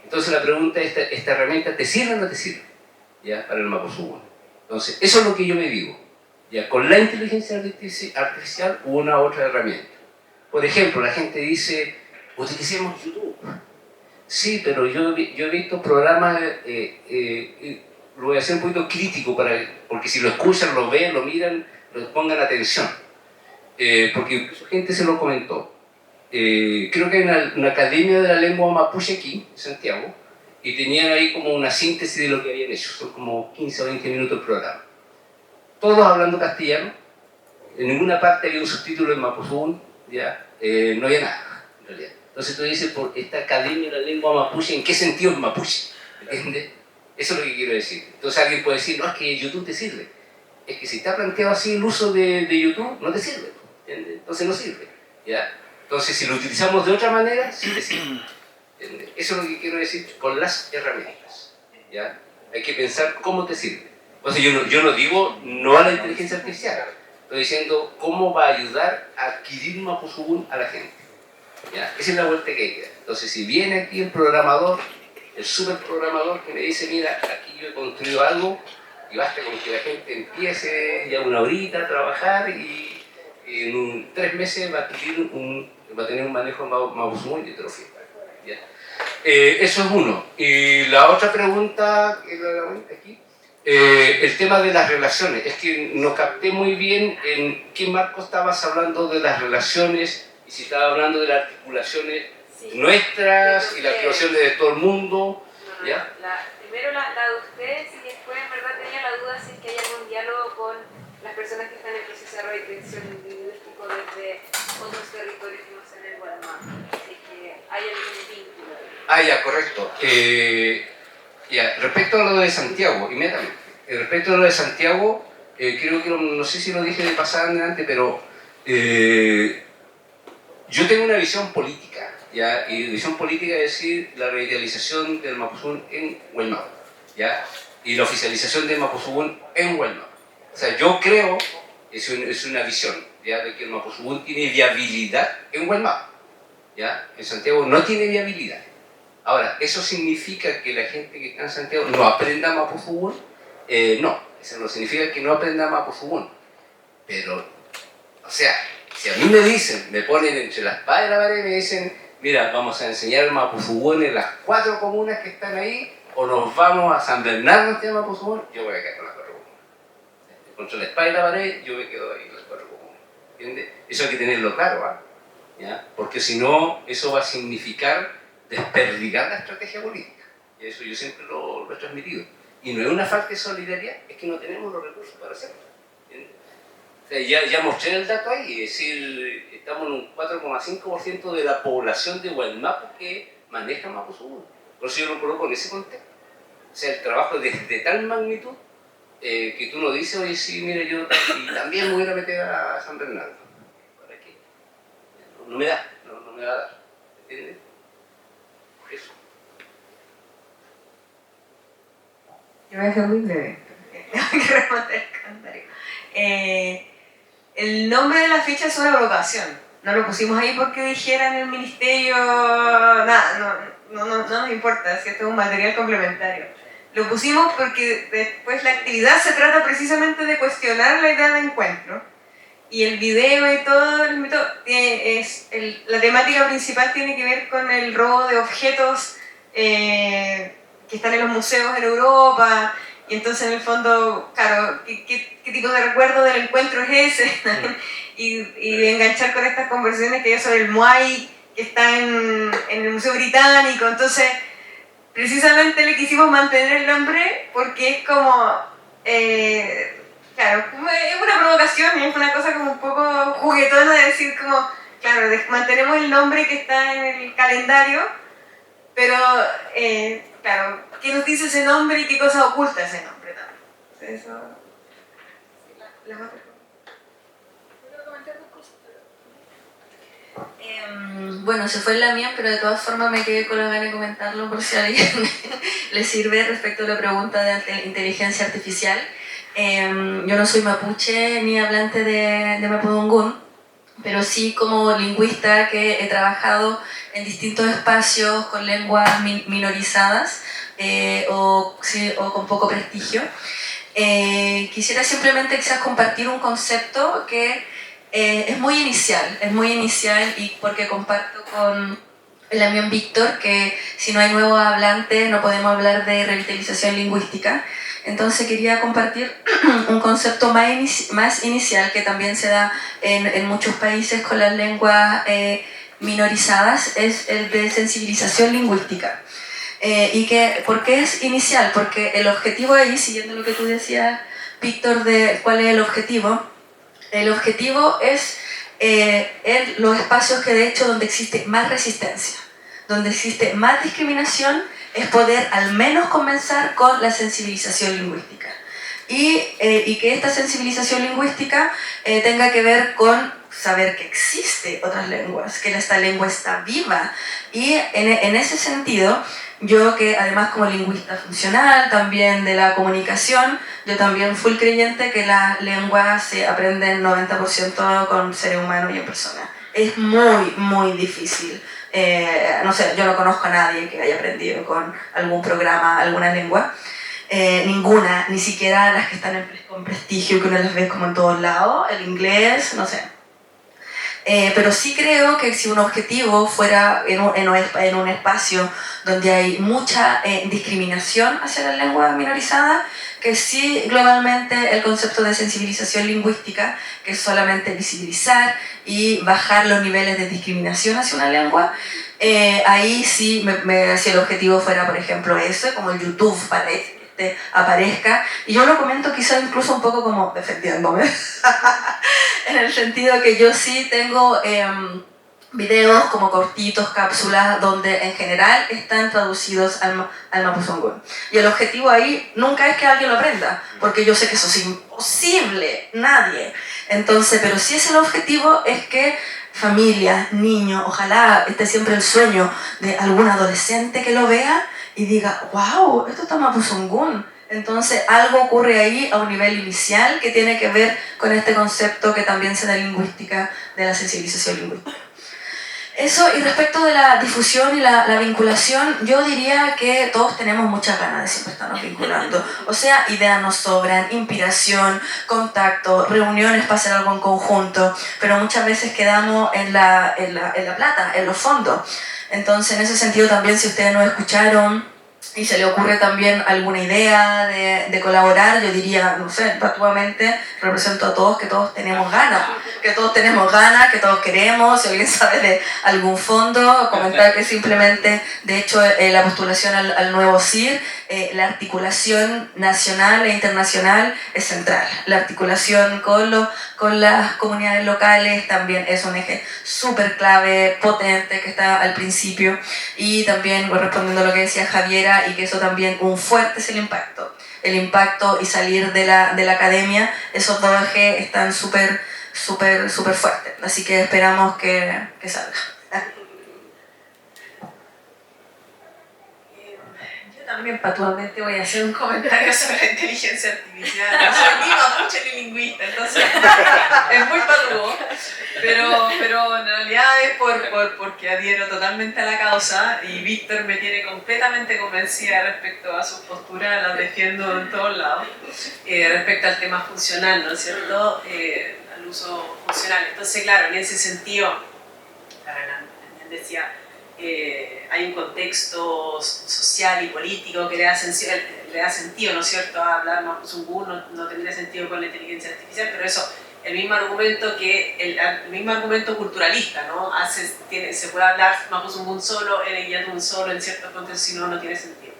G: Entonces la pregunta es, ¿esta herramienta te sirve o no te sirve? ¿Ya? Para el Mapuzungún. Entonces, eso es lo que yo me digo. ¿Ya? Con la inteligencia artificial u una otra herramienta. Por ejemplo, la gente dice, utilicemos YouTube. Sí, pero yo he visto programas, lo voy a hacer un poquito crítico, porque si lo escuchan, lo ven, lo miran, lo pongan atención. Porque incluso gente se lo comentó. Creo que hay una academia de la lengua mapuche aquí, en Santiago, y tenían ahí como una síntesis de lo que habían hecho. Son como 15 o 20 minutos el programa. Todos hablando castellano, en ninguna parte había un subtítulo en Mapuzungún, ¿ya? No había nada, en realidad. Entonces tú dices, por esta academia de la lengua mapuche, ¿en qué sentido es mapuche? ¿Entiendes? Eso es lo que quiero decir. Entonces alguien puede decir, no, es que YouTube te sirve. Es que si está planteado así el uso de YouTube, no te sirve. ¿Entiendes? Entonces no sirve. ¿Ya? Entonces si lo utilizamos de otra manera, sí te sirve. ¿Entiendes? Eso es lo que quiero decir con las herramientas. ¿Ya? Hay que pensar cómo te sirve. Entonces yo no digo no a la inteligencia artificial. Estoy diciendo cómo va a ayudar a adquirir un Mapuzungún a la gente. ¿Ya? Esa es la vuelta que hay que dar. Entonces si viene aquí el programador, el superprogramador que me dice, mira, aquí yo he construido algo y basta con que la gente empiece ya una horita a trabajar y en 3 meses va a tener un manejo Mapuzungún y te lo firmo. ¿Ya? Eso es uno. Y la otra pregunta, que la aquí, el tema de las relaciones. Es que no capté muy bien en qué marco estabas hablando de las relaciones y si estabas hablando de las articulaciones nuestras y las articulaciones de todo el mundo.
K: No,
G: ¿Ya?
K: Primero la de ustedes y después en verdad tenía la duda si es que hay algún diálogo con las personas que están en proceso de redirección lingüístico desde otros territorios que no sean el Guatemala. Así que hay algún vínculo.
G: Ya, correcto. Ya, respecto a lo de Santiago, inmediatamente. Respecto a lo de Santiago, creo que no sé si lo dije de pasada antes, pero yo tengo una visión política. ¿Ya? Y visión política es decir, la revitalización del Mapuzungún en Guaymalló, ¿ya? Y la oficialización del Mapuzungún en Guaymalló. O sea, yo creo, es una visión, ¿ya? De que el Mapuzungún tiene viabilidad en Guaymalló, ¿ya? En Santiago no tiene viabilidad. Ahora, ¿eso significa que la gente que está en Santiago no aprenda Mapuzungún? No, eso no significa que no aprenda Mapuzungún. Pero, o sea, si a mí me dicen, me ponen entre la espada y la pared y me dicen, mira, vamos a enseñar Mapuzungún en las 4 comunas que están ahí, o nos vamos a San Bernardo de Mapuzungún, yo voy a quedar con las 4 comunas. Contra la espada y la pared, yo me quedo ahí con las 4 comunas. ¿Entiendes? Eso hay que tenerlo claro, ¿ah? ¿Ya? Porque si no, eso va a significar desperdigar la estrategia política. Y eso yo siempre lo he transmitido. Y no es una falta de solidaridad, es que no tenemos los recursos para hacerlo. ¿Entiendes? O sea, ya mostré el dato ahí, es decir, estamos en un 4,5% de la población de Gualmapu que maneja Mapuzungún. Por eso yo lo coloco en ese contexto. O sea, el trabajo es de tal magnitud que tú no dices, oye, sí, mira, yo también me voy a meter a San Bernardo. ¿Para qué? No me da, no me va a dar. ¿Entiendes? Eso.
K: Yo voy a ser muy breve. Tengo que responder el comentario. El nombre de la ficha es una provocación. No lo pusimos ahí porque dijera en el ministerio nada, no nos importa, si esto es un material complementario. Lo pusimos porque después la actividad se trata precisamente de cuestionar la idea de encuentro. Y el video y todo el método, la temática principal tiene que ver con el robo de objetos que están en los museos en Europa. Y entonces en el fondo, claro, ¿qué tipo de recuerdo del encuentro es ese? y enganchar con estas conversaciones que hay sobre el Moai, que está en el Museo Británico. Entonces, precisamente le quisimos mantener el nombre porque es como, claro, es una provocación, es una cosa como un poco juguetona de decir como, claro, mantenemos el nombre que está en el calendario, pero, claro, ¿qué nos dice ese nombre y qué cosa oculta ese nombre también? Eso, las otras cosas.
E: Bueno, se fue la mía, pero de todas formas me quedé con la gana de comentarlo por si a alguien le sirve respecto a la pregunta de inteligencia artificial. Yo no soy mapuche ni hablante de Mapudungun, pero sí como lingüista que he trabajado en distintos espacios con lenguas minorizadas o con poco prestigio. Quisiera simplemente quizás compartir un concepto que es muy inicial y porque comparto con el amigo Víctor que si no hay nuevos hablantes no podemos hablar de revitalización lingüística. Entonces quería compartir un concepto más inicial que también se da en muchos países con las lenguas minorizadas, es el de sensibilización lingüística. Y que, ¿por qué es inicial? Porque el objetivo ahí, siguiendo lo que tú decías, Víctor, de cuál es el objetivo es en los espacios que de hecho donde existe más resistencia, donde existe más discriminación, es poder al menos comenzar con la sensibilización lingüística. Y que esta sensibilización lingüística tenga que ver con saber que existe otras lenguas, que esta lengua está viva. Y en ese sentido, yo que además como lingüista funcional, también de la comunicación, yo también fui creyente que las lenguas se aprenden 90% con seres humanos y en persona. Es muy, muy difícil. No sé, yo no conozco a nadie que haya aprendido con algún programa, alguna lengua. Ninguna, ni siquiera las que están con prestigio, que uno las ve como en todos lados, el inglés, no sé. Pero sí creo que si un objetivo fuera en un espacio donde hay mucha discriminación hacia las lenguas minorizadas, que sí globalmente el concepto de sensibilización lingüística, que es solamente visibilizar y bajar los niveles de discriminación hacia una lengua, ahí sí si el objetivo fuera, por ejemplo, ese, como el YouTube aparezca, y yo lo comento quizás incluso un poco como defendiéndome, en el sentido que yo sí tengo videos como cortitos, cápsulas, donde en general están traducidos al Mapudungun. Y el objetivo ahí nunca es que alguien lo aprenda, porque yo sé que eso es imposible, nadie. Entonces, pero sí es el objetivo, es que familias, niños, ojalá esté siempre el sueño de algún adolescente que lo vea y diga, wow, esto está Mapudungun. Entonces algo ocurre ahí a un nivel inicial que tiene que ver con este concepto que también se da en lingüística de la sensibilización lingüística. Eso, y respecto de la difusión y la vinculación, yo diría que todos tenemos muchas ganas de siempre estarnos vinculando. O sea, ideas nos sobran, inspiración, contacto, reuniones para hacer algo en conjunto, pero muchas veces quedamos en la plata, en los fondos. Entonces, en ese sentido también, si ustedes nos escucharon y se le ocurre también alguna idea de colaborar, yo diría, no sé, patuamente represento a todos que todos tenemos ganas, que todos queremos. Si alguien sabe de algún fondo, comentar que simplemente, de hecho, la postulación al nuevo CIR, la articulación nacional e internacional es central. La articulación con las comunidades locales también es un eje súper clave, potente, que está al principio. Y también, respondiendo a lo que decía Javiera, y que eso también, un fuerte es el impacto y salir de la academia, esos dos ejes están súper fuertes, así que esperamos que salga.
C: Yo Yo también patuamente voy a hacer un comentario sobre la inteligencia artificial. No soy ni mapuche ni lingüista, entonces es muy patúo. Pero en realidad es porque adhiero totalmente a la causa y Víctor me tiene completamente convencida respecto a sus posturas, las defiendo en todos lados, respecto al tema funcional, ¿no es cierto? Al uso funcional. Entonces, claro, en ese sentido, decía, hay un contexto social y político que le da sentido, ¿no es cierto?, a hablar Mapuzungún, no tendría sentido con la inteligencia artificial, pero eso, el mismo argumento culturalista, ¿no? Se puede hablar Mapuzungún solo, en Illantún solo, en ciertos contextos, si no tiene sentido.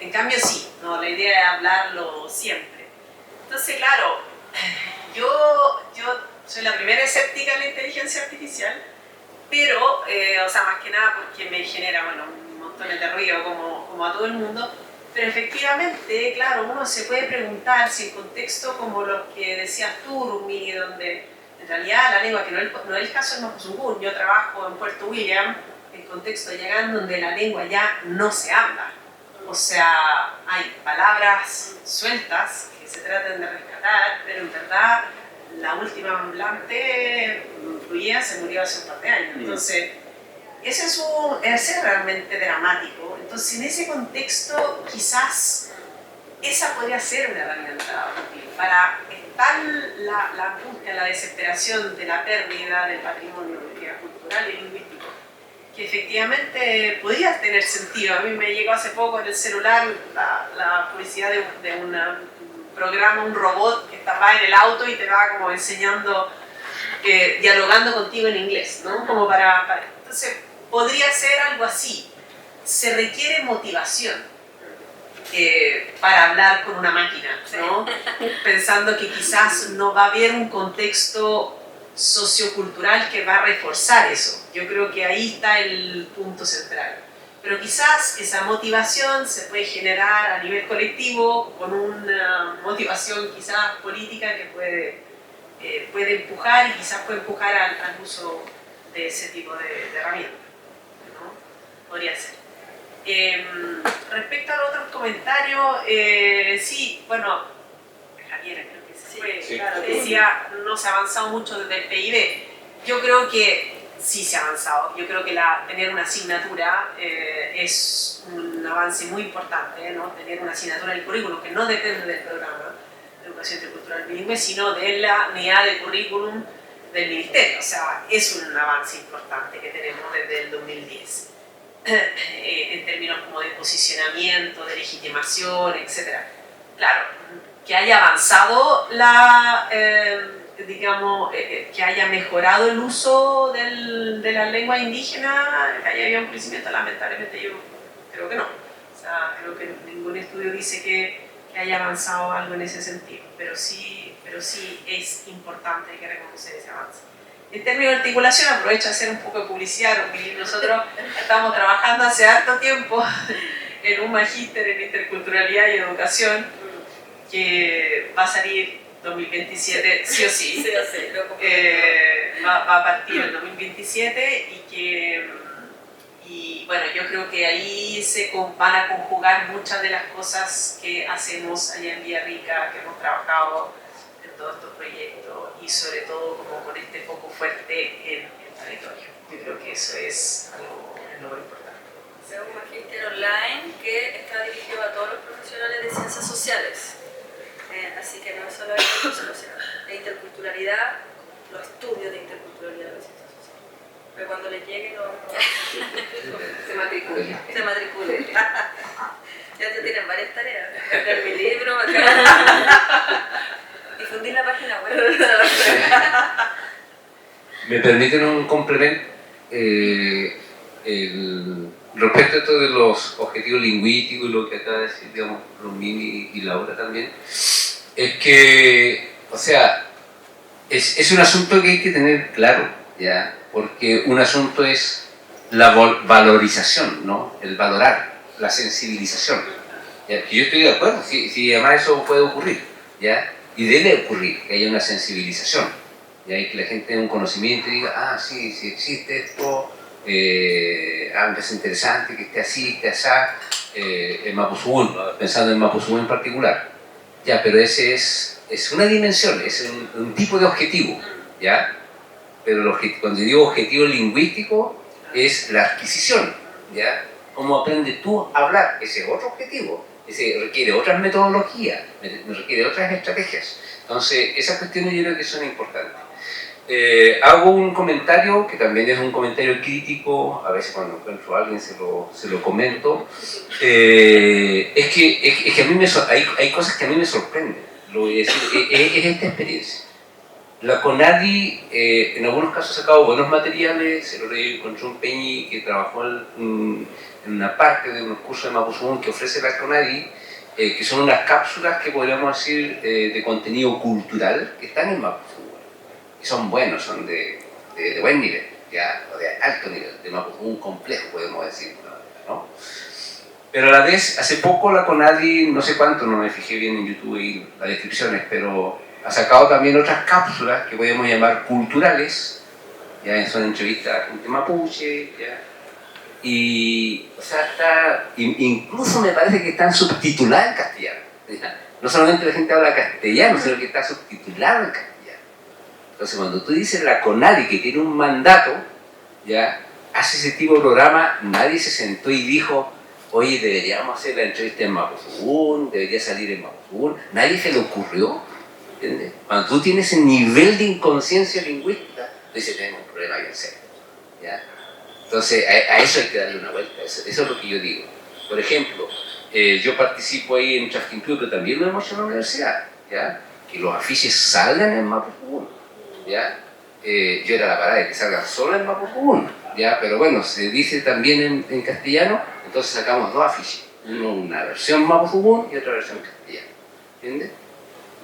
C: En cambio sí, ¿no? La idea es hablarlo siempre. Entonces, claro, yo soy la primera escéptica en la inteligencia artificial, pero, o sea, más que nada porque me genera, bueno, un montón de ruido como a todo el mundo, pero efectivamente, claro, uno se puede preguntar si en contextos como los que decías tú, Rumi, donde en realidad la lengua, que no es el caso del Mapuzungún, yo trabajo en Puerto William, en contexto de Yagán, donde la lengua ya no se habla. O sea, hay palabras sueltas que se tratan de rescatar, pero en verdad la última hablante fluía, se murió hace un par de años. Entonces, ese es realmente dramático. Entonces, en ese contexto, quizás esa podría ser una herramienta útil para estar la angustia, la desesperación de la pérdida del patrimonio cultural y lingüístico, que efectivamente podría tener sentido. A mí me llegó hace poco en el celular la publicidad de un programa, un robot que estaba en el auto y te va como enseñando, dialogando contigo en inglés, ¿no? Como entonces, podría ser algo así. Se requiere motivación para hablar con una máquina, ¿no? Pensando que quizás no va a haber un contexto sociocultural que va a reforzar eso. Yo creo que ahí está el punto central. Pero quizás esa motivación se puede generar a nivel colectivo con una motivación quizás política que puede empujar y quizás puede empujar al uso de ese tipo de herramientas, ¿no? Podría ser. Respecto a los otros comentarios, sí, bueno, Javiera creo que se fue,
H: sí.
C: Claro, decía, no se ha avanzado mucho desde el PIB. Yo creo que sí se ha avanzado. Yo creo que tener una asignatura es un avance muy importante, ¿no? Tener una asignatura en el currículum que no depende del programa de educación intercultural bilingüe, sino de la unidad de currículum del Ministerio. O sea, es un avance importante que tenemos desde el 2010. En términos como de posicionamiento, de legitimación, etc. Claro, que haya avanzado que haya mejorado el uso de la lengua indígena, que haya habido un crecimiento, lamentablemente yo creo que no. O sea, creo que ningún estudio dice que haya avanzado algo en ese sentido, pero sí es importante, hay que reconocer ese avance. En términos de articulación, aprovecho a hacer un poco de publicidad, porque nosotros estamos trabajando hace harto tiempo en un magíster en interculturalidad y educación que va a salir 2027, sí o sí. Va a partir en 2027 y bueno, yo creo que ahí se van a conjugar muchas de las cosas que hacemos allá en Villarrica, que hemos trabajado en todos estos proyectos y sobre todo como con este foco fuerte en el territorio. Yo creo que eso es algo importante.
E: Es un magíster online que está dirigido a todos los profesionales de ciencias sociales. Así que no es solo de ciencias sociales, de interculturalidad, los estudios de interculturalidad de ciencias sociales. Pero cuando les llegue se matricule. Ya tienen varias tareas. Vender mi libro, difundir la página web.
G: ¿Me permiten un complemento? Respecto a esto de los objetivos lingüísticos y lo que acaba de decir, digamos, Romini y Laura también, es que, o sea, es un asunto que hay que tener claro, ¿ya? Porque un asunto es la valorización, ¿no? El valorar, la sensibilización. ¿Ya? Que yo estoy de acuerdo, si además eso puede ocurrir, ¿ya? Y debe ocurrir que haya una sensibilización, ¿ya? Y que la gente tenga un conocimiento y diga, sí existe esto, algo es interesante, que esté así, esté así, en Mapuzungún, ¿no? Pensando en Mapuzungún en particular. Ya, pero ese es una dimensión, es un tipo de objetivo, ¿ya? Pero cuando digo objetivo lingüístico es la adquisición, ¿ya? ¿Cómo aprendes tú a hablar? Ese es otro objetivo, ese requiere otras metodologías, requiere otras estrategias. Entonces, esas cuestiones yo creo que son importantes. Hago un comentario, que también es un comentario crítico, a veces cuando encuentro a alguien se lo comento, es que a mí hay cosas que a mí me sorprenden, lo voy a decir, es esta experiencia. La CONADI en algunos casos ha sacado buenos materiales, se lo leí con John Peñi, que trabajó en una parte de unos cursos de Mapuzungún que ofrece la CONADI, que son unas cápsulas que podríamos decir de contenido cultural que están en Mapuzungún. Y son buenos, son de buen nivel, ya, o de alto nivel, de Mapuzungún complejo, podemos decir, ¿no? Pero a la vez, hace poco la CONADI, no sé cuánto, no me fijé bien en YouTube y las descripciones, pero ha sacado también otras cápsulas que podemos llamar culturales, ya son entrevistas a gente mapuche, ya. Y, o sea, incluso me parece que están subtituladas en castellano, ¿ya? No solamente la gente habla castellano, sino que está subtitulado en castellano. Entonces, cuando tú dices la CONADI, que tiene un mandato, ya, hace ese tipo de programa, nadie se sentó y dijo, oye, deberíamos hacer la entrevista en Mapuzungún, debería salir en Mapuzungún. Nadie se le ocurrió, ¿entiendes? Cuando tú tienes ese nivel de inconsciencia lingüística, tú dices, tenemos un problema bien serio, ¿ya? Entonces, a eso hay que darle una vuelta, eso es lo que yo digo. Por ejemplo, yo participo ahí en Chasquintú, pero también lo hemos hecho en la universidad, ¿ya? Que los afiches salgan en Mapuzungún, ¿ya? Yo era la parada de que salgan solo en Mapuzungún, ¿ya? Pero bueno, se dice también en castellano, entonces sacamos dos afiches, una versión Mapuzungún y otra versión castellano, ¿entiendes?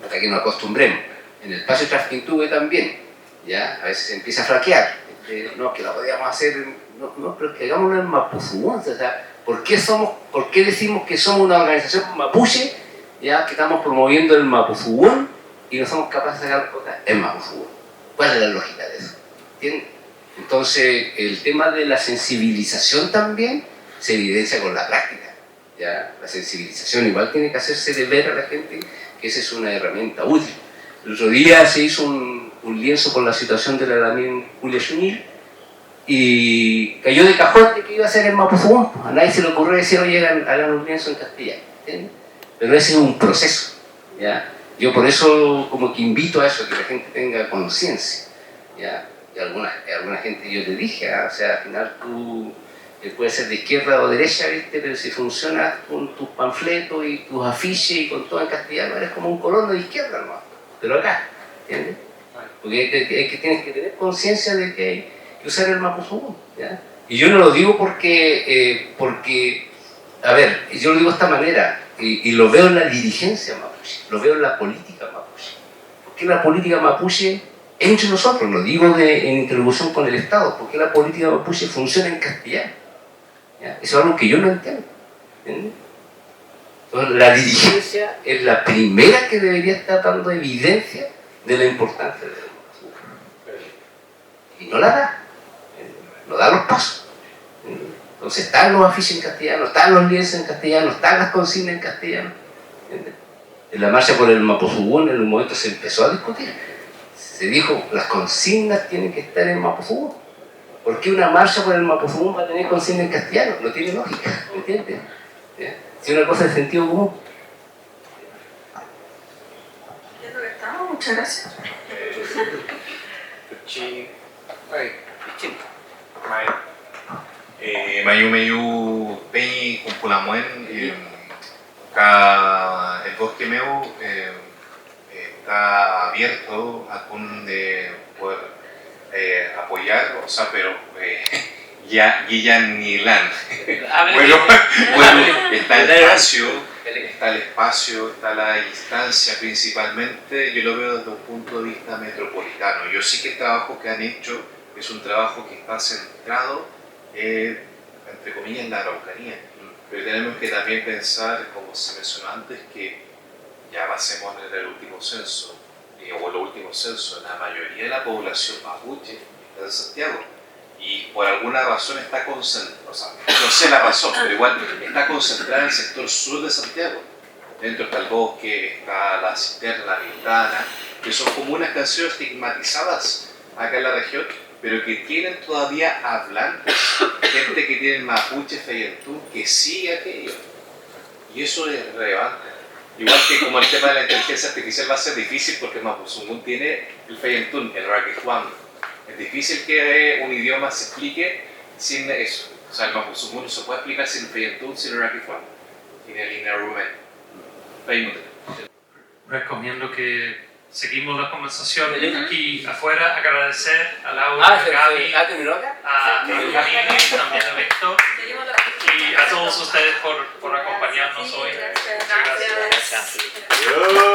G: Hasta que nos acostumbremos. En el espacio Chasquintú también, ¿ya? A veces se empieza a flaquear, no, que lo podíamos hacer, no, pero que hagámoslo en Mapuzungún, o sea, ¿por qué decimos que somos una organización mapuche, ya, que estamos promoviendo el Mapuzungún y no somos capaces de sacar cosas en Mapuzungún? ¿Cuál es la lógica de eso? ¿Entiendes? Entonces, el tema de la sensibilización también se evidencia con la práctica, ¿ya? La sensibilización igual tiene que hacerse de ver a la gente que esa es una herramienta útil. El otro día se hizo un lienzo con la situación de la Damián Julia Junil y cayó de cajón de que iba a ser en Mapuzungún. A nadie se le ocurrió decir, oye, hagan un lienzo en castellano, ¿entiendes? Pero ese es un proceso, ¿ya? Yo por eso como que invito a eso, que la gente tenga conciencia, ¿ya? Y alguna gente yo le dije, o sea, al final tú puedes ser de izquierda o derecha, ¿viste? Pero si funcionas con tus panfletos y tus afiches y con todo en castellano, eres como un colono de izquierda nomás, pero acá, ¿entiendes? Porque tienes que tener conciencia de que hay que usar el Mapuzungún, ¿ya? Y yo no lo digo porque, a ver, yo lo digo de esta manera, y lo veo en la dirigencia mapuche, lo veo en la política mapuche. Porque la política mapuche, entre nosotros, lo digo en interlocución con el Estado, porque la política mapuche funciona en castellano, ¿ya? Eso es algo que yo no entiendo, ¿entiendes? Entonces, la dirigencia es la primera que debería estar dando evidencia de la importancia del Mapuzungún. Y no la da, no da los pasos. Entonces están los afiches en castellano, están los lienzos en castellano, están las consignas en castellano, ¿entiendes? En la marcha por el Mapuzungún en un momento se empezó a discutir. Se dijo, las consignas tienen que estar en Mapuzungún. ¿Por qué una marcha por el Mapuzungún va a tener consignas en castellano? No tiene lógica, ¿entiendes? ¿Ya? Si una cosa de sentido común.
B: ¿Entiendo que estamos? Muchas gracias.
I: Mayu Peñi Kumpulamuen, el bosque meu está abierto a poder apoyar, o sea, pero Guillan. Bueno, está el espacio, está la instancia principalmente, yo lo veo desde un punto de vista metropolitano. Yo sí que el trabajo que han hecho es un trabajo que está centrado, entre comillas, en la Araucanía. Pero tenemos que también pensar, como se mencionó antes, que ya pasemos en el último censo, o los últimos censos, la mayoría de la población mapuche está en Santiago. y por alguna razón está concentrada, o sea, no sé la razón, pero igual está concentrada en el sector sur de Santiago. Dentro está el bosque, está la cisterna, la ventana, que son como unas canciones estigmatizadas acá en la región, pero que tienen todavía hablantes, gente que tiene mapuche, feyentún, que sigue aquello. Y eso es relevante. Igual que como el tema de la inteligencia artificial va a ser difícil porque Mapuzungún tiene el feyentún, el raquijuán. Es difícil que un idioma se explique sin eso. O sea, el Mapuzungún no se puede explicar sin el feyentún, sin el raquijuán, sin el inarumen.
A: Recomiendo que seguimos la conversación aquí afuera. Agradecer a Laura, a Gaby, a Janine, también a Víctor y a todos ustedes por acompañarnos hoy. Muchas gracias.